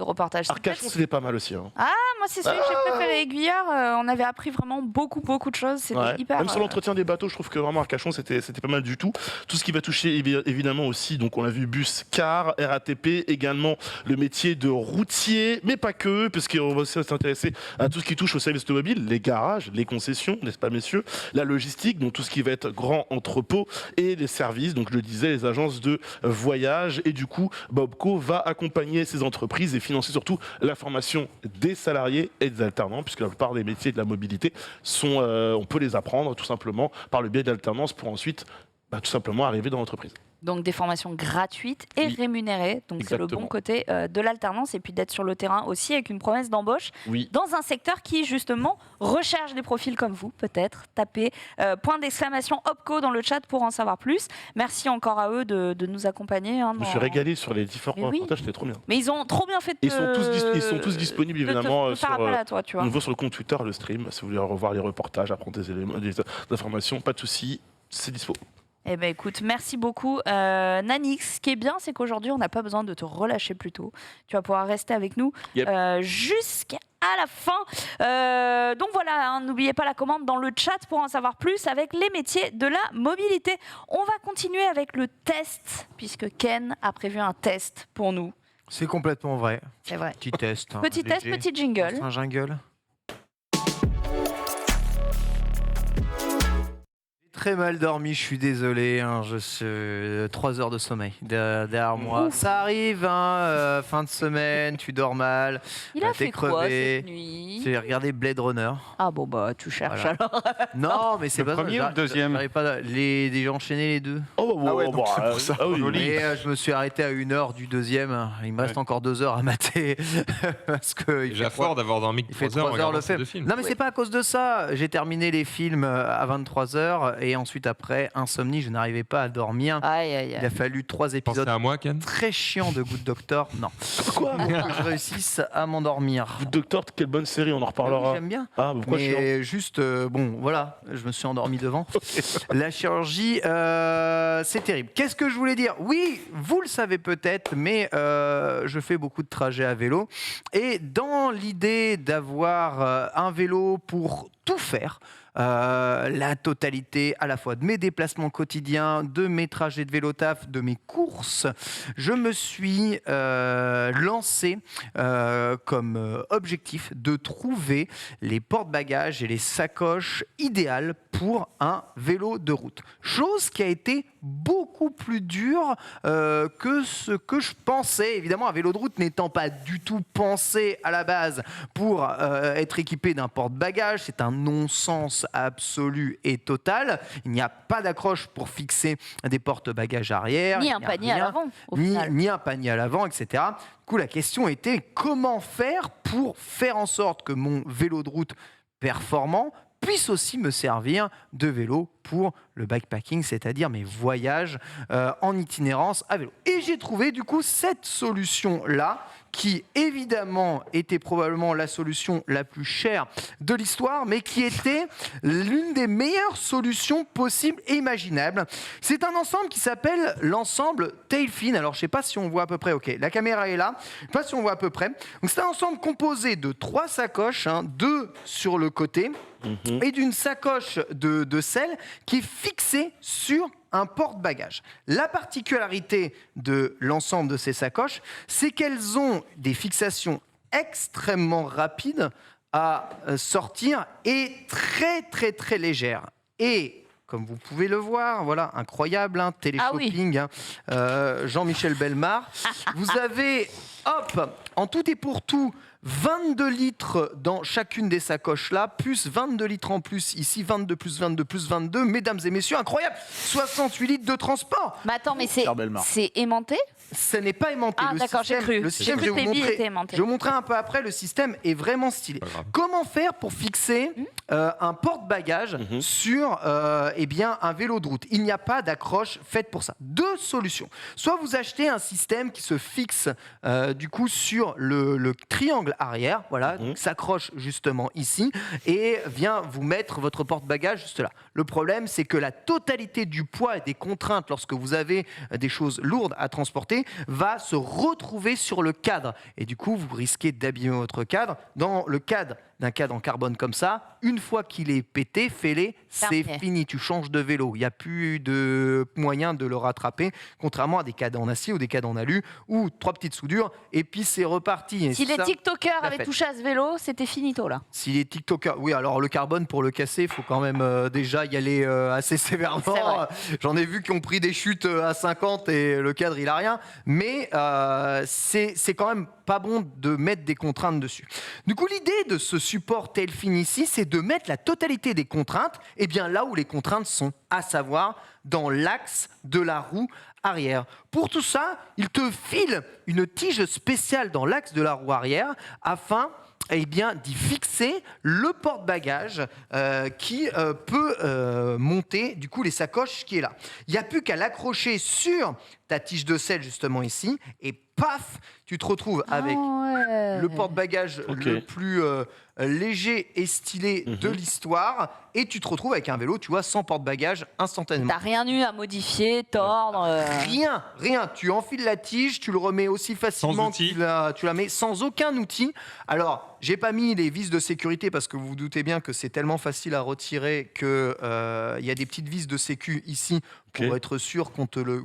ce reportage. Arcachon, c'était pas mal aussi. Hein. Moi, c'est celui que j'ai préféré. Aiguillard, on avait appris vraiment beaucoup de choses. C'était hyper. Même sur l'entretien des bateaux, je trouve que vraiment Arcachon, c'était pas mal du tout. Tout ce qui va toucher évidemment aussi, donc on a vu bus, car, RATP, également le métier de routier, mais pas que, puisqu'on va aussi s'intéresser à tout ce qui touche au service automobile, les garages, les concessions, n'est-ce pas messieurs, la logistique, donc tout ce qui va être grand entrepôt et les services, donc je le disais, les agences de voyage. Et du coup, Bobco va accompagner ces entreprises et financer surtout la formation des salariés et des alternants, puisque la plupart des métiers de la mobilité on peut les apprendre tout simplement par le biais d'alternance pour ensuite tout simplement arriver dans l'entreprise. Donc des formations gratuites et rémunérées. Donc c'est le bon côté de l'alternance, et puis d'être sur le terrain aussi avec une promesse d'embauche dans un secteur qui justement recherche des profils comme vous, peut-être. Tapez point d'exclamation Opco dans le chat pour en savoir plus. Merci encore à eux de nous accompagner. Je me suis régalé sur les différents reportages, c'était trop bien. Mais ils ont trop bien fait de ils sont tous disponibles évidemment sur le compte Twitter, le stream. Si vous voulez revoir les reportages, apprendre des informations, pas de souci, c'est dispo. Eh ben écoute, merci beaucoup Nanix. Ce qui est bien, c'est qu'aujourd'hui, on n'a pas besoin de te relâcher plus tôt. Tu vas pouvoir rester avec nous jusqu'à la fin. Donc voilà, n'oubliez pas la commande dans le chat pour en savoir plus avec les métiers de la mobilité. On va continuer avec le test, puisque Ken a prévu un test pour nous. C'est complètement vrai. C'est vrai. Petit test. Petit test, petit jingle. Un jingle. Très mal dormi, je suis désolé. Je suis 3 heures de sommeil derrière moi. Ça arrive, fin de semaine, tu dors mal. Il a fait crevé. quoi cette nuit? J'ai regardé Blade Runner. Ah bon bah tu cherches alors. Non mais c'est le pas premier ou le deuxième? J'ai enchaîné les deux. C'est pour ça. Et je me suis arrêté à 1h du deuxième. Il me reste encore 2 heures à mater. Parce que déjà fort d'avoir dormi que 3 heures en regardant ces deux films. Non mais c'est pas à cause de ça. J'ai terminé les films à 23h et ensuite après insomnie, je n'arrivais pas à dormir. Il a fallu 3 épisodes à moi, Ken. très chiants de Good Doctor. Non. Quoi? Pour que je réussisse à m'endormir. Good Doctor, quelle bonne série, on en reparlera. J'aime bien. Pourquoi mais juste, voilà, je me suis endormi devant. La chirurgie, c'est terrible. Qu'est-ce que je voulais dire? Oui, vous le savez peut-être, mais je fais beaucoup de trajets à vélo. Et dans l'idée d'avoir un vélo pour tout faire, la totalité à la fois de mes déplacements quotidiens, de mes trajets de vélo taf, de mes courses, je me suis lancé comme objectif de trouver les porte-bagages et les sacoches idéales pour un vélo de route. Chose qui a été beaucoup plus dure que ce que je pensais. Évidemment, un vélo de route n'étant pas du tout pensé à la base pour être équipé d'un porte-bagages, c'est un non-sens absolu et total. Il n'y a pas d'accroche pour fixer des porte-bagages arrière. Ni un panier à l'avant, ni un panier à l'avant, etc. Du coup, la question était comment faire pour faire en sorte que mon vélo de route performant puisse aussi me servir de vélo pour le bikepacking, c'est-à-dire mes voyages en itinérance à vélo. Et j'ai trouvé du coup cette solution-là, qui évidemment était probablement la solution la plus chère de l'histoire, mais qui était l'une des meilleures solutions possibles et imaginables. C'est un ensemble qui s'appelle l'ensemble Tailfin. Alors je ne sais pas si on voit à peu près, ok, la caméra est là, je ne sais pas si on voit à peu près. Donc c'est un ensemble composé de 3 sacoches, 2 sur le côté, et d'une sacoche de selle qui est fixée sur un porte-bagages. La particularité de l'ensemble de ces sacoches, c'est qu'elles ont des fixations extrêmement rapides à sortir et très très très légères. Et comme vous pouvez le voir, voilà, incroyable, télé-shopping, Jean-Michel Bellemare. Vous avez, en tout et pour tout, 22 litres dans chacune des sacoches là, plus 22 litres en plus ici, 22 plus 22 plus 22, mesdames et messieurs, incroyable, 68 litres de transport. Mais attends, mais c'est aimanté? Ce n'est pas aimanté. Ah d'accord, j'ai cru. Le système, je vais vous montrer un peu après, le système est vraiment stylé. Comment faire pour fixer un porte-bagages sur un vélo de route? Il n'y a pas d'accroche faite pour ça. 2 solutions. Soit vous achetez un système qui se fixe du coup sur le triangle arrière, voilà, s'accroche justement ici et vient vous mettre votre porte-bagages juste là. Le problème, c'est que la totalité du poids et des contraintes lorsque vous avez des choses lourdes à transporter va se retrouver sur le cadre. Et du coup, vous risquez d'abîmer votre cadre. Dans le cadre d'un cadre en carbone comme ça, une fois qu'il est pété, fêlé, c'est fini. Tu changes de vélo. Il n'y a plus de moyen de le rattraper, contrairement à des cadres en acier ou des cadres en alu, ou 3 petites soudures, et puis c'est reparti. Et si les TikTokers avaient touché à ce vélo, c'était finito là. Si les TikTokers... Oui, alors le carbone, pour le casser, il faut quand même déjà y aller assez sévèrement. J'en ai vu qui ont pris des chutes à 50 et le cadre, il a rien. Mais c'est quand même pas bon de mettre des contraintes dessus. Du coup, l'idée de ce support Tailfin ici, c'est de mettre la totalité des contraintes et bien là où les contraintes sont, à savoir dans l'axe de la roue arrière. Pour tout ça, il te file une tige spéciale dans l'axe de la roue arrière afin d'y fixer le porte-bagages qui peut monter du coup les sacoches qui est là. Il n'y a plus qu'à l'accrocher sur ta tige de selle justement ici et paf, tu te retrouves avec le porte-bagages le plus léger et stylé de l'histoire et tu te retrouves avec un vélo, tu vois, sans porte-bagages instantanément. T'as rien eu à modifier, tordre Rien. Tu enfiles la tige, tu le remets aussi facilement, tu la mets sans aucun outil. Alors, j'ai pas mis les vis de sécurité parce que vous vous doutez bien que c'est tellement facile à retirer que il y a des petites vis de sécu ici pour être sûr qu'on te le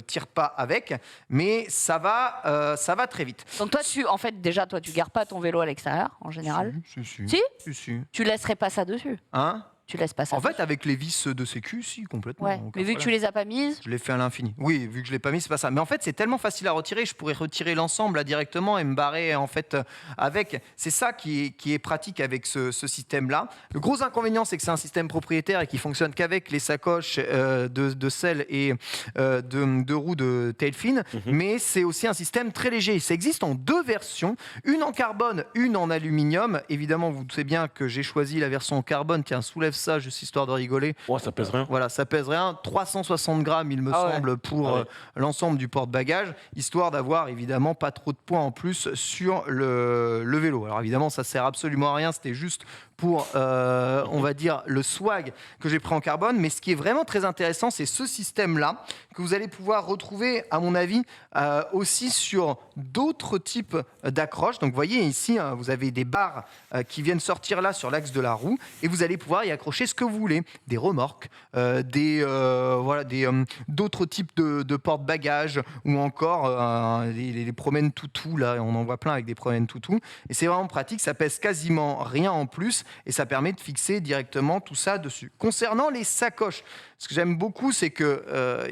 tire pas avec, mais ça va très vite. Donc toi, tu gardes pas ton vélo à l'extérieur en général. Si. Tu laisserais pas ça dessus. Hein? Tu laisses pas ça. En fait, avec les vis de sécu, si, complètement. Ouais. Mais vu que tu les as pas mises. Je l'ai fait à l'infini. Oui, vu que je l'ai pas mis, c'est pas ça. Mais en fait, c'est tellement facile à retirer, je pourrais retirer l'ensemble là directement et me barrer en fait avec. C'est ça qui est pratique avec ce système-là. Le gros inconvénient, c'est que c'est un système propriétaire et qui fonctionne qu'avec les sacoches de selle et de roues de Tailfin. Mais c'est aussi un système très léger. Ça existe en 2 versions, une en carbone, une en aluminium. Évidemment, vous savez bien que j'ai choisi la version en carbone. Tiens, soulève ça, juste histoire de rigoler. Ouais, ça pèse rien. Voilà, ça pèse rien. 360 grammes, il me semble, pour l'ensemble du porte-bagages, histoire d'avoir évidemment pas trop de poids en plus sur le vélo. Alors évidemment, ça sert absolument à rien. C'était juste pour, on va dire, le swag que j'ai pris en carbone. Mais ce qui est vraiment très intéressant, c'est ce système-là que vous allez pouvoir retrouver, à mon avis, aussi sur d'autres types d'accroches. Donc, vous voyez ici, vous avez des barres qui viennent sortir là sur l'axe de la roue et vous allez pouvoir y accrocher ce que vous voulez. Des remorques, d'autres types de porte-bagages ou encore les promènes toutous. Là, on en voit plein avec des promènes toutous. Et c'est vraiment pratique, ça pèse quasiment rien en plus et ça permet de fixer directement tout ça dessus. Concernant les sacoches, ce que j'aime beaucoup, c'est qu'il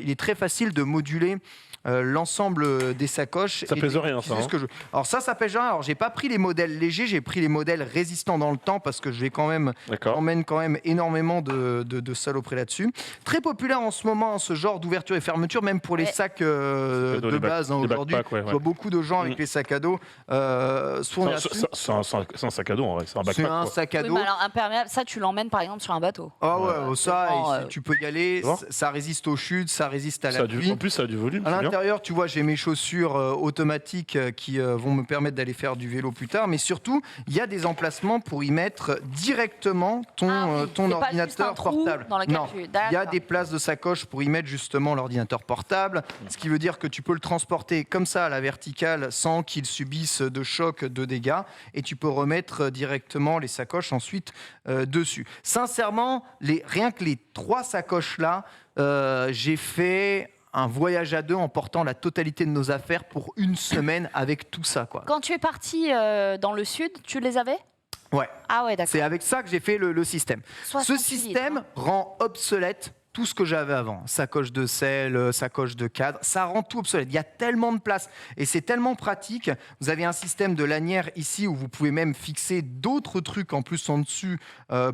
est très facile de moduler l'ensemble des sacoches. Ça pèse rien, ça. Alors ça pèse rien. Alors j'ai pas pris les modèles légers, j'ai pris les modèles résistants dans le temps parce que je vais emmène quand même énormément de saloperies là-dessus. Très populaire en ce moment, ce genre d'ouverture et fermeture, même pour les sacs de base aujourd'hui. Je vois beaucoup de gens avec les sacs à dos. C'est un sac à dos, en vrai. C'est un backpack. C'est un sac à dos. Oui, mais alors imperméable, ça tu l'emmènes par exemple sur un bateau. Ah ouais, tu peux y aller. Ça résiste aux chutes, ça résiste à la pluie. En plus, ça a du volume. À l'intérieur, tu vois, j'ai mes chaussures automatiques qui vont me permettre d'aller faire du vélo plus tard. Mais surtout, il y a des emplacements pour y mettre directement ton ordinateur portable. Non, il y a des places de sacoche pour y mettre justement l'ordinateur portable. Ce qui veut dire que tu peux le transporter comme ça à la verticale sans qu'il subisse de choc, de dégâts. Et tu peux remettre directement les sacoches ensuite dessus. Sincèrement, rien que les 3 sacoches-là, j'ai fait un voyage à 2 en portant la totalité de nos affaires pour 1 semaine avec tout ça, quoi. Quand tu es parti dans le sud, tu les avais ? Ouais. Ah ouais, d'accord. C'est avec ça que j'ai fait le système. Ce système rend obsolète tout ce que j'avais avant. Sacoche de selle, sacoche de cadre, ça rend tout obsolète. Il y a tellement de place et c'est tellement pratique. Vous avez un système de lanière ici où vous pouvez même fixer d'autres trucs en plus en dessus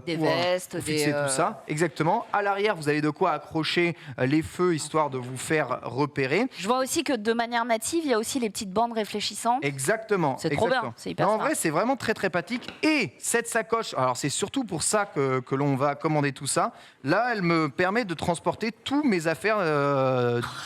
des vestes, pour fixer tout ça. Exactement. À l'arrière, vous avez de quoi accrocher les feux histoire de vous faire repérer. Je vois aussi que de manière native, il y a aussi les petites bandes réfléchissantes. Exactement. C'est trop bien. C'est hyper en vrai, c'est vraiment très très pratique. Et cette sacoche, alors c'est surtout pour ça que l'on va commander tout ça. Là, elle me permet de transporter tous mes affaires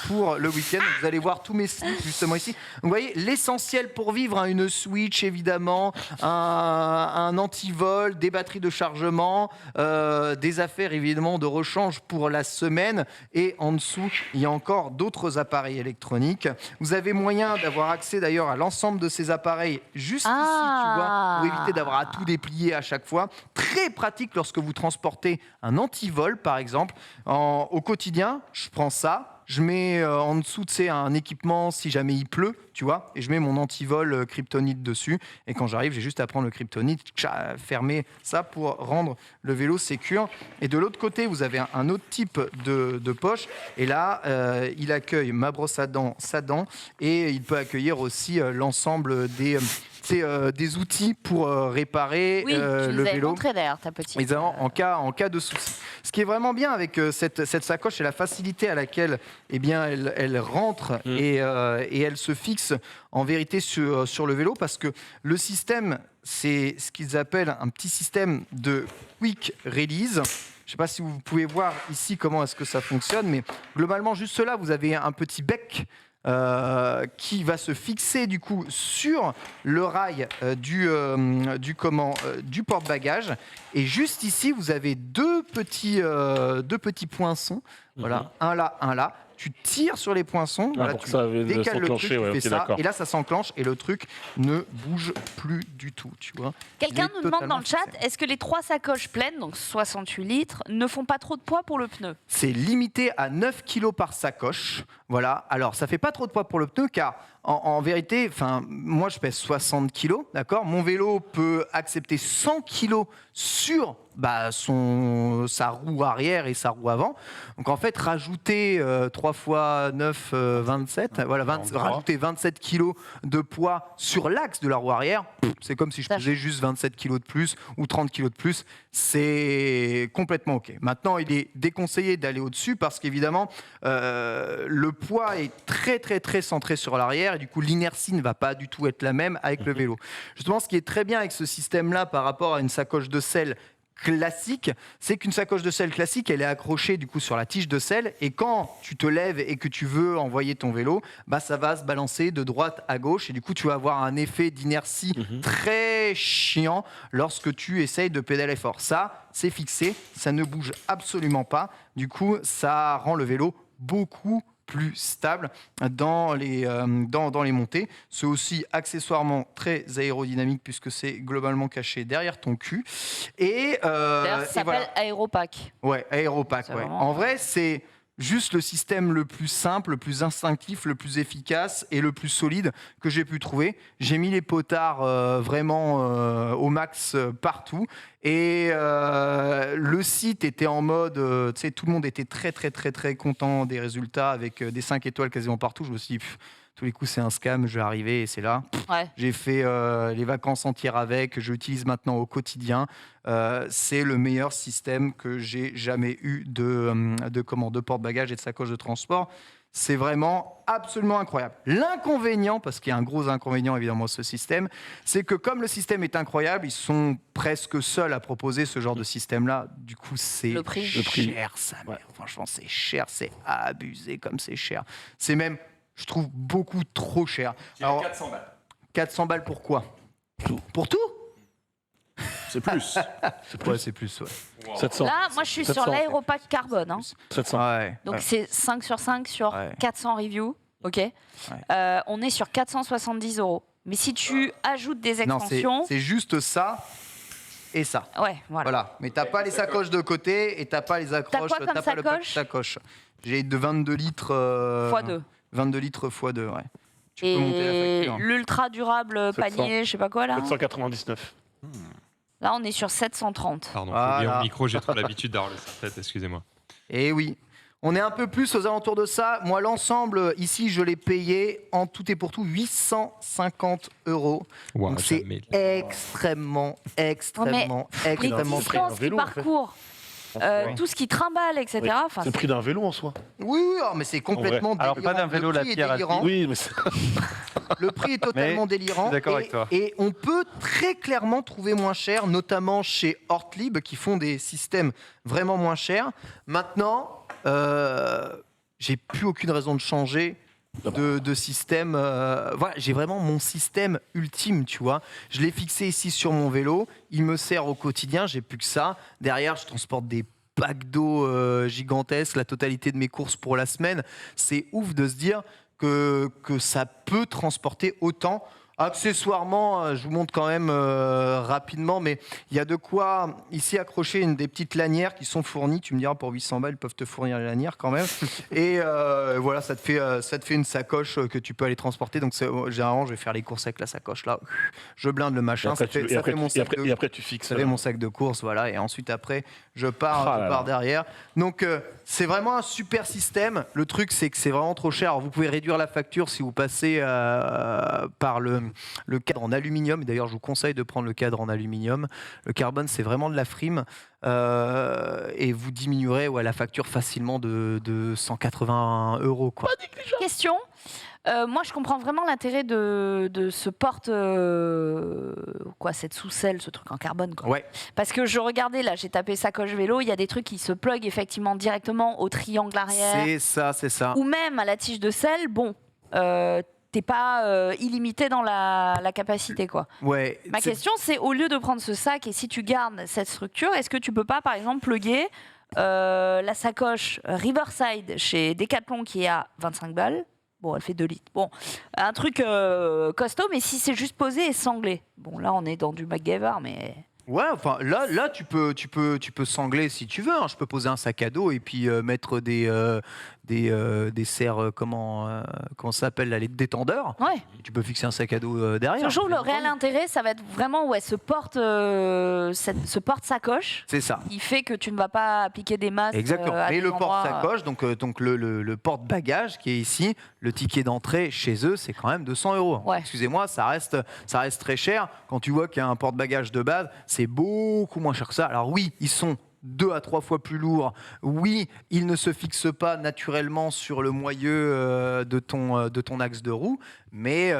pour le week-end. Vous allez voir tous mes slips justement ici. Donc, vous voyez, l'essentiel pour vivre, hein, une Switch évidemment, un antivol, des batteries de chargement, des affaires évidemment de rechange pour la semaine. Et en dessous, il y a encore d'autres appareils électroniques. Vous avez moyen d'avoir accès d'ailleurs à l'ensemble de ces appareils juste ici, tu vois, pour éviter d'avoir à tout déplier à chaque fois. Très pratique lorsque vous transportez un antivol, par exemple. Au quotidien, je prends ça, je mets en dessous, tu sais, un équipement si jamais il pleut, tu vois, et je mets mon antivol kryptonite dessus. Et quand j'arrive, j'ai juste à prendre le kryptonite, fermer ça pour rendre le vélo sécure. Et de l'autre côté, vous avez un autre type de poche. Et là, il accueille ma brosse à dents, sa dent, et il peut accueillir aussi l'ensemble des outils pour réparer Oui, tu le nous avais vélo. montré d'ailleurs ta petite. Évidemment, en cas de souci. Ce qui est vraiment bien avec cette sacoche, c'est la facilité à laquelle elle rentre et elle se fixe en vérité sur le vélo, parce que le système, c'est ce qu'ils appellent un petit système de quick release. Je ne sais pas si vous pouvez voir ici comment est-ce que ça fonctionne, mais globalement, juste là, vous avez un petit bec qui va se fixer du coup sur le rail du porte-bagages, et juste ici vous avez deux petits poinçons, voilà, un là. Tu tires sur les poinçons, voilà, pour que tu ça décales le truc, s'enclencher, tu ouais, fais ok, ça, d'accord. et là ça s'enclenche et le truc ne bouge plus du tout, tu vois. Quelqu'un Il est nous demande dans totalement le chat, fixé. est-ce que les 3 sacoches pleines, donc 68 litres, ne font pas trop de poids pour le pneu? C'est limité à 9 kg par sacoche. Voilà. Alors, ça fait pas trop de poids pour le pneu, car en vérité, moi je pèse 60 kg, d'accord. Mon vélo peut accepter 100 kg sur sa roue arrière et sa roue avant. Donc en fait, rajouter 3 x 9, 27, rajouter 27 kg de poids sur l'axe de la roue arrière, c'est comme si je pesais juste 27 kg de plus ou 30 kg de plus. C'est complètement OK. Maintenant, il est déconseillé d'aller au-dessus parce qu'évidemment, le poids est très, très, très centré sur l'arrière et du coup, l'inertie ne va pas du tout être la même avec le vélo. Justement, ce qui est très bien avec ce système-là par rapport à une sacoche de selle classique, c'est qu'une sacoche de selle classique, elle est accrochée du coup sur la tige de selle, et quand tu te lèves et que tu veux envoyer ton vélo, ça va se balancer de droite à gauche, et du coup tu vas avoir un effet d'inertie très chiant lorsque tu essayes de pédaler fort. Ça, c'est fixé, ça ne bouge absolument pas, du coup ça rend le vélo beaucoup plus stable dans les montées. C'est aussi accessoirement très aérodynamique puisque c'est globalement caché derrière ton cul. Et D'ailleurs, ça s'appelle Aéropack. Ouais, Aéropack. C'est Ouais. vraiment- En vrai, c'est juste le système le plus simple, le plus instinctif, le plus efficace et le plus solide que j'ai pu trouver. J'ai mis les potards vraiment au max partout. Et le site était en mode, tu sais, tout le monde était très, très, très, très content des résultats avec des 5 étoiles quasiment partout. Je me suis dit, tous les coups, c'est un scam, je vais arriver et c'est là. Ouais. J'ai fait les vacances entières avec, je l'utilise maintenant au quotidien. C'est le meilleur système que j'ai jamais eu de porte-bagages et de sacoche de transport. C'est vraiment absolument incroyable. L'inconvénient, parce qu'il y a un gros inconvénient évidemment à ce système, c'est que comme le système est incroyable, ils sont presque seuls à proposer ce genre de système-là. Du coup, c'est Le prix. cher, ça. Ouais. Franchement, c'est cher, c'est abusé comme c'est cher. C'est même, je trouve, beaucoup trop cher. Alors, 400 balles. 400 balles pour quoi? Pour tout? C'est plus. Ouais, c'est plus, ouais. 700. Là, moi je suis sur 700. l'Aéropack carbone. Hein. 700. Ouais. Donc ouais. c'est 5 sur 5 sur Ouais. 400 reviews. Ok. On est sur 470 €. Mais si tu ajoutes des Non, c'est extensions. c'est juste ça et ça. Ouais, voilà. Voilà. Mais t'as pas les sacoches de côté et t'as pas les accroches. quoi comme t'as pas le pack sacoche sacoche. J'ai de 22 litres. x2. 22 litres x2, ouais. Tu peux monter la Et facture. l'ultra durable 700. panier, je sais pas quoi là. 799. Là, on est sur 730. Pardon, Voilà. j'ai oublié mon micro, j'ai trop l'habitude d'avoir le serre-tête, excusez-moi. Et oui. On est un peu plus aux alentours de ça. Moi, l'ensemble, ici, je l'ai payé en tout et pour tout 850 €. Wow, Donc c'est jamais. extrêmement Les extrêmement distances un qu'il vélo, en fait. parcourt, tout ce qui trimballe, etc. Oui. Enfin, C'est le prix d'un vélo en soi. Oui, mais c'est complètement Alors, délirant. pas d'un vélo, Le la prix est pierre à délirant. Oui, mais Le prix est totalement Mais délirant. je suis d'accord et, avec toi. et on peut très clairement trouver moins cher, notamment chez Ortlib, qui font des systèmes vraiment moins chers. Maintenant, j'ai plus aucune raison de changer de système. Voilà, j'ai vraiment mon système ultime, tu vois. Je l'ai fixé ici sur mon vélo. Il me sert au quotidien. J'ai plus que ça. Derrière, je transporte des packs d'eau gigantesques, la totalité de mes courses pour la semaine. C'est ouf de se dire que ça peut transporter autant. Accessoirement, je vous montre quand même rapidement, mais il y a de quoi ici accrocher des petites lanières qui sont fournies. Tu me diras, pour 800 balles, ils peuvent te fournir les lanières quand même. Et voilà, ça te fait une sacoche que tu peux aller transporter. Donc généralement, je vais faire les courses avec la sacoche là. Je blinde le machin. Ça fait mon sac et après, tu fixes. Ça fait mon sac de course, voilà. Et ensuite, après, je pars derrière. Donc c'est vraiment un super système. Le truc, c'est que c'est vraiment trop cher. Alors, vous pouvez réduire la facture si vous passez par le cadre en aluminium. D'ailleurs, je vous conseille de prendre le cadre en aluminium. Le carbone, c'est vraiment de la frime. Et vous diminuerez la facture facilement de 180 €. Quoi. Question. Moi, je comprends vraiment l'intérêt de ce porte... cette sous-selle, ce truc en carbone. Quoi. Ouais. Parce que je regardais, là, j'ai tapé sacoche vélo, il y a des trucs qui se pluguent effectivement directement au triangle arrière. C'est ça. Ou même à la tige de selle. Bon, t'es pas illimité dans la capacité, quoi. Ouais. Ma question, c'est au lieu de prendre ce sac et si tu gardes cette structure, est-ce que tu peux pas, par exemple, plugger la sacoche Riverside chez Decathlon qui est à 25 balles? Bon, elle fait 2 litres. Bon, un truc costaud, mais si c'est juste posé et sanglé. Bon, là, on est dans du MacGyver, mais... Ouais, enfin là tu peux sangler si tu veux. Hein. Je peux poser un sac à dos et puis mettre des serres comment ça s'appelle là, les détendeurs. Ouais. Tu peux fixer un sac à dos derrière. Toujours le réel intérêt, ça va être vraiment ce porte-sacoche. C'est ça. Il fait que tu ne vas pas appliquer des masses. Exactement. Et le porte-sacoche, donc le porte-bagage qui est ici, le ticket d'entrée chez eux, c'est quand même 200 €. Ouais. Excusez-moi, ça reste très cher. Quand tu vois qu'il y a un porte-bagage de base, c'est beaucoup moins cher que ça. Alors oui, ils sont 2 à 3 fois plus lourds. Oui, ils ne se fixent pas naturellement sur le moyeu de ton axe de roue, mais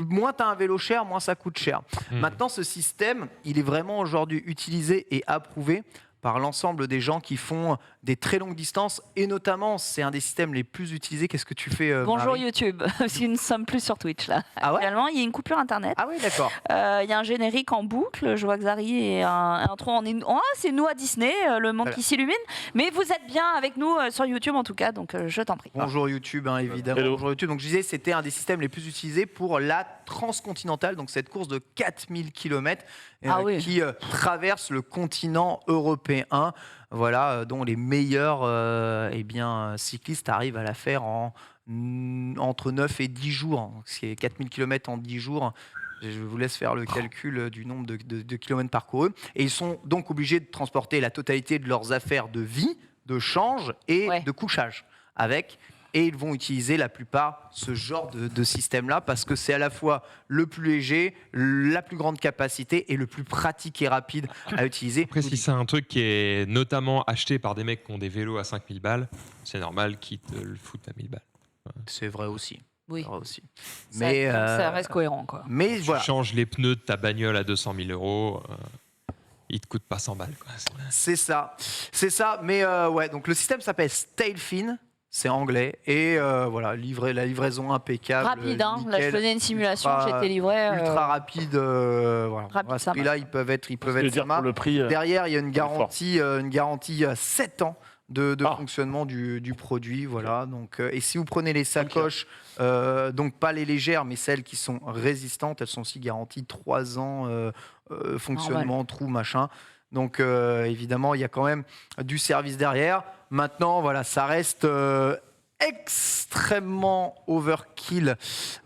moins tu as un vélo cher, moins ça coûte cher. Maintenant, ce système, il est vraiment aujourd'hui utilisé et approuvé par l'ensemble des gens qui font des très longues distances, et notamment, c'est un des systèmes les plus utilisés. Qu'est-ce que tu fais, Bonjour Marie ? YouTube, parce que nous ne sommes plus sur Twitch là. Ah ouais ? Actuellement, il y a une coupure internet. Ah oui, d'accord. Il y a un générique en boucle. Je vois que Zari et un trou en... c'est nous à Disney, le monde qui s'illumine. Mais vous êtes bien avec nous sur YouTube en tout cas, donc je t'en prie. Bonjour YouTube, hein, évidemment. Hello. Bonjour YouTube. Donc je disais, c'était un des systèmes les plus utilisés pour la transcontinentale, donc cette course de 4000 km qui traverse le continent européen. Voilà, dont les meilleurs cyclistes arrivent à la faire entre 9 et 10 jours. Donc, c'est 4000 km en 10 jours. Je vous laisse faire le calcul du nombre de kilomètres parcourus. Et ils sont donc obligés de transporter la totalité de leurs affaires de vie, de change et de couchage avec. Et ils vont utiliser la plupart ce genre de système-là parce que c'est à la fois le plus léger, la plus grande capacité et le plus pratique et rapide à utiliser. Après, si c'est un truc qui est notamment acheté par des mecs qui ont des vélos à 5000 balles, c'est normal qu'ils te le foutent à 1000 balles. C'est vrai aussi. Oui. C'est vrai aussi. Ça reste cohérent, quoi. Mais Tu voilà. changes les pneus de ta bagnole à 200 000 €, il te coûte pas 100 balles. Quoi. C'est ça. Mais donc le système s'appelle Stailfin. C'est anglais et la livraison impeccable. Rapide, hein. Là, je nickel, faisais une simulation, ultra- j'étais livré. Ultra rapide. Rapide, À ce ça prix-là, ils peuvent être Dire pour le prix. Derrière, il y a une garantie 7 ans de fonctionnement du produit. Voilà. Donc, et si vous prenez les sacoches, donc pas les légères, mais celles qui sont résistantes, elles sont aussi garanties 3 ans fonctionnement, trou, machin. Donc évidemment, il y a quand même du service derrière. Maintenant, voilà, ça reste extrêmement overkill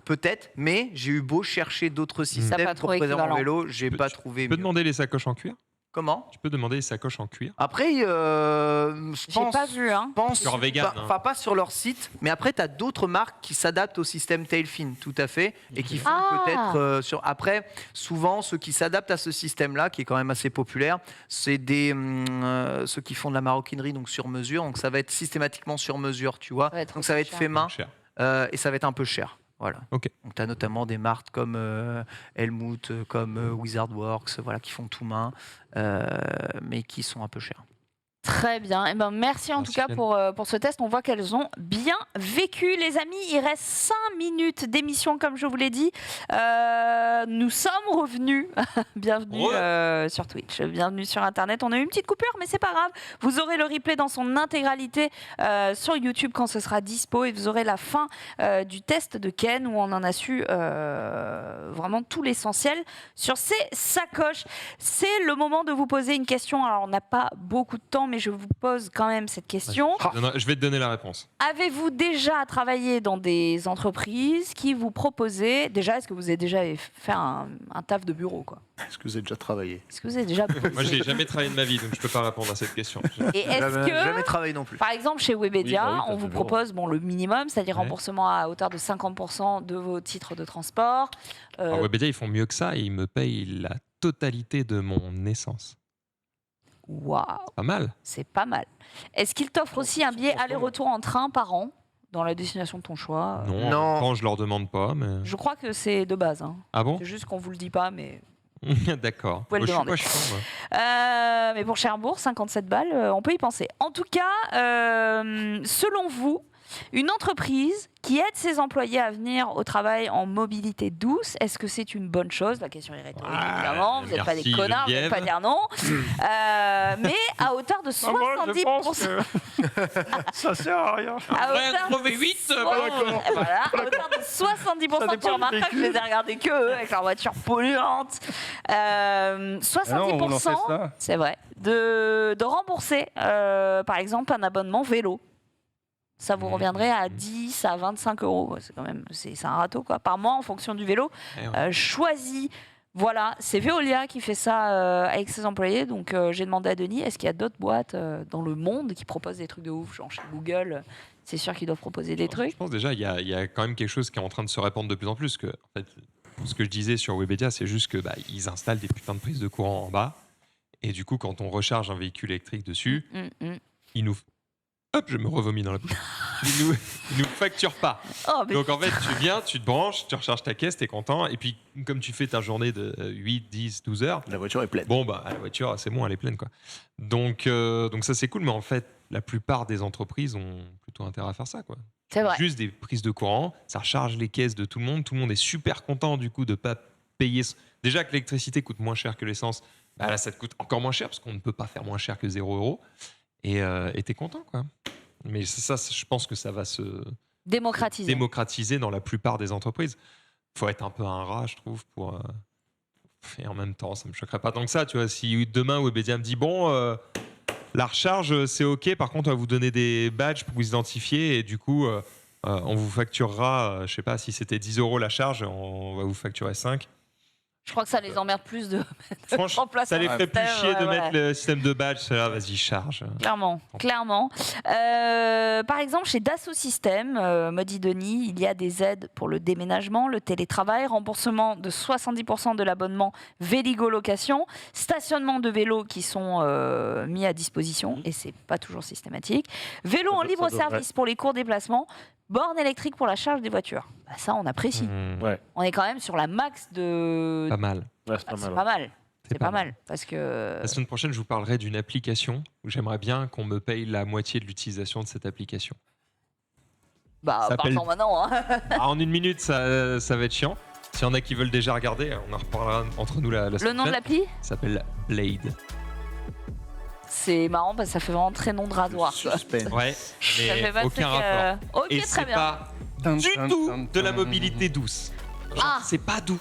peut-être, mais j'ai eu beau chercher d'autres T'as systèmes pas pour trouvé présenter mon équivalent. vélo, j'ai pas trouvé Tu peux mieux. demander les sacoches en cuir. Comment ? Tu peux demander les sacoches en cuir. Après, je J'ai pense, pas vu, hein. Sur vegan, hein. enfin pas sur leur site, mais après tu as d'autres marques qui s'adaptent au système Tailfin, tout à fait, et qui font peut-être sur. Après, souvent ceux qui s'adaptent à ce système-là, qui est quand même assez populaire, c'est ceux qui font de la maroquinerie, donc sur mesure, donc ça va être systématiquement sur mesure, tu vois. Donc ça va être cher. fait main Cher. et ça va être un peu cher. Voilà. Ok. Donc tu as notamment des marques comme Helmut, comme Wizardworks, voilà, qui font tout main, mais qui sont un peu chers. Très bien. Eh ben, merci en tout cas pour ce test. On voit qu'elles ont bien vécu. Les amis, il reste 5 minutes d'émission, comme je vous l'ai dit. Nous sommes revenus. Bienvenue sur Twitch, bienvenue sur Internet. On a eu une petite coupure, mais c'est pas grave. Vous aurez le replay dans son intégralité sur YouTube quand ce sera dispo. Et vous aurez la fin du test de Ken où on en a su vraiment tout l'essentiel sur ces sacoches. C'est le moment de vous poser une question. Alors, on n'a pas beaucoup de temps, mais je vous pose quand même cette question. Je vais te donner la réponse. Avez-vous déjà travaillé dans des entreprises qui vous proposaient... Déjà, est-ce que vous avez déjà fait un taf de bureau, quoi? Est-ce que vous avez déjà travaillé? Est-ce que vous avez déjà... Moi, je n'ai jamais travaillé de ma vie, donc je ne peux pas répondre à cette question. Et est-ce que... Jamais travaillé non plus. Par exemple, chez Webedia, Oui, on vous propose le minimum, c'est-à-dire Ouais. remboursement à hauteur de 50% de vos titres de transport. Alors, Webedia, ils font mieux que ça et ils me payent la totalité de mon essence. Waouh, Pas mal. c'est pas mal. Est-ce qu'il t'offre aussi un billet aller-retour en train par an dans la destination de ton choix? Non, Non. quand je leur demande pas, mais... Je crois que c'est de base. Hein. Ah bon? C'est juste qu'on vous le dit pas, mais... D'accord. pouvez le Moi, demander. je suis pas, moi. Mais pour Cherbourg, 57 balles, on peut y penser. En tout cas, selon vous, une entreprise qui aide ses employés à venir au travail en mobilité douce, est-ce que c'est une bonne chose? La question est rhétorique, évidemment. Vous n'êtes pas des merci, connards, vous n'allez Geneviève. pas dire non. Mais à hauteur de 70%. Ça sert à rien. À hauteur de 8, voilà, à hauteur de 70%, tu remarqueras que je les ai regardés que eux, avec leur voiture polluante. 70%, c'est vrai, de rembourser, par exemple, un abonnement vélo. Ça vous reviendrait à 10 à 25 euros. C'est quand même, c'est un râteau, quoi, par mois en fonction du vélo choisi. Voilà, c'est Veolia qui fait ça avec ses employés. Donc j'ai demandé à Denis, est-ce qu'il y a d'autres boîtes dans le monde qui proposent des trucs de ouf, genre chez Google? C'est sûr qu'ils doivent proposer des trucs. Je pense déjà il y a quand même quelque chose qui est en train de se répandre de plus en plus. Que, en fait, ce que je disais sur Webedia, c'est juste que ils installent des putains de prises de courant en bas. Et du coup, quand on recharge un véhicule électrique dessus, ils nous... Hop, je me revomis dans la bouche. Ils nous facturent pas. Oh, mais Donc en fait, tu viens, tu te branches, tu recharges ta caisse, t'es content. Et puis, comme tu fais ta journée de 8, 10, 12 heures, La voiture est pleine. bon, la voiture, c'est bon, elle est pleine, quoi. Donc ça, c'est cool. Mais en fait, la plupart des entreprises ont plutôt intérêt à faire ça, quoi. c'est vrai. Juste des prises de courant, ça recharge les caisses de tout le monde. Tout le monde est super content, du coup, de pas payer... Déjà que l'électricité coûte moins cher que l'essence, là, ça te coûte encore moins cher parce qu'on ne peut pas faire moins cher que 0 €. Et t'es content, quoi. Mais ça, je pense que ça va se démocratiser dans la plupart des entreprises. Faut être un peu un rat, je trouve, pour... Et en même temps, ça me choquerait pas tant que ça, tu vois. Si demain, Webedia me dit, bon, la recharge, c'est OK, par contre, on va vous donner des badges pour vous identifier, et du coup, on vous facturera, je sais pas, si c'était 10 € la charge, on va vous facturer 5. Je crois que ça les emmerde plus de Franchement, remplacer ça les un ferait plus système, chier de ouais, mettre le système de badge. Là, vas-y, charge. Clairement, clairement. Par exemple, chez Dassault Systèmes, me dit Denis, il y a des aides pour le déménagement, le télétravail, remboursement de 70% de l'abonnement Véligo Location, stationnement de vélos qui sont mis à disposition, et c'est pas toujours systématique, vélo en libre service pour les courts déplacements, borne électrique pour la charge des voitures. Bah, ça, on apprécie. Ouais. On est quand même sur la max de... Pas mal. Ouais, c'est pas C'est mal. pas mal. C'est pas pas mal. Parce que... La semaine prochaine, je vous parlerai d'une application où j'aimerais bien qu'on me paye la moitié de l'utilisation de cette application. Bah, Ça s'appelle- parlons maintenant. Hein. En 1 minute, ça va être chiant. S'il y en a qui veulent déjà regarder, on en reparlera entre nous la Le semaine nom de prochaine. l'appli, Ça s'appelle Blade. c'est marrant parce que ça fait vraiment très nom de rasoir. quoi. Suspense. Ouais, Ça fait mais pas aucun truc, rapport. Ok, Et très c'est bien. pas du tout de la mobilité douce. Genre, Ah. c'est pas doux.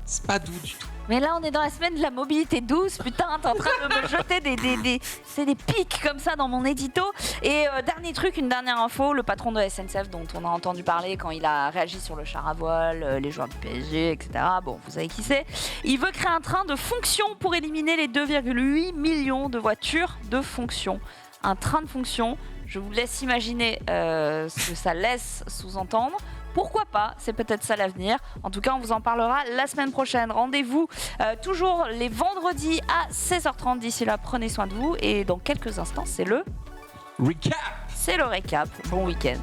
C'est pas doux du tout. Mais là, on est dans la semaine de la mobilité douce. Putain, t'es en train de me jeter c'est des pics comme ça dans mon édito. Et dernier truc, une dernière info, le patron de SNCF dont on a entendu parler quand il a réagi sur le char à voile, les joueurs du PSG, etc. Bon, vous savez qui c'est. Il veut créer un train de fonction pour éliminer les 2,8 millions de voitures de fonction. Un train de fonction, je vous laisse imaginer ce que ça laisse sous-entendre. Pourquoi pas, c'est peut-être ça l'avenir. En tout cas, on vous en parlera la semaine prochaine. Rendez-vous toujours les vendredis à 16h30. D'ici là, prenez soin de vous. Et dans quelques instants, c'est le Recap. récap. Bon week-end.